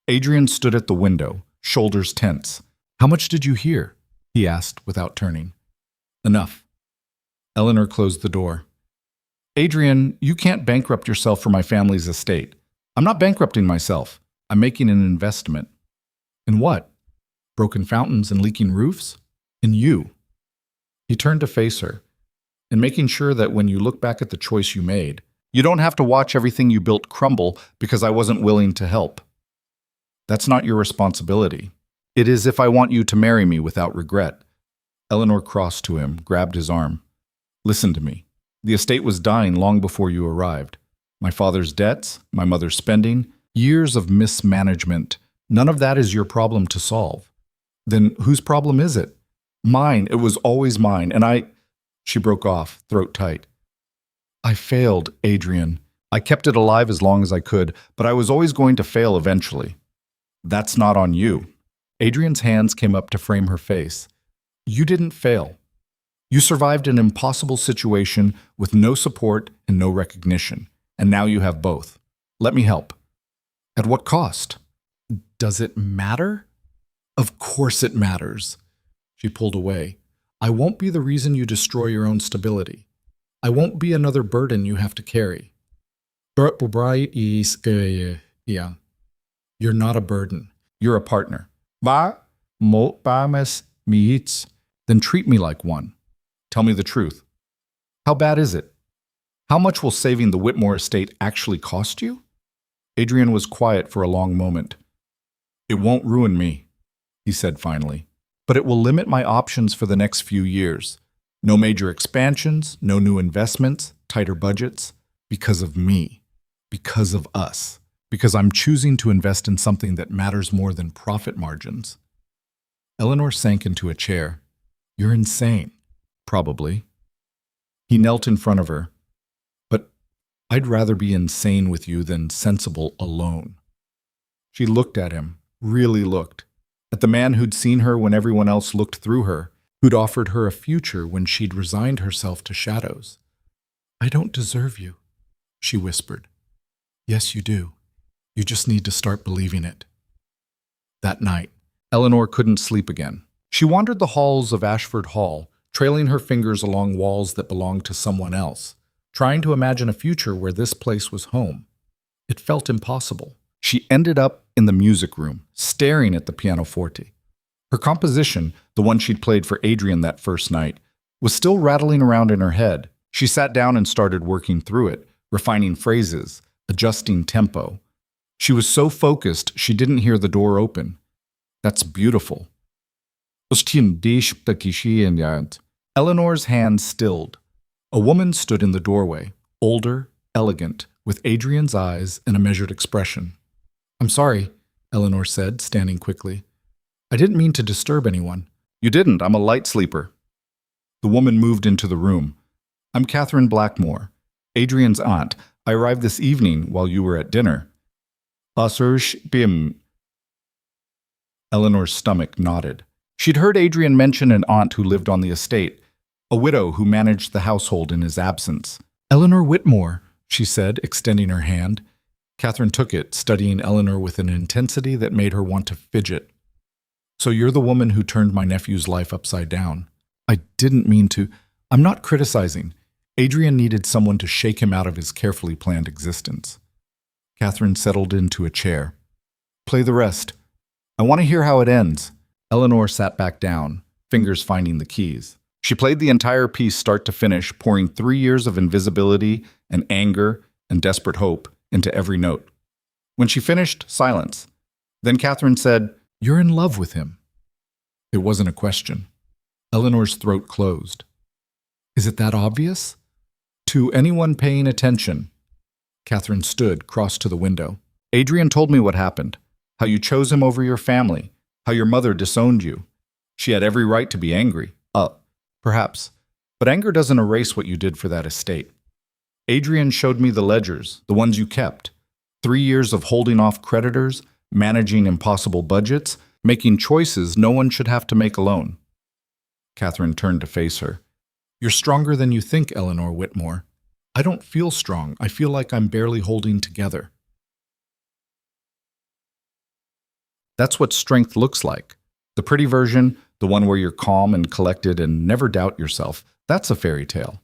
Adrian stood at the window, shoulders tense. "How much did you hear?" he asked without turning. "Enough." Eleanor closed the door. "Adrian, you can't bankrupt yourself for my family's estate. I'm not bankrupting myself. I'm making an investment." "In what? Broken fountains and leaking roofs?" "In you." He turned to face her. "In making sure that when you look back at the choice you made, you don't have to watch everything you built crumble because I wasn't willing to help. That's not your responsibility. It is if I want you to marry me without regret." Eleanor crossed to him, grabbed his arm. "Listen to me. The estate was dying long before you arrived. My father's debts, my mother's spending, years of mismanagement. None of that is your problem to solve. Then whose problem is it? Mine. It was always mine, and I—" She broke off, throat tight. "I failed, Adrian. I kept it alive as long as I could, but I was always going to fail eventually. That's not on you." Adrian's hands came up to frame her face. "You didn't fail. You survived an impossible situation with no support and no recognition, and now you have both. Let me help." "At what cost?" "Does it matter?" "Of course it matters." She pulled away. "I won't be the reason you destroy your own stability. I won't be another burden you have to carry." Yeah. "You're not a burden. You're a partner." "Then treat me like one. Tell me the truth. How bad is it? How much will saving the Whitmore estate actually cost you?" Adrian was quiet for a long moment. "It won't ruin me," he said finally, "but it will limit my options for the next few years. No major expansions, no new investments, tighter budgets. Because of me. Because of us. Because I'm choosing to invest in something that matters more than profit margins." Eleanor sank into a chair. "You're insane." "Probably." He knelt in front of her. "But I'd rather be insane with you than sensible alone." She looked at him, really looked, at the man who'd seen her when everyone else looked through her, who'd offered her a future when she'd resigned herself to shadows. "I don't deserve you," she whispered. "Yes, you do. You just need to start believing it." That night, Eleanor couldn't sleep again. She wandered the halls of Ashford Hall, trailing her fingers along walls that belonged to someone else, trying to imagine a future where this place was home. It felt impossible. She ended up in the music room, staring at the pianoforte. Her composition, the one she'd played for Adrian that first night, was still rattling around in her head. She sat down and started working through it, refining phrases, adjusting tempo. She was so focused she didn't hear the door open. "That's beautiful." Eleanor's hands stilled. A woman stood in the doorway, older, elegant, with Adrian's eyes and a measured expression. "I'm sorry," Eleanor said, standing quickly. "I didn't mean to disturb anyone." "You didn't. I'm a light sleeper." The woman moved into the room. "I'm Catherine Blackmore, Adrian's aunt. I arrived this evening while you were at dinner." Eleanor's stomach knotted. She'd heard Adrian mention an aunt who lived on the estate, a widow who managed the household in his absence. "Eleanor Whitmore," she said, extending her hand. Catherine took it, studying Eleanor with an intensity that made her want to fidget. "So you're the woman who turned my nephew's life upside down." "I didn't mean to. I'm not criticizing. Adrian needed someone to shake him out of his carefully planned existence." Catherine settled into a chair. "Play the rest. I want to hear how it ends." Eleanor sat back down, fingers finding the keys. She played the entire piece start to finish, pouring 3 years of invisibility and anger and desperate hope into every note. When she finished, silence. Then Catherine said, "You're in love with him." It wasn't a question. Eleanor's throat closed. "Is it that obvious?" "To anyone paying attention." Catherine stood, crossed to the window. "Adrian told me what happened. How you chose him over your family. How your mother disowned you. She had every right to be angry. Perhaps. But anger doesn't erase what you did for that estate. Adrian showed me the ledgers, the ones you kept. 3 years of holding off creditors, managing impossible budgets, making choices no one should have to make alone." Catherine turned to face her. "You're stronger than you think, Eleanor Whitmore. I don't feel strong. I feel like I'm barely holding together. That's what strength looks like. The pretty version, the one where you're calm and collected and never doubt yourself, that's a fairy tale.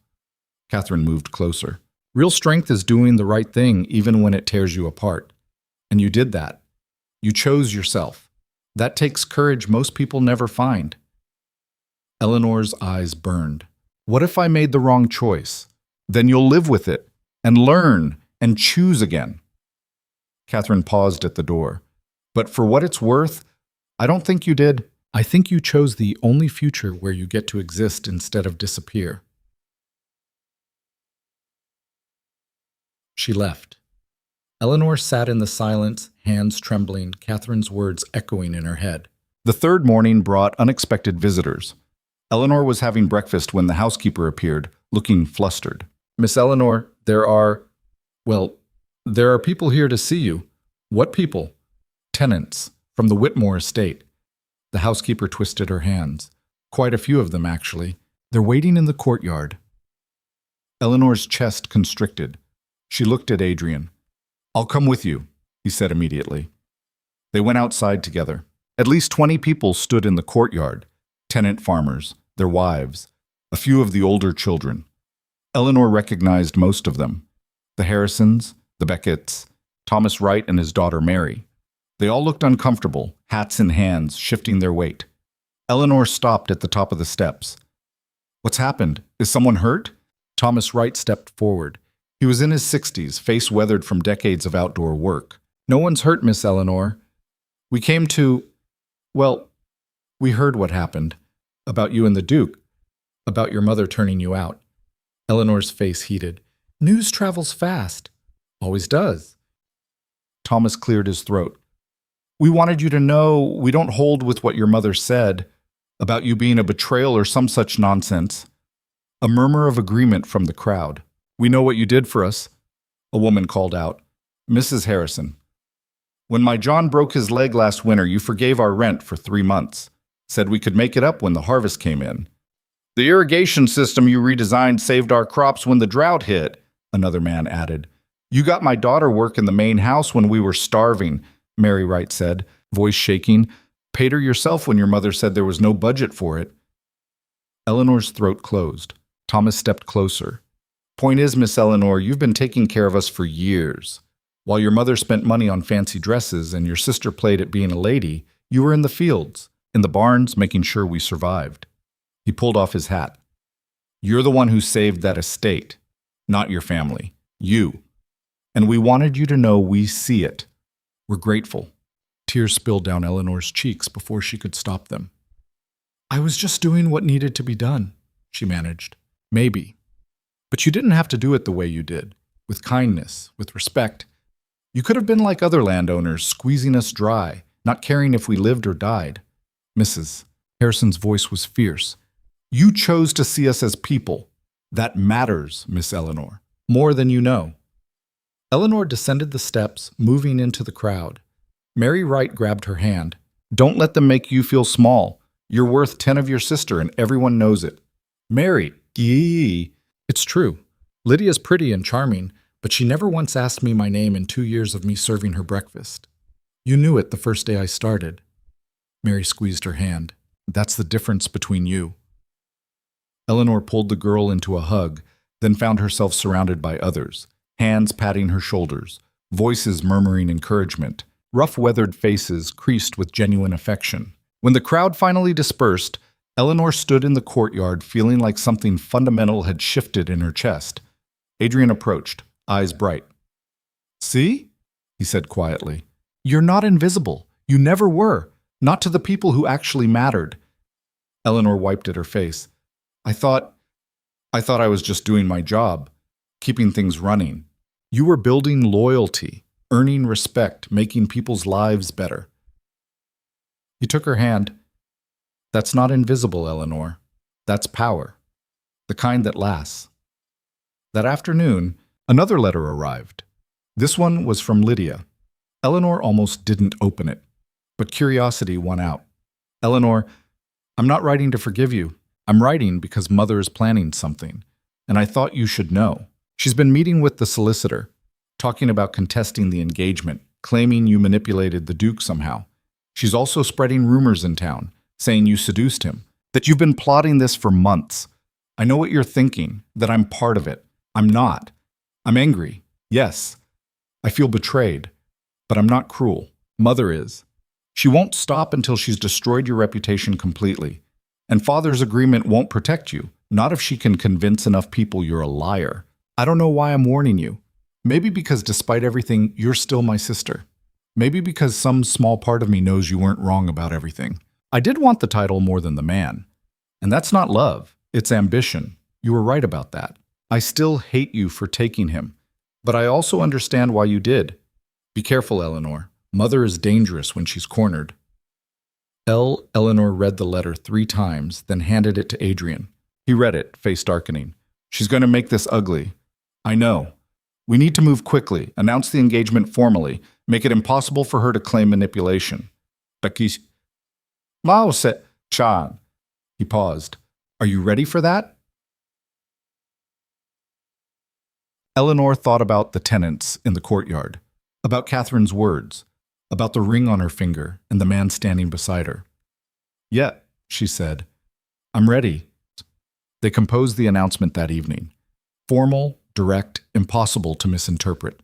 Catherine moved closer. Real strength is doing the right thing even when it tears you apart. And you did that. You chose yourself. That takes courage most people never find. Eleanor's eyes burned. What if I made the wrong choice? Then you'll live with it and learn and choose again. Catherine paused at the door. But for what it's worth, I don't think you did. I think you chose the only future where you get to exist instead of disappear. She left. Eleanor sat in the silence, hands trembling, Catherine's words echoing in her head. The third morning brought unexpected visitors. Eleanor was having breakfast when the housekeeper appeared, looking flustered. Miss Eleanor, there are people here to see you. What people? Tenants, from the Whitmore estate. The housekeeper twisted her hands. Quite a few of them, actually. They're waiting in the courtyard. Eleanor's chest constricted. She looked at Adrian. I'll come with you, he said immediately. They went outside together. At least 20 people stood in the courtyard. Tenant farmers, their wives, a few of the older children. Eleanor recognized most of them. The Harrisons, the Becketts, Thomas Wright and his daughter Mary. They all looked uncomfortable, hats in hands, shifting their weight. Eleanor stopped at the top of the steps. What's happened? Is someone hurt? Thomas Wright stepped forward. He was in his 60s, face weathered from decades of outdoor work. No one's hurt, Miss Eleanor. We came to, we heard what happened. About you and the Duke. About your mother turning you out. Eleanor's face heated. News travels fast. Always does. Thomas cleared his throat. We wanted you to know we don't hold with what your mother said about you being a betrayal or some such nonsense. A murmur of agreement from the crowd. We know what you did for us, a woman called out. Mrs. Harrison. When my John broke his leg last winter, you forgave our rent for 3 months. Said we could make it up when the harvest came in. The irrigation system you redesigned saved our crops when the drought hit, another man added. You got my daughter work in the main house when we were starving, Mary Wright said, voice shaking. Paid her yourself when your mother said there was no budget for it. Eleanor's throat closed. Thomas stepped closer. Point is, Miss Eleanor, you've been taking care of us for years. While your mother spent money on fancy dresses and your sister played at being a lady, you were in the fields, in the barns, making sure we survived. He pulled off his hat. You're the one who saved that estate, not your family. You. And we wanted you to know we see it. We're grateful. Tears spilled down Eleanor's cheeks before she could stop them. I was just doing what needed to be done, she managed. Maybe. But you didn't have to do it the way you did, with kindness, with respect. You could have been like other landowners, squeezing us dry, not caring if we lived or died. Mrs. Harrison's voice was fierce. You chose to see us as people. That matters, Miss Eleanor, more than you know. Eleanor descended the steps, moving into the crowd. Mary Wright grabbed her hand. Don't let them make you feel small. You're worth 10 of your sister, and everyone knows it. Mary, yee. It's true. Lydia's pretty and charming, but she never once asked me my name in 2 years of me serving her breakfast. You knew it the first day I started. Mary squeezed her hand. That's the difference between you. Eleanor pulled the girl into a hug, then found herself surrounded by others, hands patting her shoulders, voices murmuring encouragement, rough-weathered faces creased with genuine affection. When the crowd finally dispersed, Eleanor stood in the courtyard feeling like something fundamental had shifted in her chest. Adrian approached, eyes bright. See? He said quietly. You're not invisible. You never were. Not to the people who actually mattered. Eleanor wiped at her face. I thought I was just doing my job, keeping things running. You were building loyalty, earning respect, making people's lives better. He took her hand. That's not invisible, Eleanor. That's power. The kind that lasts. That afternoon, another letter arrived. This one was from Lydia. Eleanor almost didn't open it, but curiosity won out. Eleanor, I'm not writing to forgive you. I'm writing because Mother is planning something, and I thought you should know. She's been meeting with the solicitor, talking about contesting the engagement, claiming you manipulated the Duke somehow. She's also spreading rumors in town, saying you seduced him, that you've been plotting this for months. I know what you're thinking, that I'm part of it. I'm not. I'm angry, yes. I feel betrayed, but I'm not cruel. Mother is. She won't stop until she's destroyed your reputation completely. And Father's agreement won't protect you, not if she can convince enough people you're a liar. I don't know why I'm warning you. Maybe because despite everything, you're still my sister. Maybe because some small part of me knows you weren't wrong about everything. I did want the title more than the man. And that's not love, it's ambition. You were right about that. I still hate you for taking him, but I also understand why you did. Be careful, Eleanor. Mother is dangerous when she's cornered. Eleanor read the letter 3 times, then handed it to Adrian. He read it, face darkening. She's going to make this ugly. I know. We need to move quickly, announce the engagement formally, make it impossible for her to claim manipulation. Becky's Mao said, Chan. He paused. Are you ready for that? Eleanor thought about the tenants in the courtyard, about Catherine's words, about the ring on her finger and the man standing beside her. Yeah, she said. I'm ready. They composed the announcement that evening. Formal, direct, impossible to misinterpret.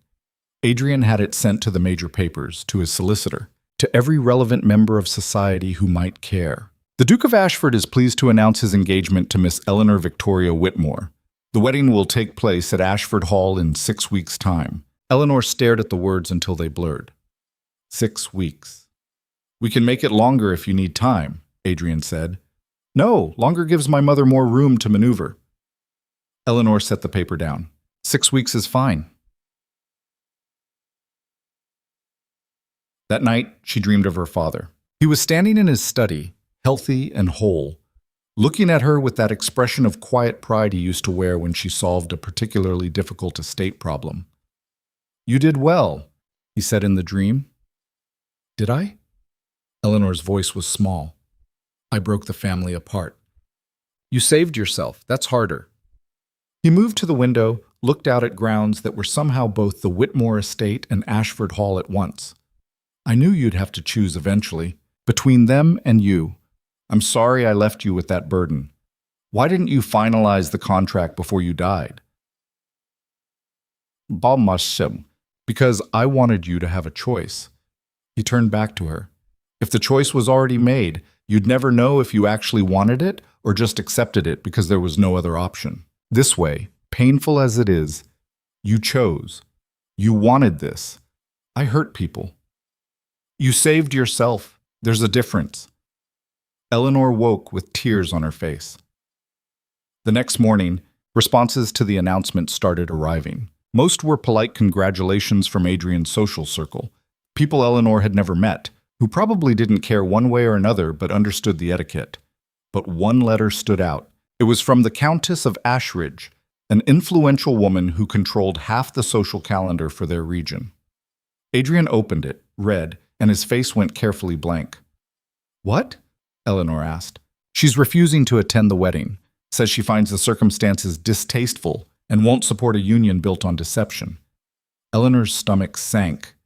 Adrian had it sent to the major papers, to his solicitor, to every relevant member of society who might care. The Duke of Ashford is pleased to announce his engagement to Miss Eleanor Victoria Whitmore. The wedding will take place at Ashford Hall in 6 weeks' time. Eleanor stared at the words until they blurred. 6 weeks. We can make it longer if you need time, Adrian said. No, longer gives my mother more room to maneuver. Eleanor set the paper down. 6 weeks is fine. That night, she dreamed of her father. He was standing in his study, healthy and whole, looking at her with that expression of quiet pride he used to wear when she solved a particularly difficult estate problem. You did well, he said in the dream. Did I? Eleanor's voice was small. I broke the family apart. You saved yourself. That's harder. He moved to the window, looked out at grounds that were somehow both the Whitmore estate and Ashford Hall at once. I knew you'd have to choose eventually, between them and you. I'm sorry I left you with that burden. Why didn't you finalize the contract before you died? Because I wanted you to have a choice. He turned back to her. If the choice was already made, you'd never know if you actually wanted it or just accepted it because there was no other option. This way, painful as it is, you chose. You wanted this. I hurt people. You saved yourself. There's a difference. Eleanor woke with tears on her face. The next morning, responses to the announcement started arriving. Most were polite congratulations from Adrian's social circle, people Eleanor had never met, who probably didn't care one way or another but understood the etiquette. But one letter stood out. It was from the Countess of Ashridge, an influential woman who controlled half the social calendar for their region. Adrian opened it, read, and his face went carefully blank. What? Eleanor asked. She's refusing to attend the wedding, says she finds the circumstances distasteful and won't support a union built on deception. Eleanor's stomach sank.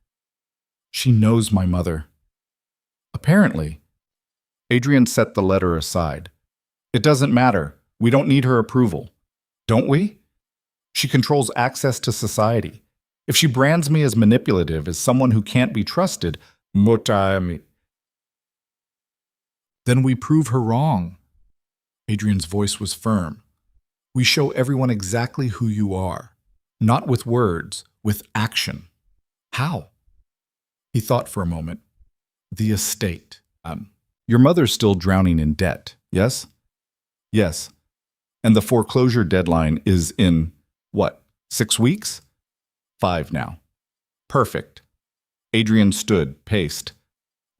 She knows my mother. Apparently. Adrian set the letter aside. It doesn't matter. We don't need her approval. Don't we? She controls access to society. If she brands me as manipulative, as someone who can't be trusted, then we prove her wrong. Adrian's voice was firm. We show everyone exactly who you are, not with words, with action. How? He thought for a moment. The estate. Your mother's still drowning in debt, yes? Yes. And the foreclosure deadline is in, 6 weeks? 5 now. Perfect. Adrian stood, paced.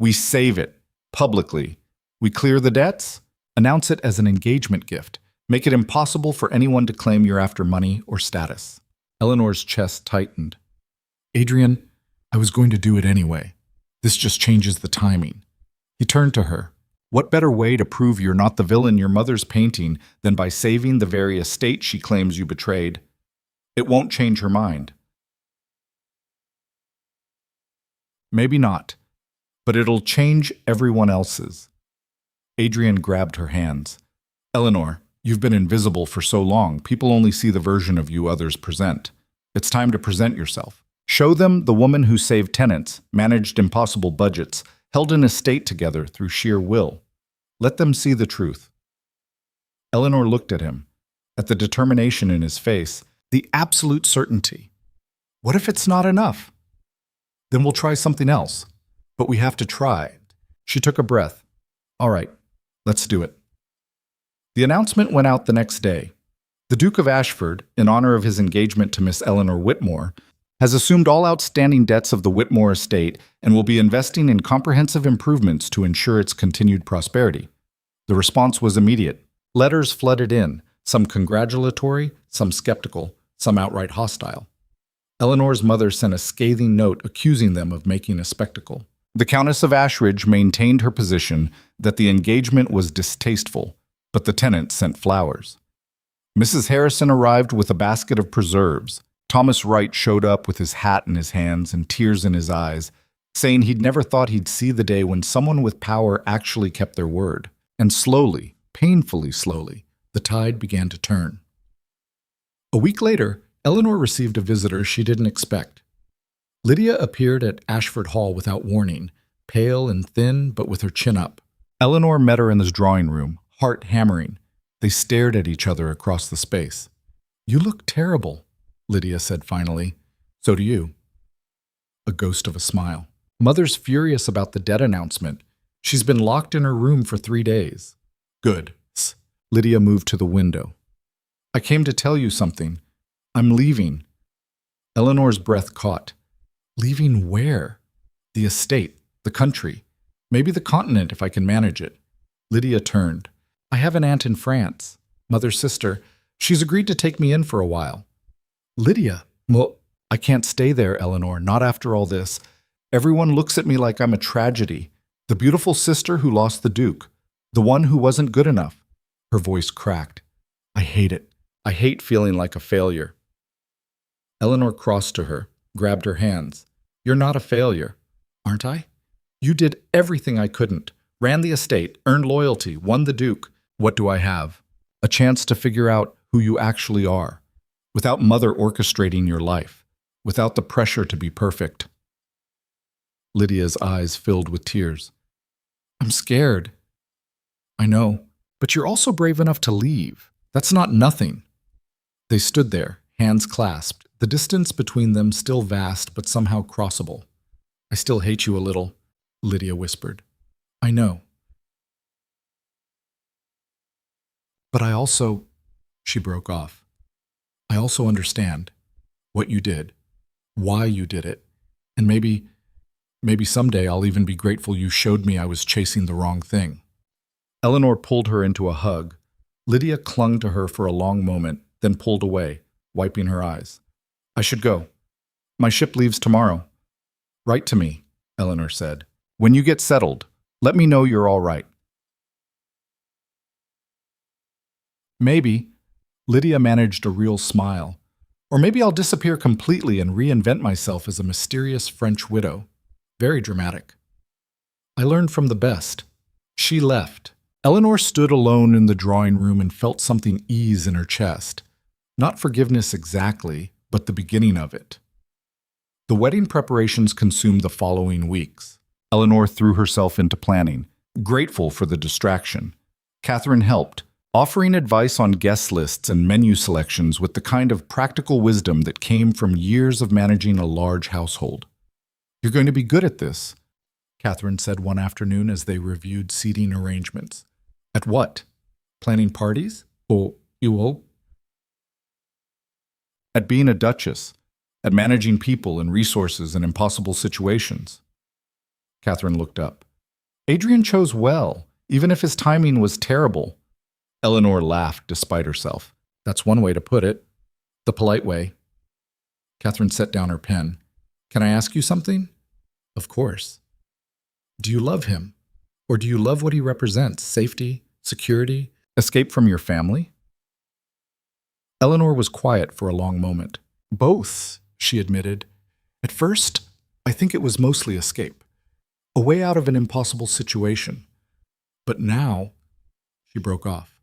We save it, publicly. We clear the debts, announce it as an engagement gift, make it impossible for anyone to claim you're after money or status. Eleanor's chest tightened. Adrian, I was going to do it anyway. This just changes the timing. He turned to her. What better way to prove you're not the villain your mother's painting than by saving the very estate she claims you betrayed? It won't change her mind. Maybe not, but it'll change everyone else's. Adrian grabbed her hands. Eleanor, you've been invisible for so long, people only see the version of you others present. It's time to present yourself. Show them the woman who saved tenants, managed impossible budgets, held an estate together through sheer will. Let them see the truth. Eleanor looked at him, at the determination in his face, the absolute certainty. What if it's not enough? Then we'll try something else. But we have to try. She took a breath. All right, let's do it. The announcement went out the next day. The Duke of Ashford, in honor of his engagement to Miss Eleanor Whitmore, has assumed all outstanding debts of the Whitmore estate and will be investing in comprehensive improvements to ensure its continued prosperity. The response was immediate. Letters flooded in, some congratulatory, some skeptical, some outright hostile. Eleanor's mother sent a scathing note accusing them of making a spectacle. The Countess of Ashridge maintained her position that the engagement was distasteful, but the tenants sent flowers. Mrs. Harrison arrived with a basket of preserves. Thomas Wright showed up with his hat in his hands and tears in his eyes, saying he'd never thought he'd see the day when someone with power actually kept their word. And slowly, painfully slowly, the tide began to turn. A week later, Eleanor received a visitor she didn't expect. Lydia appeared at Ashford Hall without warning, pale and thin, but with her chin up. Eleanor met her in the drawing room, heart hammering. They stared at each other across the space. You look terrible, Lydia said finally. So do you. A ghost of a smile. Mother's furious about the debt announcement. She's been locked in her room for 3 days. Good. Lydia moved to the window. I came to tell you something. I'm leaving. Eleanor's breath caught. Leaving where? The estate, the country, maybe the continent if I can manage it. Lydia turned. I have an aunt in France, mother's sister. She's agreed to take me in for a while. Lydia, well, I can't stay there, Eleanor, not after all this. Everyone looks at me like I'm a tragedy. The beautiful sister who lost the Duke, the one who wasn't good enough. Her voice cracked. I hate it. I hate feeling like a failure. Eleanor crossed to her, grabbed her hands. You're not a failure, aren't I? You did everything I couldn't. Ran the estate, earned loyalty, won the Duke. What do I have? A chance to figure out who you actually are, without Mother orchestrating your life, without the pressure to be perfect. Lydia's eyes filled with tears. I'm scared. I know, but you're also brave enough to leave. That's not nothing. They stood there, hands clasped, the distance between them still vast but somehow crossable. I still hate you a little, Lydia whispered. I know. But I also, she broke off. I also understand what you did, why you did it, and maybe someday I'll even be grateful you showed me I was chasing the wrong thing. Eleanor pulled her into a hug. Lydia clung to her for a long moment, then pulled away, wiping her eyes. I should go. My ship leaves tomorrow. Write to me, Eleanor said. When you get settled, let me know you're all right. Maybe, Lydia managed a real smile. Or maybe I'll disappear completely and reinvent myself as a mysterious French widow. Very dramatic. I learned from the best. She left. Eleanor stood alone in the drawing room and felt something ease in her chest. Not forgiveness exactly, but the beginning of it. The wedding preparations consumed the following weeks. Eleanor threw herself into planning, grateful for the distraction. Catherine helped, offering advice on guest lists and menu selections with the kind of practical wisdom that came from years of managing a large household. You're going to be good at this, Catherine said one afternoon as they reviewed seating arrangements. At what? Planning parties? Oh, you will? At being a duchess, at managing people and resources in impossible situations. Catherine looked up. Adrian chose well, even if his timing was terrible. Eleanor laughed despite herself. That's one way to put it. The polite way. Catherine set down her pen. Can I ask you something? Of course. Do you love him? Or do you love what he represents? Safety, security, escape from your family? Eleanor was quiet for a long moment. Both, she admitted. At first, I think it was mostly escape. A way out of an impossible situation. But now, she broke off.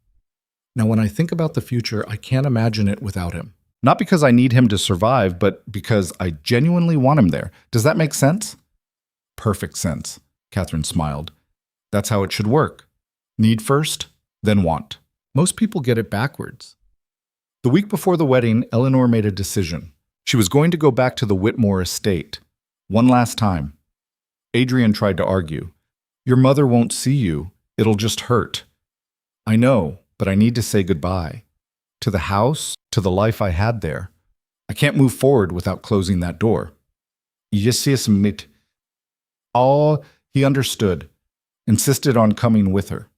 Now, when I think about the future, I can't imagine it without him. Not because I need him to survive, but because I genuinely want him there. Does that make sense? Perfect sense, Catherine smiled. That's how it should work. Need first, then want. Most people get it backwards. The week before the wedding, Eleanor made a decision. She was going to go back to the Whitmore estate. One last time. Adrian tried to argue. Your mother won't see you. It'll just hurt. I know, but I need to say goodbye. To the house, to the life I had there. I can't move forward without closing that door. Yes, mit. All he understood, insisted on coming with her.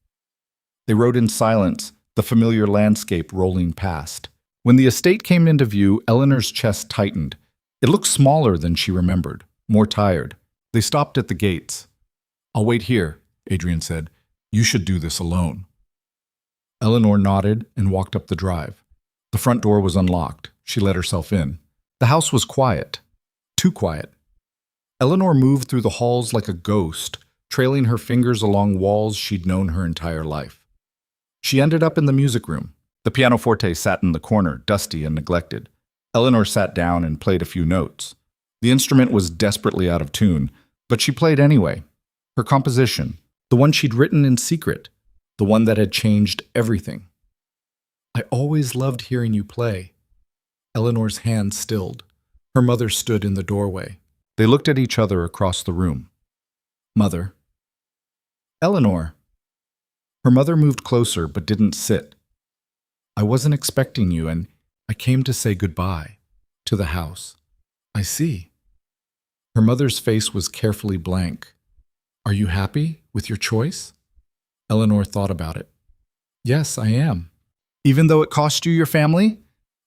They rode in silence, the familiar landscape rolling past. When the estate came into view, Eleanor's chest tightened. It looked smaller than she remembered, more tired. They stopped at the gates. I'll wait here, Adrian said. You should do this alone. Eleanor nodded and walked up the drive. The front door was unlocked. She let herself in. The house was quiet. Too quiet. Eleanor moved through the halls like a ghost, trailing her fingers along walls she'd known her entire life. She ended up in the music room. The pianoforte sat in the corner, dusty and neglected. Eleanor sat down and played a few notes. The instrument was desperately out of tune, but she played anyway. Her composition, the one she'd written in secret, the one that had changed everything. I always loved hearing you play. Eleanor's hand stilled. Her mother stood in the doorway. They looked at each other across the room. Mother. Eleanor. Her mother moved closer but didn't sit. I wasn't expecting you, and I came to say goodbye. To the house. I see. Her mother's face was carefully blank. Are you happy with your choice? Eleanor thought about it. Yes, I am. Even though it cost you your family?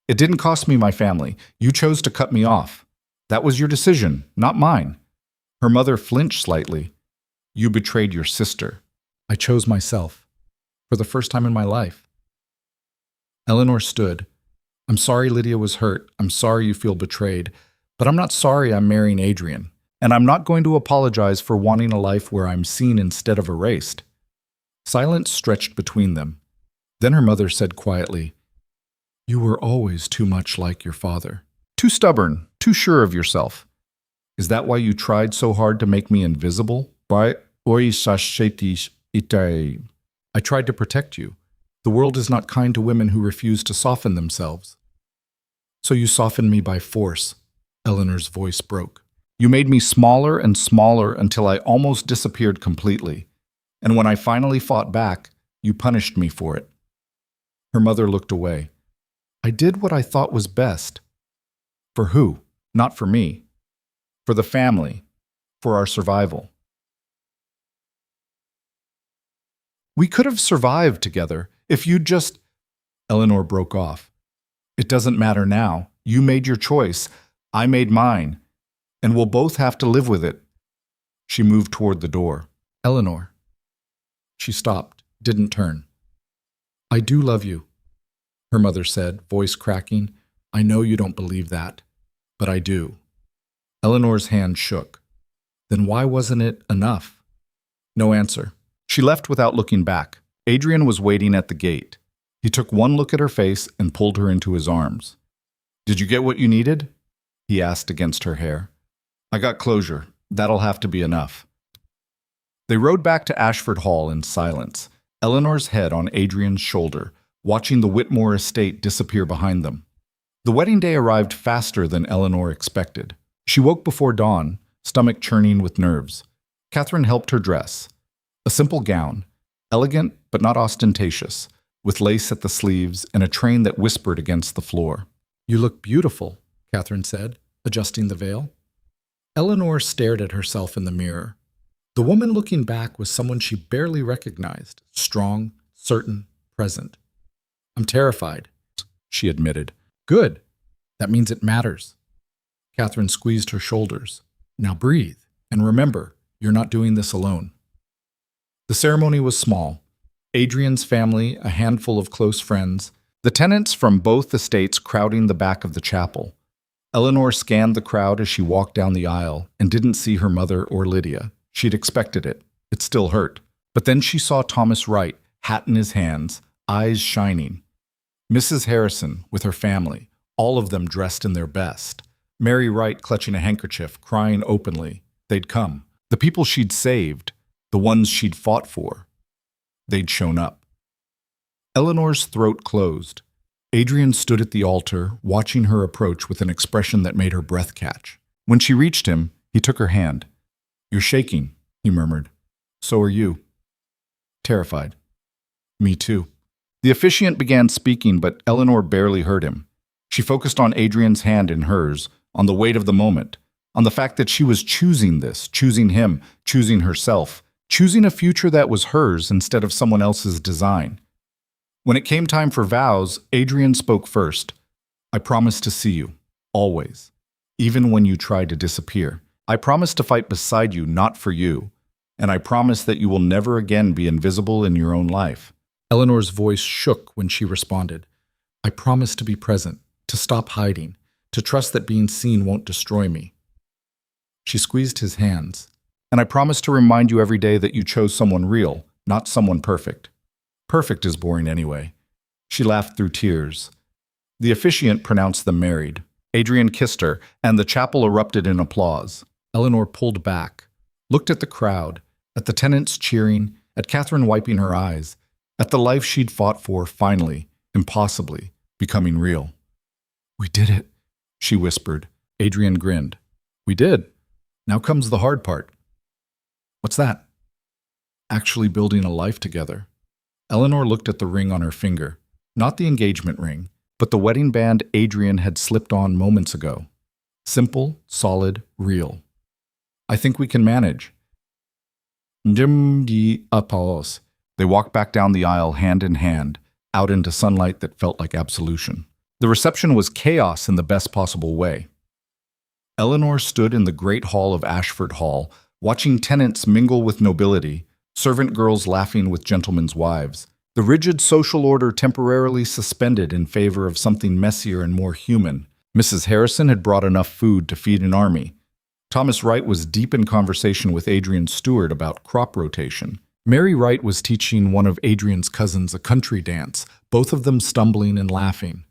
It didn't cost me my family. You chose to cut me off. That was your decision, not mine. Her mother flinched slightly. You betrayed your sister. I chose myself. For the first time in my life. Eleanor stood. I'm sorry Lydia was hurt. I'm sorry you feel betrayed. But I'm not sorry I'm marrying Adrian. And I'm not going to apologize for wanting a life where I'm seen instead of erased. Silence stretched between them. Then her mother said quietly, You were always too much like your father. Too stubborn, too sure of yourself. Is that why you tried so hard to make me invisible? I tried to protect you. The world is not kind to women who refuse to soften themselves. So you softened me by force. Eleanor's voice broke. You made me smaller and smaller until I almost disappeared completely. And when I finally fought back, you punished me for it. Her mother looked away. I did what I thought was best. For who? Not for me. For the family. For our survival. We could have survived together if you'd just... Eleanor broke off. It doesn't matter now. You made your choice. I made mine. And we'll both have to live with it. She moved toward the door. Eleanor. She stopped, didn't turn. I do love you, her mother said, voice cracking. I know you don't believe that, but I do. Eleanor's hand shook. Then why wasn't it enough? No answer. She left without looking back. Adrian was waiting at the gate. He took one look at her face and pulled her into his arms. Did you get what you needed? He asked against her hair. I got closure. That'll have to be enough. They rode back to Ashford Hall in silence, Eleanor's head on Adrian's shoulder, watching the Whitmore estate disappear behind them. The wedding day arrived faster than Eleanor expected. She woke before dawn, stomach churning with nerves. Catherine helped her dress. A simple gown, elegant but not ostentatious, with lace at the sleeves and a train that whispered against the floor. You look beautiful, Catherine said, adjusting the veil. Eleanor stared at herself in the mirror. The woman looking back was someone she barely recognized, strong, certain, present. I'm terrified, she admitted. Good. That means it matters. Catherine squeezed her shoulders. Now breathe, and remember, you're not doing this alone. The ceremony was small. Adrian's family, a handful of close friends, The tenants from both estates crowding the back of the chapel. Eleanor scanned the crowd as she walked down the aisle and didn't see her mother or Lydia. She'd expected it. It still hurt. But then she saw Thomas Wright, hat in his hands, eyes shining. Mrs. Harrison with her family, all of them dressed in their best. Mary Wright clutching a handkerchief, crying openly. They'd come. The people she'd saved, the ones she'd fought for. They'd shown up. Eleanor's throat closed. Adrian stood at the altar, watching her approach with an expression that made her breath catch. When she reached him, he took her hand. "You're shaking," he murmured. "So are you." Terrified. "Me too." The officiant began speaking, but Eleanor barely heard him. She focused on Adrian's hand in hers, on the weight of the moment, on the fact that she was choosing this, choosing him, choosing herself, choosing a future that was hers instead of someone else's design. When it came time for vows, Adrian spoke first. "I promise to see you, always, even when you try to disappear. I promise to fight beside you, not for you. And I promise that you will never again be invisible in your own life." Eleanor's voice shook when she responded. "I promise to be present, to stop hiding, to trust that being seen won't destroy me." She squeezed his hands. "And I promise to remind you every day that you chose someone real, not someone perfect. Perfect is boring anyway." She laughed through tears. The officiant pronounced them married. Adrian kissed her, and the chapel erupted in applause. Eleanor pulled back, looked at the crowd, at the tenants cheering, at Catherine wiping her eyes, at the life she'd fought for, finally, impossibly, becoming real. "We did it," she whispered. Adrian grinned. "We did. Now comes the hard part." "What's that?" "Actually building a life together." Eleanor looked at the ring on her finger, not the engagement ring, but the wedding band Adrian had slipped on moments ago. Simple, solid, real. "I think we can manage." They walked back down the aisle hand in hand, out into sunlight that felt like absolution. The reception was chaos in the best possible way. Eleanor stood in the great hall of Ashford Hall, watching tenants mingle with nobility, servant girls laughing with gentlemen's wives, the rigid social order temporarily suspended in favor of something messier and more human. Mrs. Harrison had brought enough food to feed an army. Thomas Wright was deep in conversation with Adrian's steward about crop rotation. Mary Wright was teaching one of Adrian's cousins a country dance, both of them stumbling and laughing.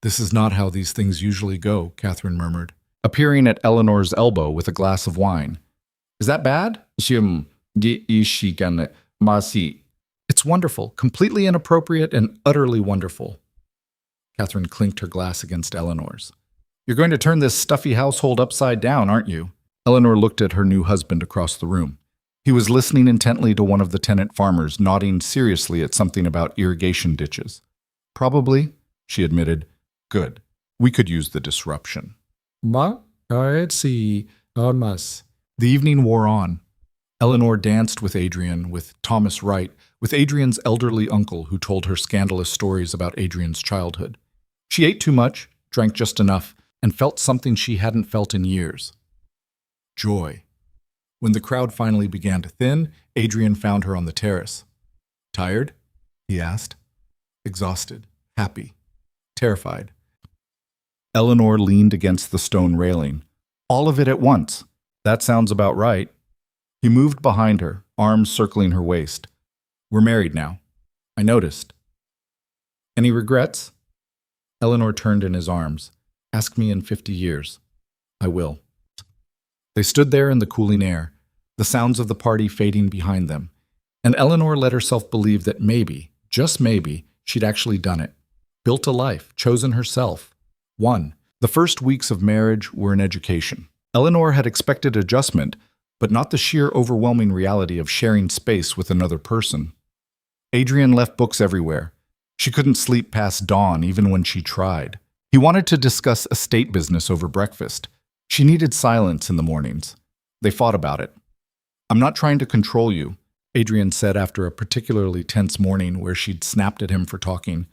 "This is not how these things usually go," Catherine murmured, appearing at Eleanor's elbow with a glass of wine. "Is that bad?" "It's wonderful, completely inappropriate and utterly wonderful." Catherine clinked her glass against Eleanor's. "You're going to turn this stuffy household upside down, aren't you?" Eleanor looked at her new husband across the room. He was listening intently to one of the tenant farmers, nodding seriously at something about irrigation ditches. "Probably," she admitted. "Good. We could use the disruption." The evening wore on. Eleanor danced with Adrian, with Thomas Wright, with Adrian's elderly uncle who told her scandalous stories about Adrian's childhood. She ate too much, drank just enough, and felt something she hadn't felt in years. Joy. When the crowd finally began to thin, Adrian found her on the terrace. "Tired?" he asked. Exhausted, happy, terrified. Eleanor leaned against the stone railing. "All of it at once. That sounds about right." He moved behind her, arms circling her waist. "We're married now. I noticed." "Any regrets?" Eleanor turned in his arms. "Ask me in 50 years. I will." They stood there in the cooling air, the sounds of the party fading behind them, and Eleanor let herself believe that maybe, just maybe, she'd actually done it. Built a life, chosen herself. Won. The first weeks of marriage were an education. Eleanor had expected adjustment, but not the sheer overwhelming reality of sharing space with another person. Adrian left books everywhere. She couldn't sleep past dawn even when she tried. He wanted to discuss estate business over breakfast. She needed silence in the mornings. They fought about it. "I'm not trying to control you," Adrian said after a particularly tense morning where she'd snapped at him for talking.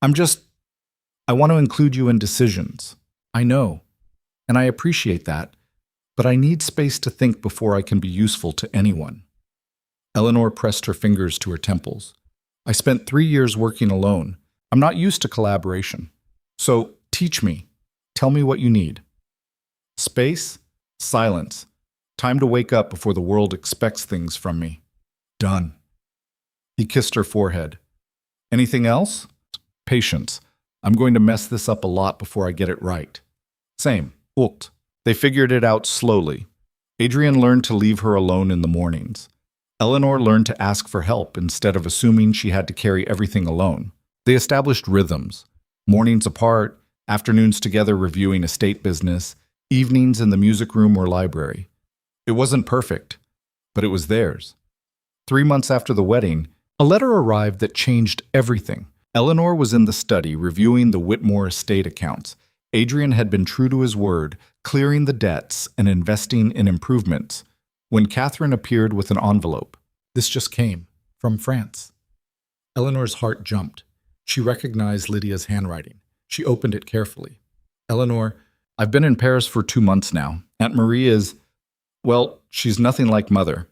I want to include you in decisions. I know, and I appreciate that, but I need space to think before I can be useful to anyone." Eleanor pressed her fingers to her temples. "I spent 3 years working alone. I'm not used to collaboration. So, teach me. Tell me what you need. Space, silence. Time to wake up before the world expects things from me. Done. He kissed her forehead. Anything else? Patience. I'm going to mess this up a lot before I get it right. Same. Ucht. They figured it out slowly. Adrian learned to leave her alone in the mornings. Eleanor learned to ask for help instead of assuming she had to carry everything alone. They established rhythms. Mornings apart, afternoons together reviewing estate business, evenings in the music room or library. It wasn't perfect, but it was theirs. 3 months after the wedding, a letter arrived that changed everything. Eleanor was in the study reviewing the Whitmore estate accounts. Adrian had been true to his word, clearing the debts and investing in improvements, when Catherine appeared with an envelope. This just came from France. Eleanor's heart jumped. She recognized Lydia's handwriting. She opened it carefully. Eleanor, I've been in Paris for 2 months now. Aunt Marie is, well, she's nothing like Mother.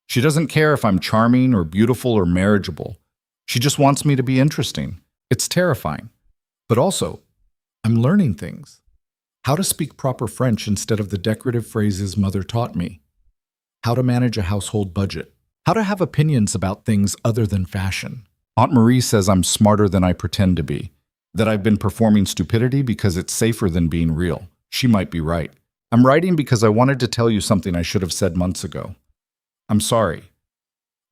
She doesn't care if I'm charming or beautiful or marriageable. She just wants me to be interesting. It's terrifying. But also, I'm learning things. How to speak proper French instead of the decorative phrases Mother taught me. How to manage a household budget. How to have opinions about things other than fashion. Aunt Marie says I'm smarter than I pretend to be. That I've been performing stupidity because it's safer than being real. She might be right. I'm writing because I wanted to tell you something I should have said months ago. I'm sorry.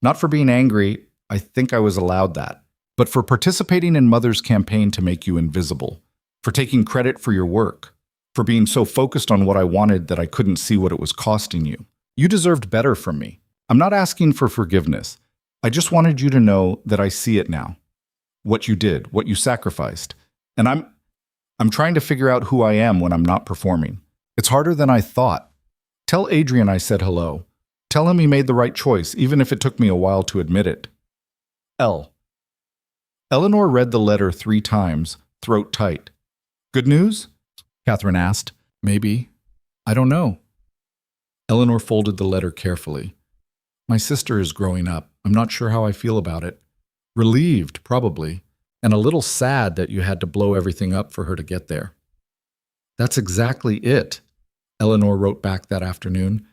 Not for being angry, I think I was allowed that, but for participating in Mother's campaign to make you invisible, for taking credit for your work, for being so focused on what I wanted that I couldn't see what it was costing you. You deserved better from me. I'm not asking for forgiveness. I just wanted you to know that I see it now. What you did, what you sacrificed. And I'm trying to figure out who I am when I'm not performing. It's harder than I thought. Tell Adrian I said hello. Tell him he made the right choice, even if it took me a while to admit it. L. Eleanor read the letter 3 times, throat tight. Good news? Catherine asked. Maybe. I don't know. Eleanor folded the letter carefully. My sister is growing up. I'm not sure how I feel about it. Relieved, probably, and a little sad that you had to blow everything up for her to get there. That's exactly it, Eleanor wrote back that afternoon.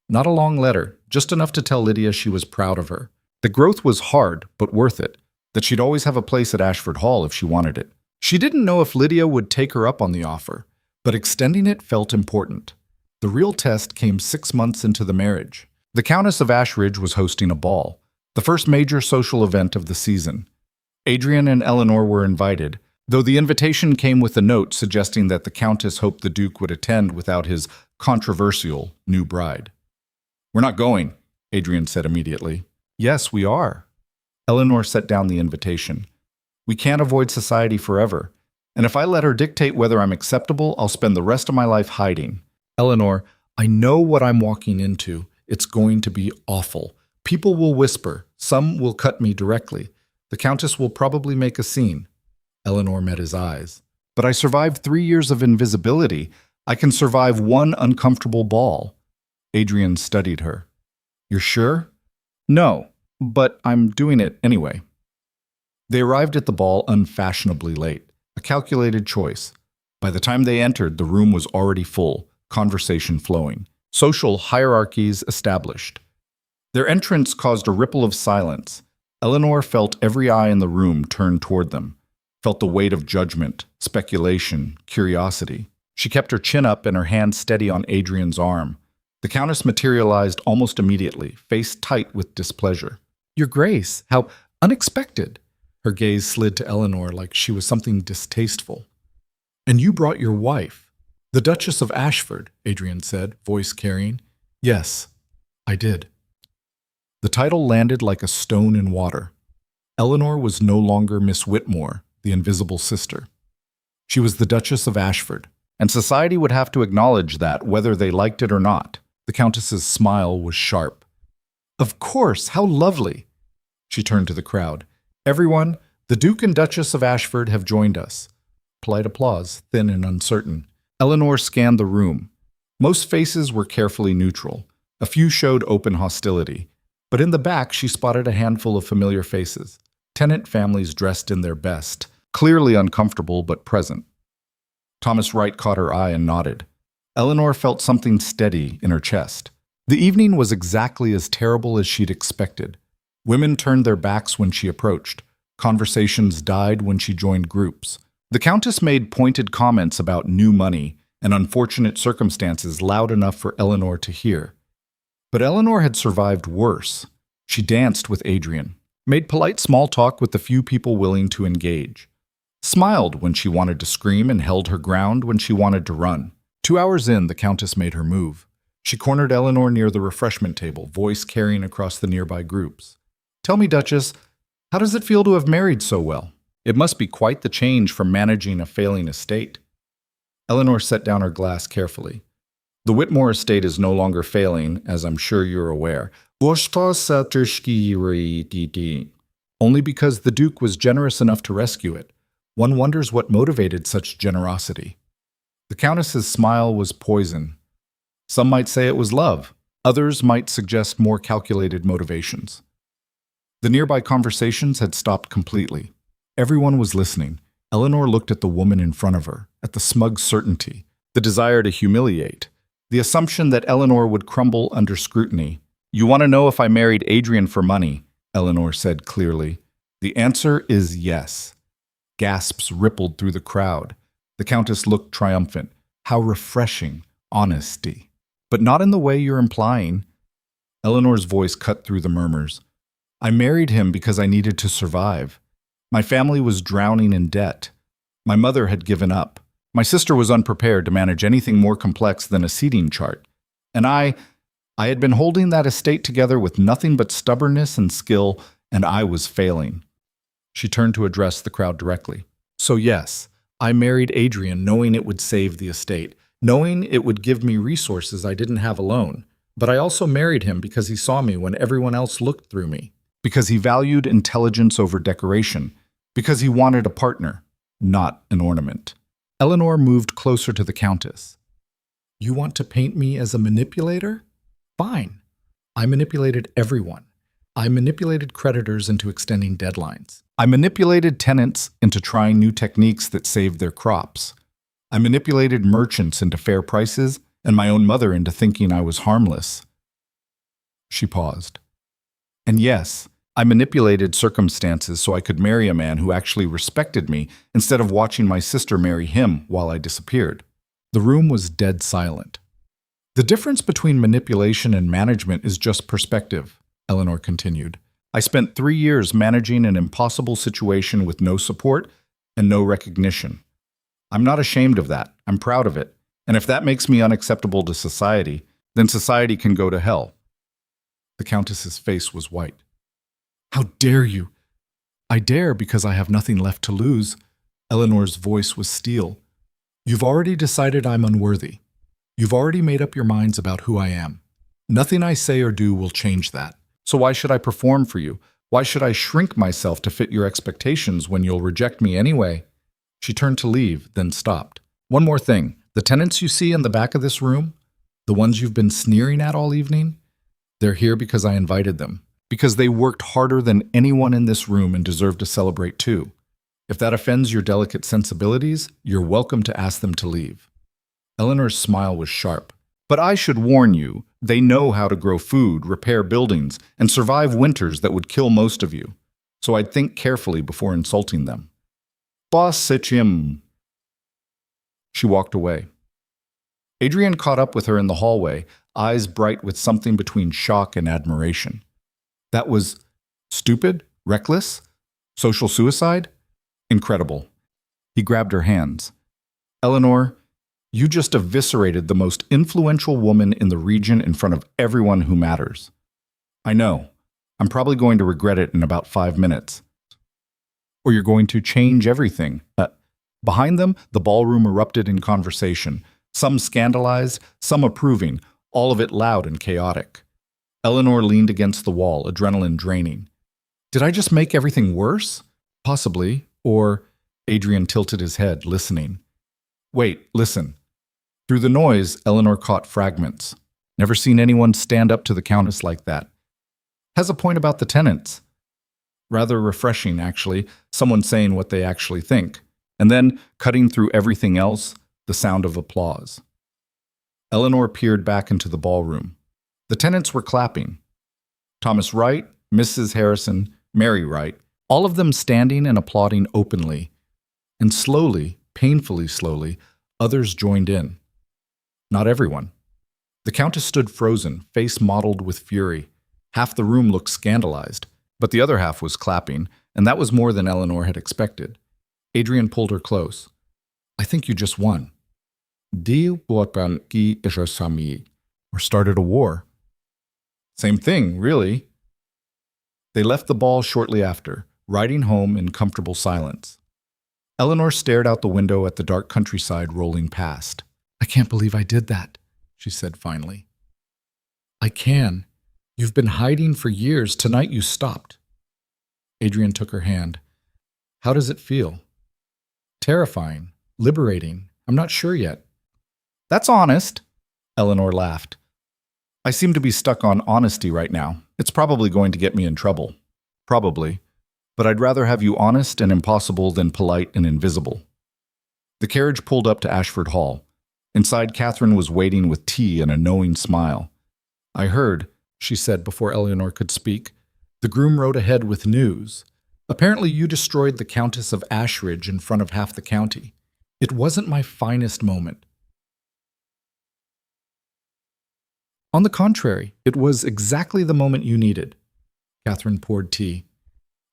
Not a long letter, just enough to tell Lydia she was proud of her. The growth was hard, but worth it, that she'd always have a place at Ashford Hall if she wanted it. She didn't know if Lydia would take her up on the offer, but extending it felt important. The real test came 6 months into the marriage. The Countess of Ashridge was hosting a ball, the first major social event of the season. Adrian and Eleanor were invited, though the invitation came with a note suggesting that the Countess hoped the Duke would attend without his controversial new bride. We're not going, Adrian said immediately. Yes, we are. Eleanor set down the invitation. We can't avoid society forever, and if I let her dictate whether I'm acceptable, I'll spend the rest of my life hiding. Eleanor, I know what I'm walking into. It's going to be awful. People will whisper. Some will cut me directly. The Countess will probably make a scene. Eleanor met his eyes. But I survived 3 years of invisibility. I can survive 1 uncomfortable ball. Adrian studied her. You're sure? No, but I'm doing it anyway. They arrived at the ball unfashionably late, a calculated choice. By the time they entered, the room was already full, conversation flowing, social hierarchies established. Their entrance caused a ripple of silence. Eleanor felt every eye in the room turn toward them, felt the weight of judgment, speculation, curiosity. She kept her chin up and her hand steady on Adrian's arm. The Countess materialized almost immediately, face tight with displeasure. Your Grace, how unexpected! Her gaze slid to Eleanor like she was something distasteful. And you brought your wife. The Duchess of Ashford, Adrian said, voice carrying. Yes, I did. The title landed like a stone in water. Eleanor was no longer Miss Whitmore, the invisible sister. She was the Duchess of Ashford, and society would have to acknowledge that whether they liked it or not. The Countess's smile was sharp. Of course, how lovely! She turned to the crowd. Everyone, the Duke and Duchess of Ashford have joined us. Polite applause, thin and uncertain. Eleanor scanned the room. Most faces were carefully neutral. A few showed open hostility. But in the back, she spotted a handful of familiar faces. Tenant families dressed in their best. clearly uncomfortable but present. Thomas Wright caught her eye and nodded. Eleanor felt something steady in her chest. The evening was exactly as terrible as she'd expected. Women turned their backs when she approached. Conversations died when she joined groups. The Countess made pointed comments about new money and unfortunate circumstances loud enough for Eleanor to hear. But Eleanor had survived worse. She danced with Adrian, made polite small talk with the few people willing to engage, smiled when she wanted to scream and held her ground when she wanted to run. 2 hours in, the Countess made her move. She cornered Eleanor near the refreshment table, voice carrying across the nearby groups. "Tell me, Duchess, how does it feel to have married so well? It must be quite the change from managing a failing estate." Eleanor set down her glass carefully. "The Whitmore estate is no longer failing, as I'm sure you're aware. Only because the Duke was generous enough to rescue it. One wonders what motivated such generosity." The Countess's smile was poison. Some might say it was love. Others might suggest more calculated motivations. The nearby conversations had stopped completely. Everyone was listening. Eleanor looked at the woman in front of her, at the smug certainty, the desire to humiliate, the assumption that Eleanor would crumble under scrutiny. "You want to know if I married Adrian for money?" Eleanor said clearly. "The answer is yes." Gasps rippled through the crowd. The Countess looked triumphant. How refreshing. Honesty. "But not in the way you're implying." Eleanor's voice cut through the murmurs. "I married him because I needed to survive. My family was drowning in debt. My mother had given up. My sister was unprepared to manage anything more complex than a seating chart. And I had been holding that estate together with nothing but stubbornness and skill, and I was failing." She turned to address the crowd directly. "So yes, I married Adrian knowing it would save the estate, knowing it would give me resources I didn't have alone. But I also married him because he saw me when everyone else looked through me. Because he valued intelligence over decoration. Because he wanted a partner, not an ornament." Eleanor moved closer to the Countess. "You want to paint me as a manipulator? Fine. I manipulated everyone. I manipulated creditors into extending deadlines. I manipulated tenants into trying new techniques that saved their crops. I manipulated merchants into fair prices and my own mother into thinking I was harmless." She paused. "And yes, I manipulated circumstances so I could marry a man who actually respected me instead of watching my sister marry him while I disappeared." The room was dead silent. "The difference between manipulation and management is just perspective," Eleanor continued. "I spent 3 years managing an impossible situation with no support and no recognition. I'm not ashamed of that. I'm proud of it. And if that makes me unacceptable to society, then society can go to hell." The Countess's face was white. "How dare you?" "I dare because I have nothing left to lose." Eleanor's voice was steel. "You've already decided I'm unworthy. You've already made up your minds about who I am. Nothing I say or do will change that. So why should I perform for you? Why should I shrink myself to fit your expectations when you'll reject me anyway?" She turned to leave, then stopped. "One more thing. The tenants you see in the back of this room, the ones you've been sneering at all evening, they're here because I invited them. Because they worked harder than anyone in this room and deserve to celebrate too. If that offends your delicate sensibilities, you're welcome to ask them to leave." Eleanor's smile was sharp. "But I should warn you, they know how to grow food, repair buildings, and survive winters that would kill most of you. So I'd think carefully before insulting them." "Boss Sitchim." She walked away. Adrian caught up with her in the hallway, eyes bright with something between shock and admiration. That was stupid, reckless, social suicide? Incredible. He grabbed her hands. "Eleanor, you just eviscerated the most influential woman in the region in front of everyone who matters. I know. I'm probably going to regret it in about 5 minutes. Or you're going to change everything." Behind them, the ballroom erupted in conversation, some scandalized, some approving, all of it loud and chaotic. Eleanor leaned against the wall, adrenaline draining. "Did I just make everything worse?" "Possibly." Or Adrian tilted his head, listening. "Wait, listen." Through the noise, Eleanor caught fragments. "Never seen anyone stand up to the Countess like that. Has a point about the tenants. Rather refreshing, actually, someone saying what they actually think. And then, cutting through everything else, the sound of applause. Eleanor peered back into the ballroom. The tenants were clapping. Thomas Wright, Mrs. Harrison, Mary Wright, all of them standing and applauding openly. And slowly, painfully slowly, others joined in. Not everyone. The Countess stood frozen, face mottled with fury. Half the room looked scandalized, but the other half was clapping, and that was more than Eleanor had expected. Adrian pulled her close. I think you just won. Or started a war. Same thing, really. They left the ball shortly after, riding home in comfortable silence. Eleanor stared out the window at the dark countryside rolling past. I can't believe I did that, she said finally. I can. You've been hiding for years. Tonight you stopped. Adrian took her hand. How does it feel? Terrifying. Liberating. I'm not sure yet. That's honest. Eleanor laughed. I seem to be stuck on honesty right now. It's probably going to get me in trouble. Probably. But I'd rather have you honest and impossible than polite and invisible. The carriage pulled up to Ashford Hall. Inside, Catherine was waiting with tea and a knowing smile. I heard, she said before Eleanor could speak. The groom rode ahead with news. Apparently you destroyed the Countess of Ashridge in front of half the county. It wasn't my finest moment. On the contrary, it was exactly the moment you needed. Catherine poured tea.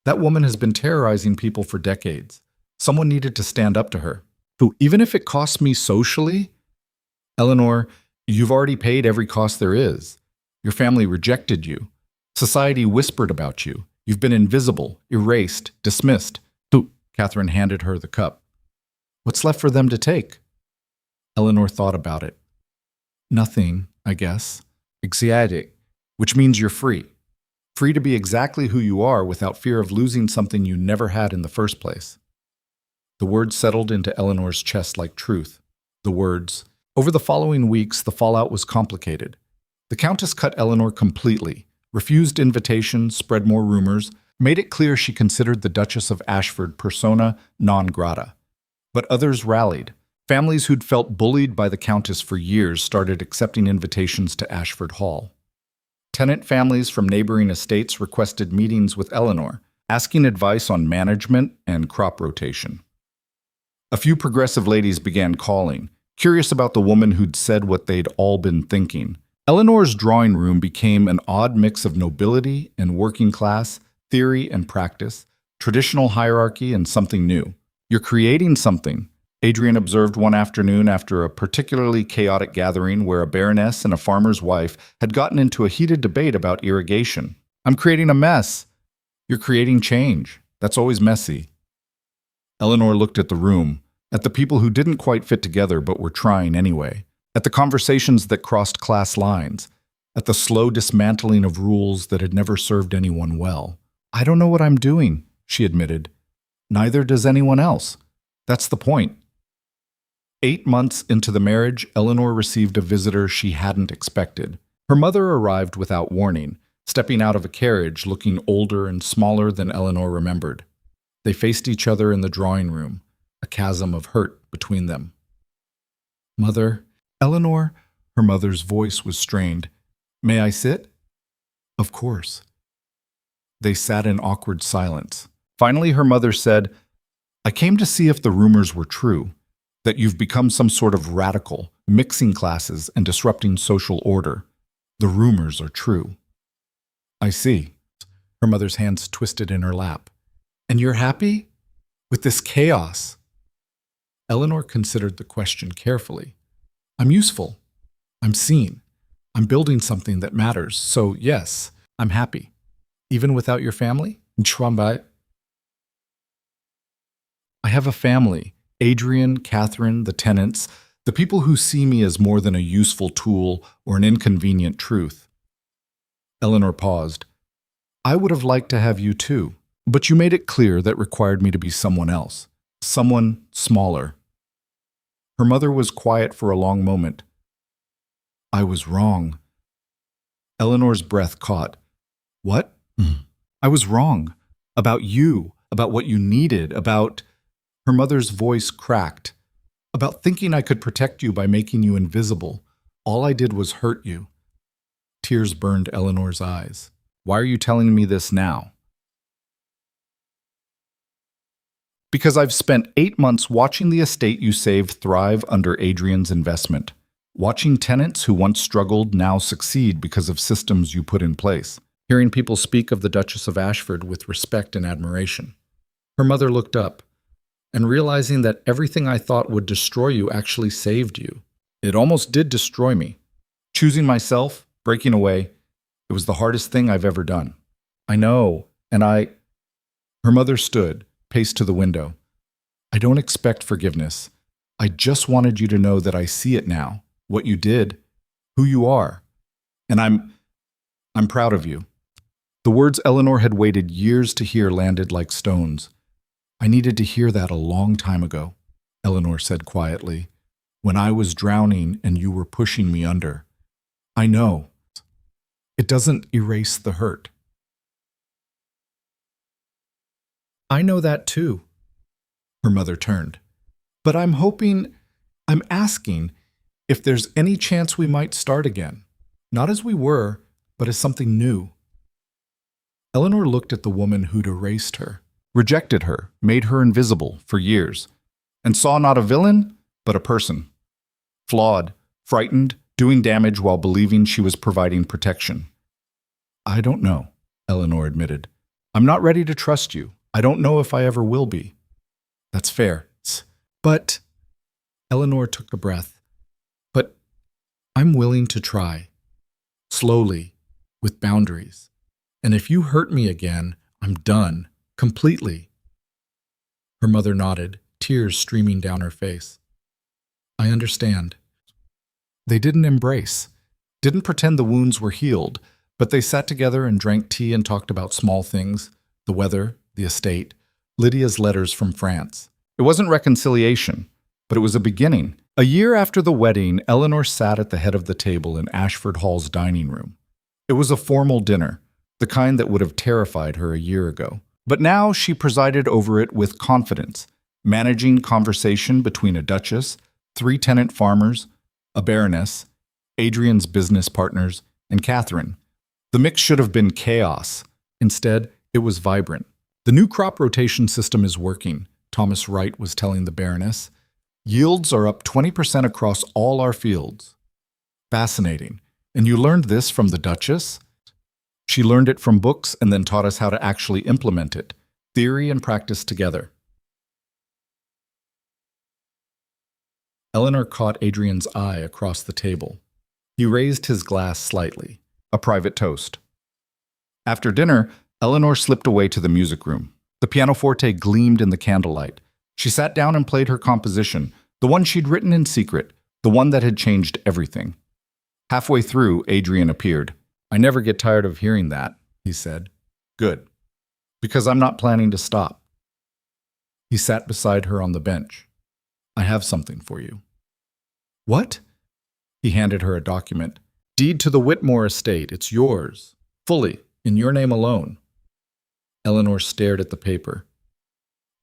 That woman has been terrorizing people for decades. Someone needed to stand up to her. Who, even if it costs me socially? Eleanor, you've already paid every cost there is. Your family rejected you. Society whispered about you. You've been invisible, erased, dismissed. Catherine handed her the cup. What's left for them to take? Eleanor thought about it. Nothing, I guess. Exciatic, which means you're free. Free to be exactly who you are without fear of losing something you never had in the first place. The words settled into Eleanor's chest like truth. The words. Over the following weeks, the fallout was complicated. The Countess cut Eleanor completely, refused invitations, spread more rumors, made it clear she considered the Duchess of Ashford persona non grata. But others rallied. Families who'd felt bullied by the Countess for years started accepting invitations to Ashford Hall. Tenant families from neighboring estates requested meetings with Eleanor, asking advice on management and crop rotation. A few progressive ladies began calling, curious about the woman who'd said what they'd all been thinking. Eleanor's drawing room became an odd mix of nobility and working class, theory and practice, traditional hierarchy and something new. You're creating something, Adrian observed one afternoon after a particularly chaotic gathering where a baroness and a farmer's wife had gotten into a heated debate about irrigation. I'm creating a mess. You're creating change. That's always messy. Eleanor looked at the room, at the people who didn't quite fit together but were trying anyway, at the conversations that crossed class lines, at the slow dismantling of rules that had never served anyone well. I don't know what I'm doing, she admitted. Neither does anyone else. That's the point. 8 months into the marriage, Eleanor received a visitor she hadn't expected. Her mother arrived without warning, stepping out of a carriage looking older and smaller than Eleanor remembered. They faced each other in the drawing room, a chasm of hurt between them. Mother, Eleanor, her mother's voice was strained. May I sit? Of course. They sat in awkward silence. Finally, her mother said, I came to see if the rumors were true, that you've become some sort of radical, mixing classes and disrupting social order. The rumors are true. I see. Her mother's hands twisted in her lap. And you're happy? With this chaos? Eleanor considered the question carefully. I'm useful. I'm seen. I'm building something that matters. So yes, I'm happy. Even without your family? I have a family. Adrian, Catherine, the tenants, the people who see me as more than a useful tool or an inconvenient truth. Eleanor paused. I would have liked to have you too, but you made it clear that required me to be someone else, someone smaller. Her mother was quiet for a long moment. I was wrong. Eleanor's breath caught. What? I was wrong. about you, about what you needed, about... Her mother's voice cracked. About thinking I could protect you by making you invisible. All I did was hurt you. Tears burned Eleanor's eyes. Why are you telling me this now? Because I've spent 8 months watching the estate you saved thrive under Adrian's investment. Watching tenants who once struggled now succeed because of systems you put in place. Hearing people speak of the Duchess of Ashford with respect and admiration. Her mother looked up, and realizing that everything I thought would destroy you actually saved you. It almost did destroy me. Choosing myself, breaking away, it was the hardest thing I've ever done. I know, and I... Her mother stood, paced to the window. I don't expect forgiveness. I just wanted you to know that I see it now, what you did, who you are. And I'm proud of you. The words Eleanor had waited years to hear landed like stones. I needed to hear that a long time ago, Eleanor said quietly, when I was drowning and you were pushing me under. I know. It doesn't erase the hurt. I know that too. Her mother turned. But I'm asking if there's any chance we might start again. Not as we were, but as something new. Eleanor looked at the woman who'd erased her. Rejected her, made her invisible for years, and saw not a villain, but a person. Flawed, frightened, doing damage while believing she was providing protection. I don't know, Eleanor admitted. I'm not ready to trust you. I don't know if I ever will be. That's fair. But, Eleanor took a breath. But I'm willing to try. Slowly, with boundaries. And if you hurt me again, I'm done. Completely. Her mother nodded, tears streaming down her face. I understand. They didn't embrace, didn't pretend the wounds were healed, but they sat together and drank tea and talked about small things, the weather, the estate, Lydia's letters from France. It wasn't reconciliation, but it was a beginning. A year after the wedding, Eleanor sat at the head of the table in Ashford Hall's dining room. It was a formal dinner, the kind that would have terrified her a year ago. But now she presided over it with confidence, managing conversation between a duchess, 3 tenant farmers, a baroness, Adrian's business partners, and Catherine. The mix should have been chaos. Instead, it was vibrant. The new crop rotation system is working, Thomas Wright was telling the baroness. Yields are up 20% across all our fields. Fascinating. And you learned this from the duchess? She learned it from books and then taught us how to actually implement it, theory and practice together. Eleanor caught Adrian's eye across the table. He raised his glass slightly, a private toast. After dinner, Eleanor slipped away to the music room. The pianoforte gleamed in the candlelight. She sat down and played her composition, the one she'd written in secret, the one that had changed everything. Halfway through, Adrian appeared. I never get tired of hearing that, he said. Good. Because I'm not planning to stop. He sat beside her on the bench. I have something for you. What? He handed her a document. Deed to the Whitmore estate. It's yours. Fully. In your name alone. Eleanor stared at the paper.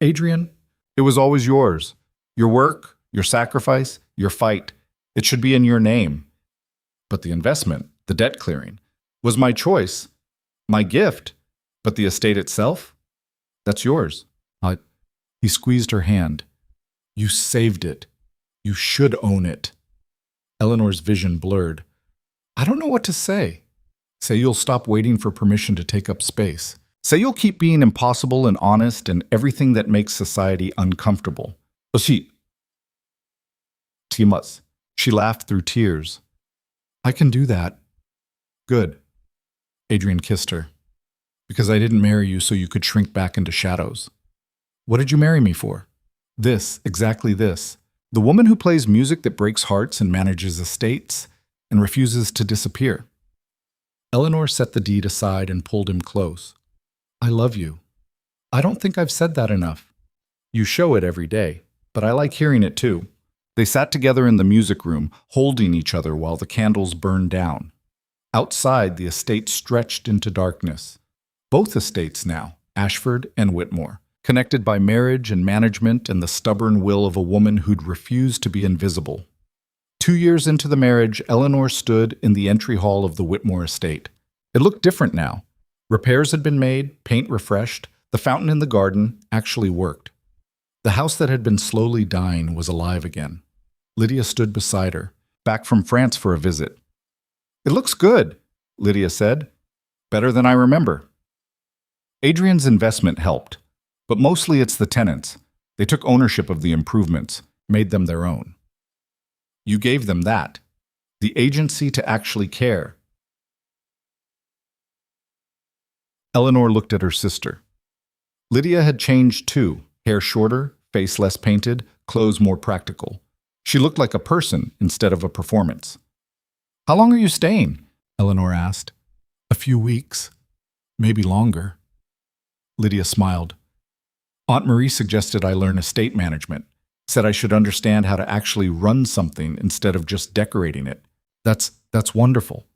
Adrian, it was always yours. Your work, your sacrifice, your fight. It should be in your name. But the investment, the debt clearing, was my choice, my gift, but the estate itself, that's yours. He squeezed her hand. You saved it. You should own it. Eleanor's vision blurred. I don't know what to say. Say you'll stop waiting for permission to take up space. Say you'll keep being impossible and honest and everything that makes society uncomfortable. She must. She laughed through tears. I can do that. Good. Adrian kissed her. Because I didn't marry you so you could shrink back into shadows. What did you marry me for? This, exactly this. The woman who plays music that breaks hearts and manages estates and refuses to disappear. Eleanor set the deed aside and pulled him close. I love you. I don't think I've said that enough. You show it every day, but I like hearing it too. They sat together in the music room, holding each other while the candles burned down. Outside, the estate stretched into darkness. Both estates now, Ashford and Whitmore, connected by marriage and management and the stubborn will of a woman who'd refused to be invisible. 2 years into the marriage, Eleanor stood in the entry hall of the Whitmore estate. It looked different now. Repairs had been made, paint refreshed, the fountain in the garden actually worked. The house that had been slowly dying was alive again. Lydia stood beside her, back from France for a visit. "It looks good," Lydia said. "Better than I remember." Adrian's investment helped, but mostly it's the tenants. They took ownership of the improvements, made them their own. You gave them that, the agency to actually care. Eleanor looked at her sister. Lydia had changed too, hair shorter, face less painted, clothes more practical. She looked like a person instead of a performance. "How long are you staying?" Eleanor asked. "A few weeks, maybe longer." Lydia smiled. "Aunt Marie suggested I learn estate management, said I should understand how to actually run something instead of just decorating it. That's wonderful."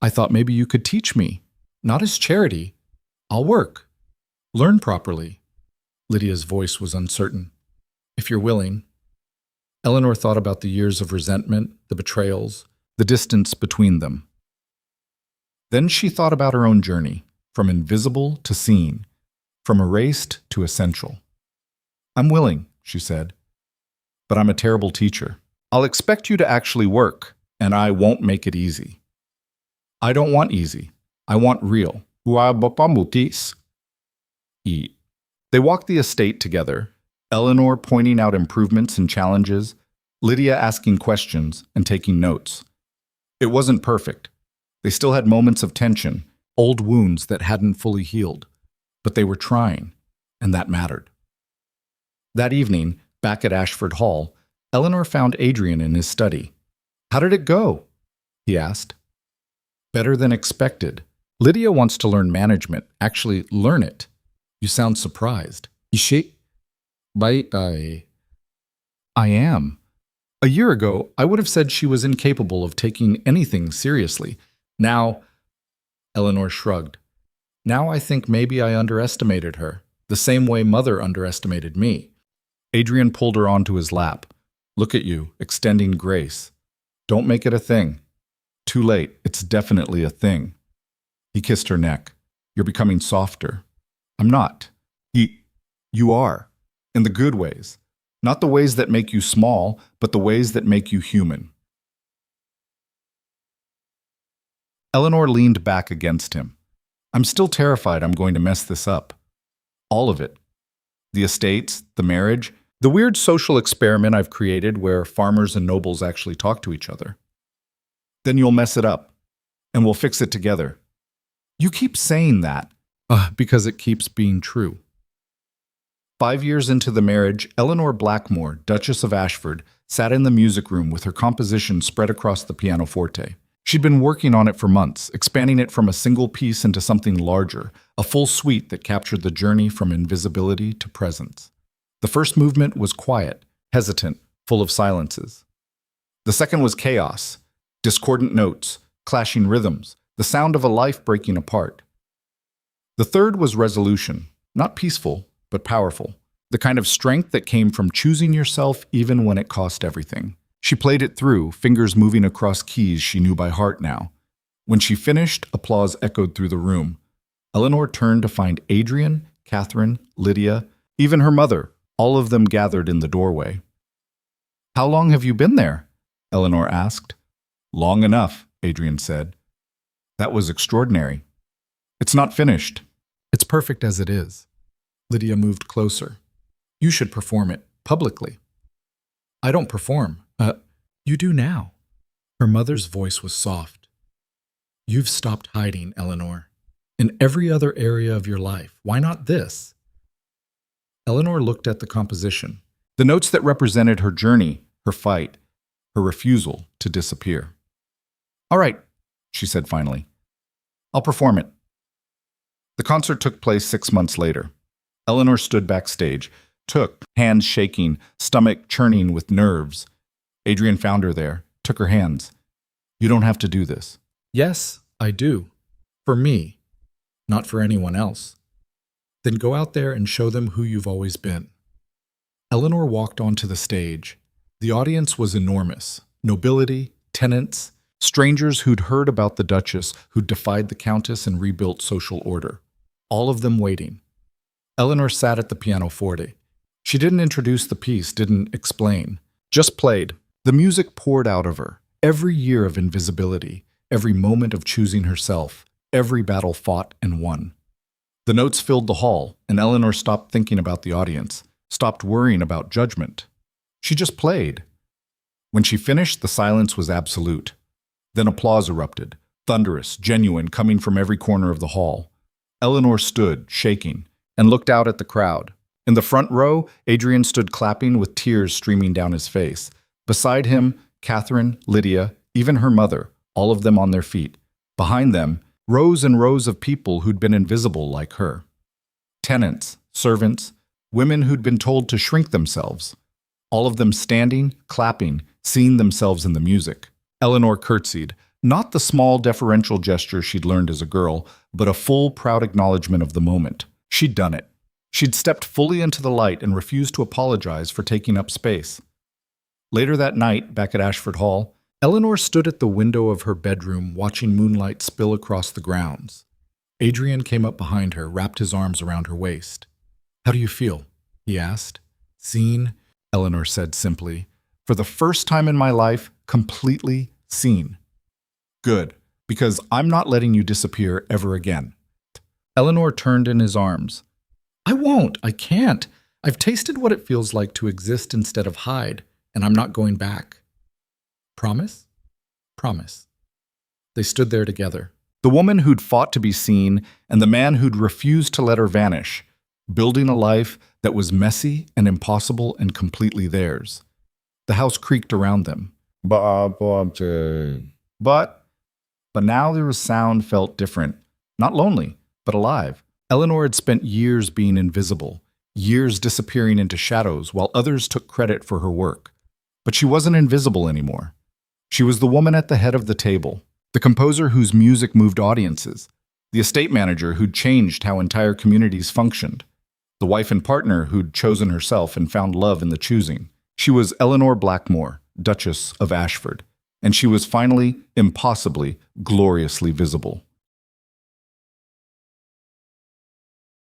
"I thought maybe you could teach me. Not as charity. I'll work. Learn properly." Lydia's voice was uncertain. "If you're willing." Eleanor thought about the years of resentment, the betrayals, the distance between them. Then she thought about her own journey, from invisible to seen, from erased to essential. "I'm willing," she said, "but I'm a terrible teacher. I'll expect you to actually work, and I won't make it easy. I don't want easy. I want real." They walked the estate together, Eleanor pointing out improvements and challenges, Lydia asking questions and taking notes. It wasn't perfect. They still had moments of tension, old wounds that hadn't fully healed, but they were trying, and that mattered. That evening, back at Ashford Hall, Eleanor found Adrian in his study. "How did it go?" he asked. "Better than expected. Lydia wants to learn management, actually learn it." "You sound surprised." I am. A year ago, I would have said she was incapable of taking anything seriously. Now, Eleanor shrugged. Now I think maybe I underestimated her, the same way Mother underestimated me. Adrian pulled her onto his lap. "Look at you, extending grace. Don't make it a thing. Too late, it's definitely a thing." He kissed her neck. "You're becoming softer." "I'm not." You are. In the good ways. Not the ways that make you small, but the ways that make you human." Eleanor leaned back against him. "I'm still terrified I'm going to mess this up. All of it. The estates, the marriage, the weird social experiment I've created where farmers and nobles actually talk to each other. Then you'll mess it up, and we'll fix it together." "You keep saying that." Because it keeps being true." 5 years into the marriage, Eleanor Blackmore, Duchess of Ashford, sat in the music room with her composition spread across the pianoforte. She'd been working on it for months, expanding it from a single piece into something larger, a full suite that captured the journey from invisibility to presence. The first movement was quiet, hesitant, full of silences. The second was chaos, discordant notes, clashing rhythms, the sound of a life breaking apart. The third was resolution, not peaceful, but powerful, the kind of strength that came from choosing yourself even when it cost everything. She played it through, fingers moving across keys she knew by heart now. When she finished, applause echoed through the room. Eleanor turned to find Adrian, Catherine, Lydia, even her mother, all of them gathered in the doorway. "How long have you been there?" Eleanor asked. "Long enough," Adrian said. "That was extraordinary. It's not finished." "It's perfect as it is." Lydia moved closer. "You should perform it, publicly." "I don't perform." You do now." Her mother's voice was soft. "You've stopped hiding, Eleanor. In every other area of your life. Why not this?" Eleanor looked at the composition, the notes that represented her journey, her fight, her refusal to disappear. "All right," she said finally. "I'll perform it." The concert took place 6 months later. Eleanor stood backstage, hands shaking, stomach churning with nerves. Adrian found her there, took her hands. "You don't have to do this." "Yes, I do. For me." not for anyone else. Then go out there and show them who you've always been. Eleanor walked onto the stage. The audience was enormous. Nobility, tenants, strangers who'd heard about the Duchess, who'd defied the Countess and rebuilt social order. All of them waiting. Eleanor sat at the pianoforte. She didn't introduce the piece, didn't explain. Just played. The music poured out of her. Every year of invisibility, every moment of choosing herself, every battle fought and won. The notes filled the hall, and Eleanor stopped thinking about the audience, stopped worrying about judgment. She just played. When she finished, the silence was absolute. Then applause erupted, thunderous, genuine, coming from every corner of the hall. Eleanor stood, shaking, and looked out at the crowd. In the front row, Adrian stood clapping with tears streaming down his face. Beside him, Catherine, Lydia, even her mother, all of them on their feet. Behind them, rows and rows of people who'd been invisible like her. Tenants, servants, women who'd been told to shrink themselves. All of them standing, clapping, seeing themselves in the music. Eleanor curtsied, not the small deferential gesture she'd learned as a girl, but a full, proud acknowledgement of the moment. She'd done it. She'd stepped fully into the light and refused to apologize for taking up space. Later that night, back at Ashford Hall, Eleanor stood at the window of her bedroom watching moonlight spill across the grounds. Adrian came up behind her, wrapped his arms around her waist. "How do you feel?" he asked. "Seen," Eleanor said simply. "For the first time in my life, completely seen." "Good, because I'm not letting you disappear ever again." Eleanor turned in his arms. "I won't. I can't. I've tasted what it feels like to exist instead of hide, and I'm not going back." "Promise?" "Promise." They stood there together. The woman who'd fought to be seen and the man who'd refused to let her vanish, building a life that was messy and impossible and completely theirs. The house creaked around them. But now the sound felt different. Not lonely, but alive. Eleanor had spent years being invisible, years disappearing into shadows while others took credit for her work. But she wasn't invisible anymore. She was the woman at the head of the table, the composer whose music moved audiences, the estate manager who'd changed how entire communities functioned, the wife and partner who'd chosen herself and found love in the choosing. She was Eleanor Blackmore, Duchess of Ashford, and she was finally, impossibly, gloriously visible.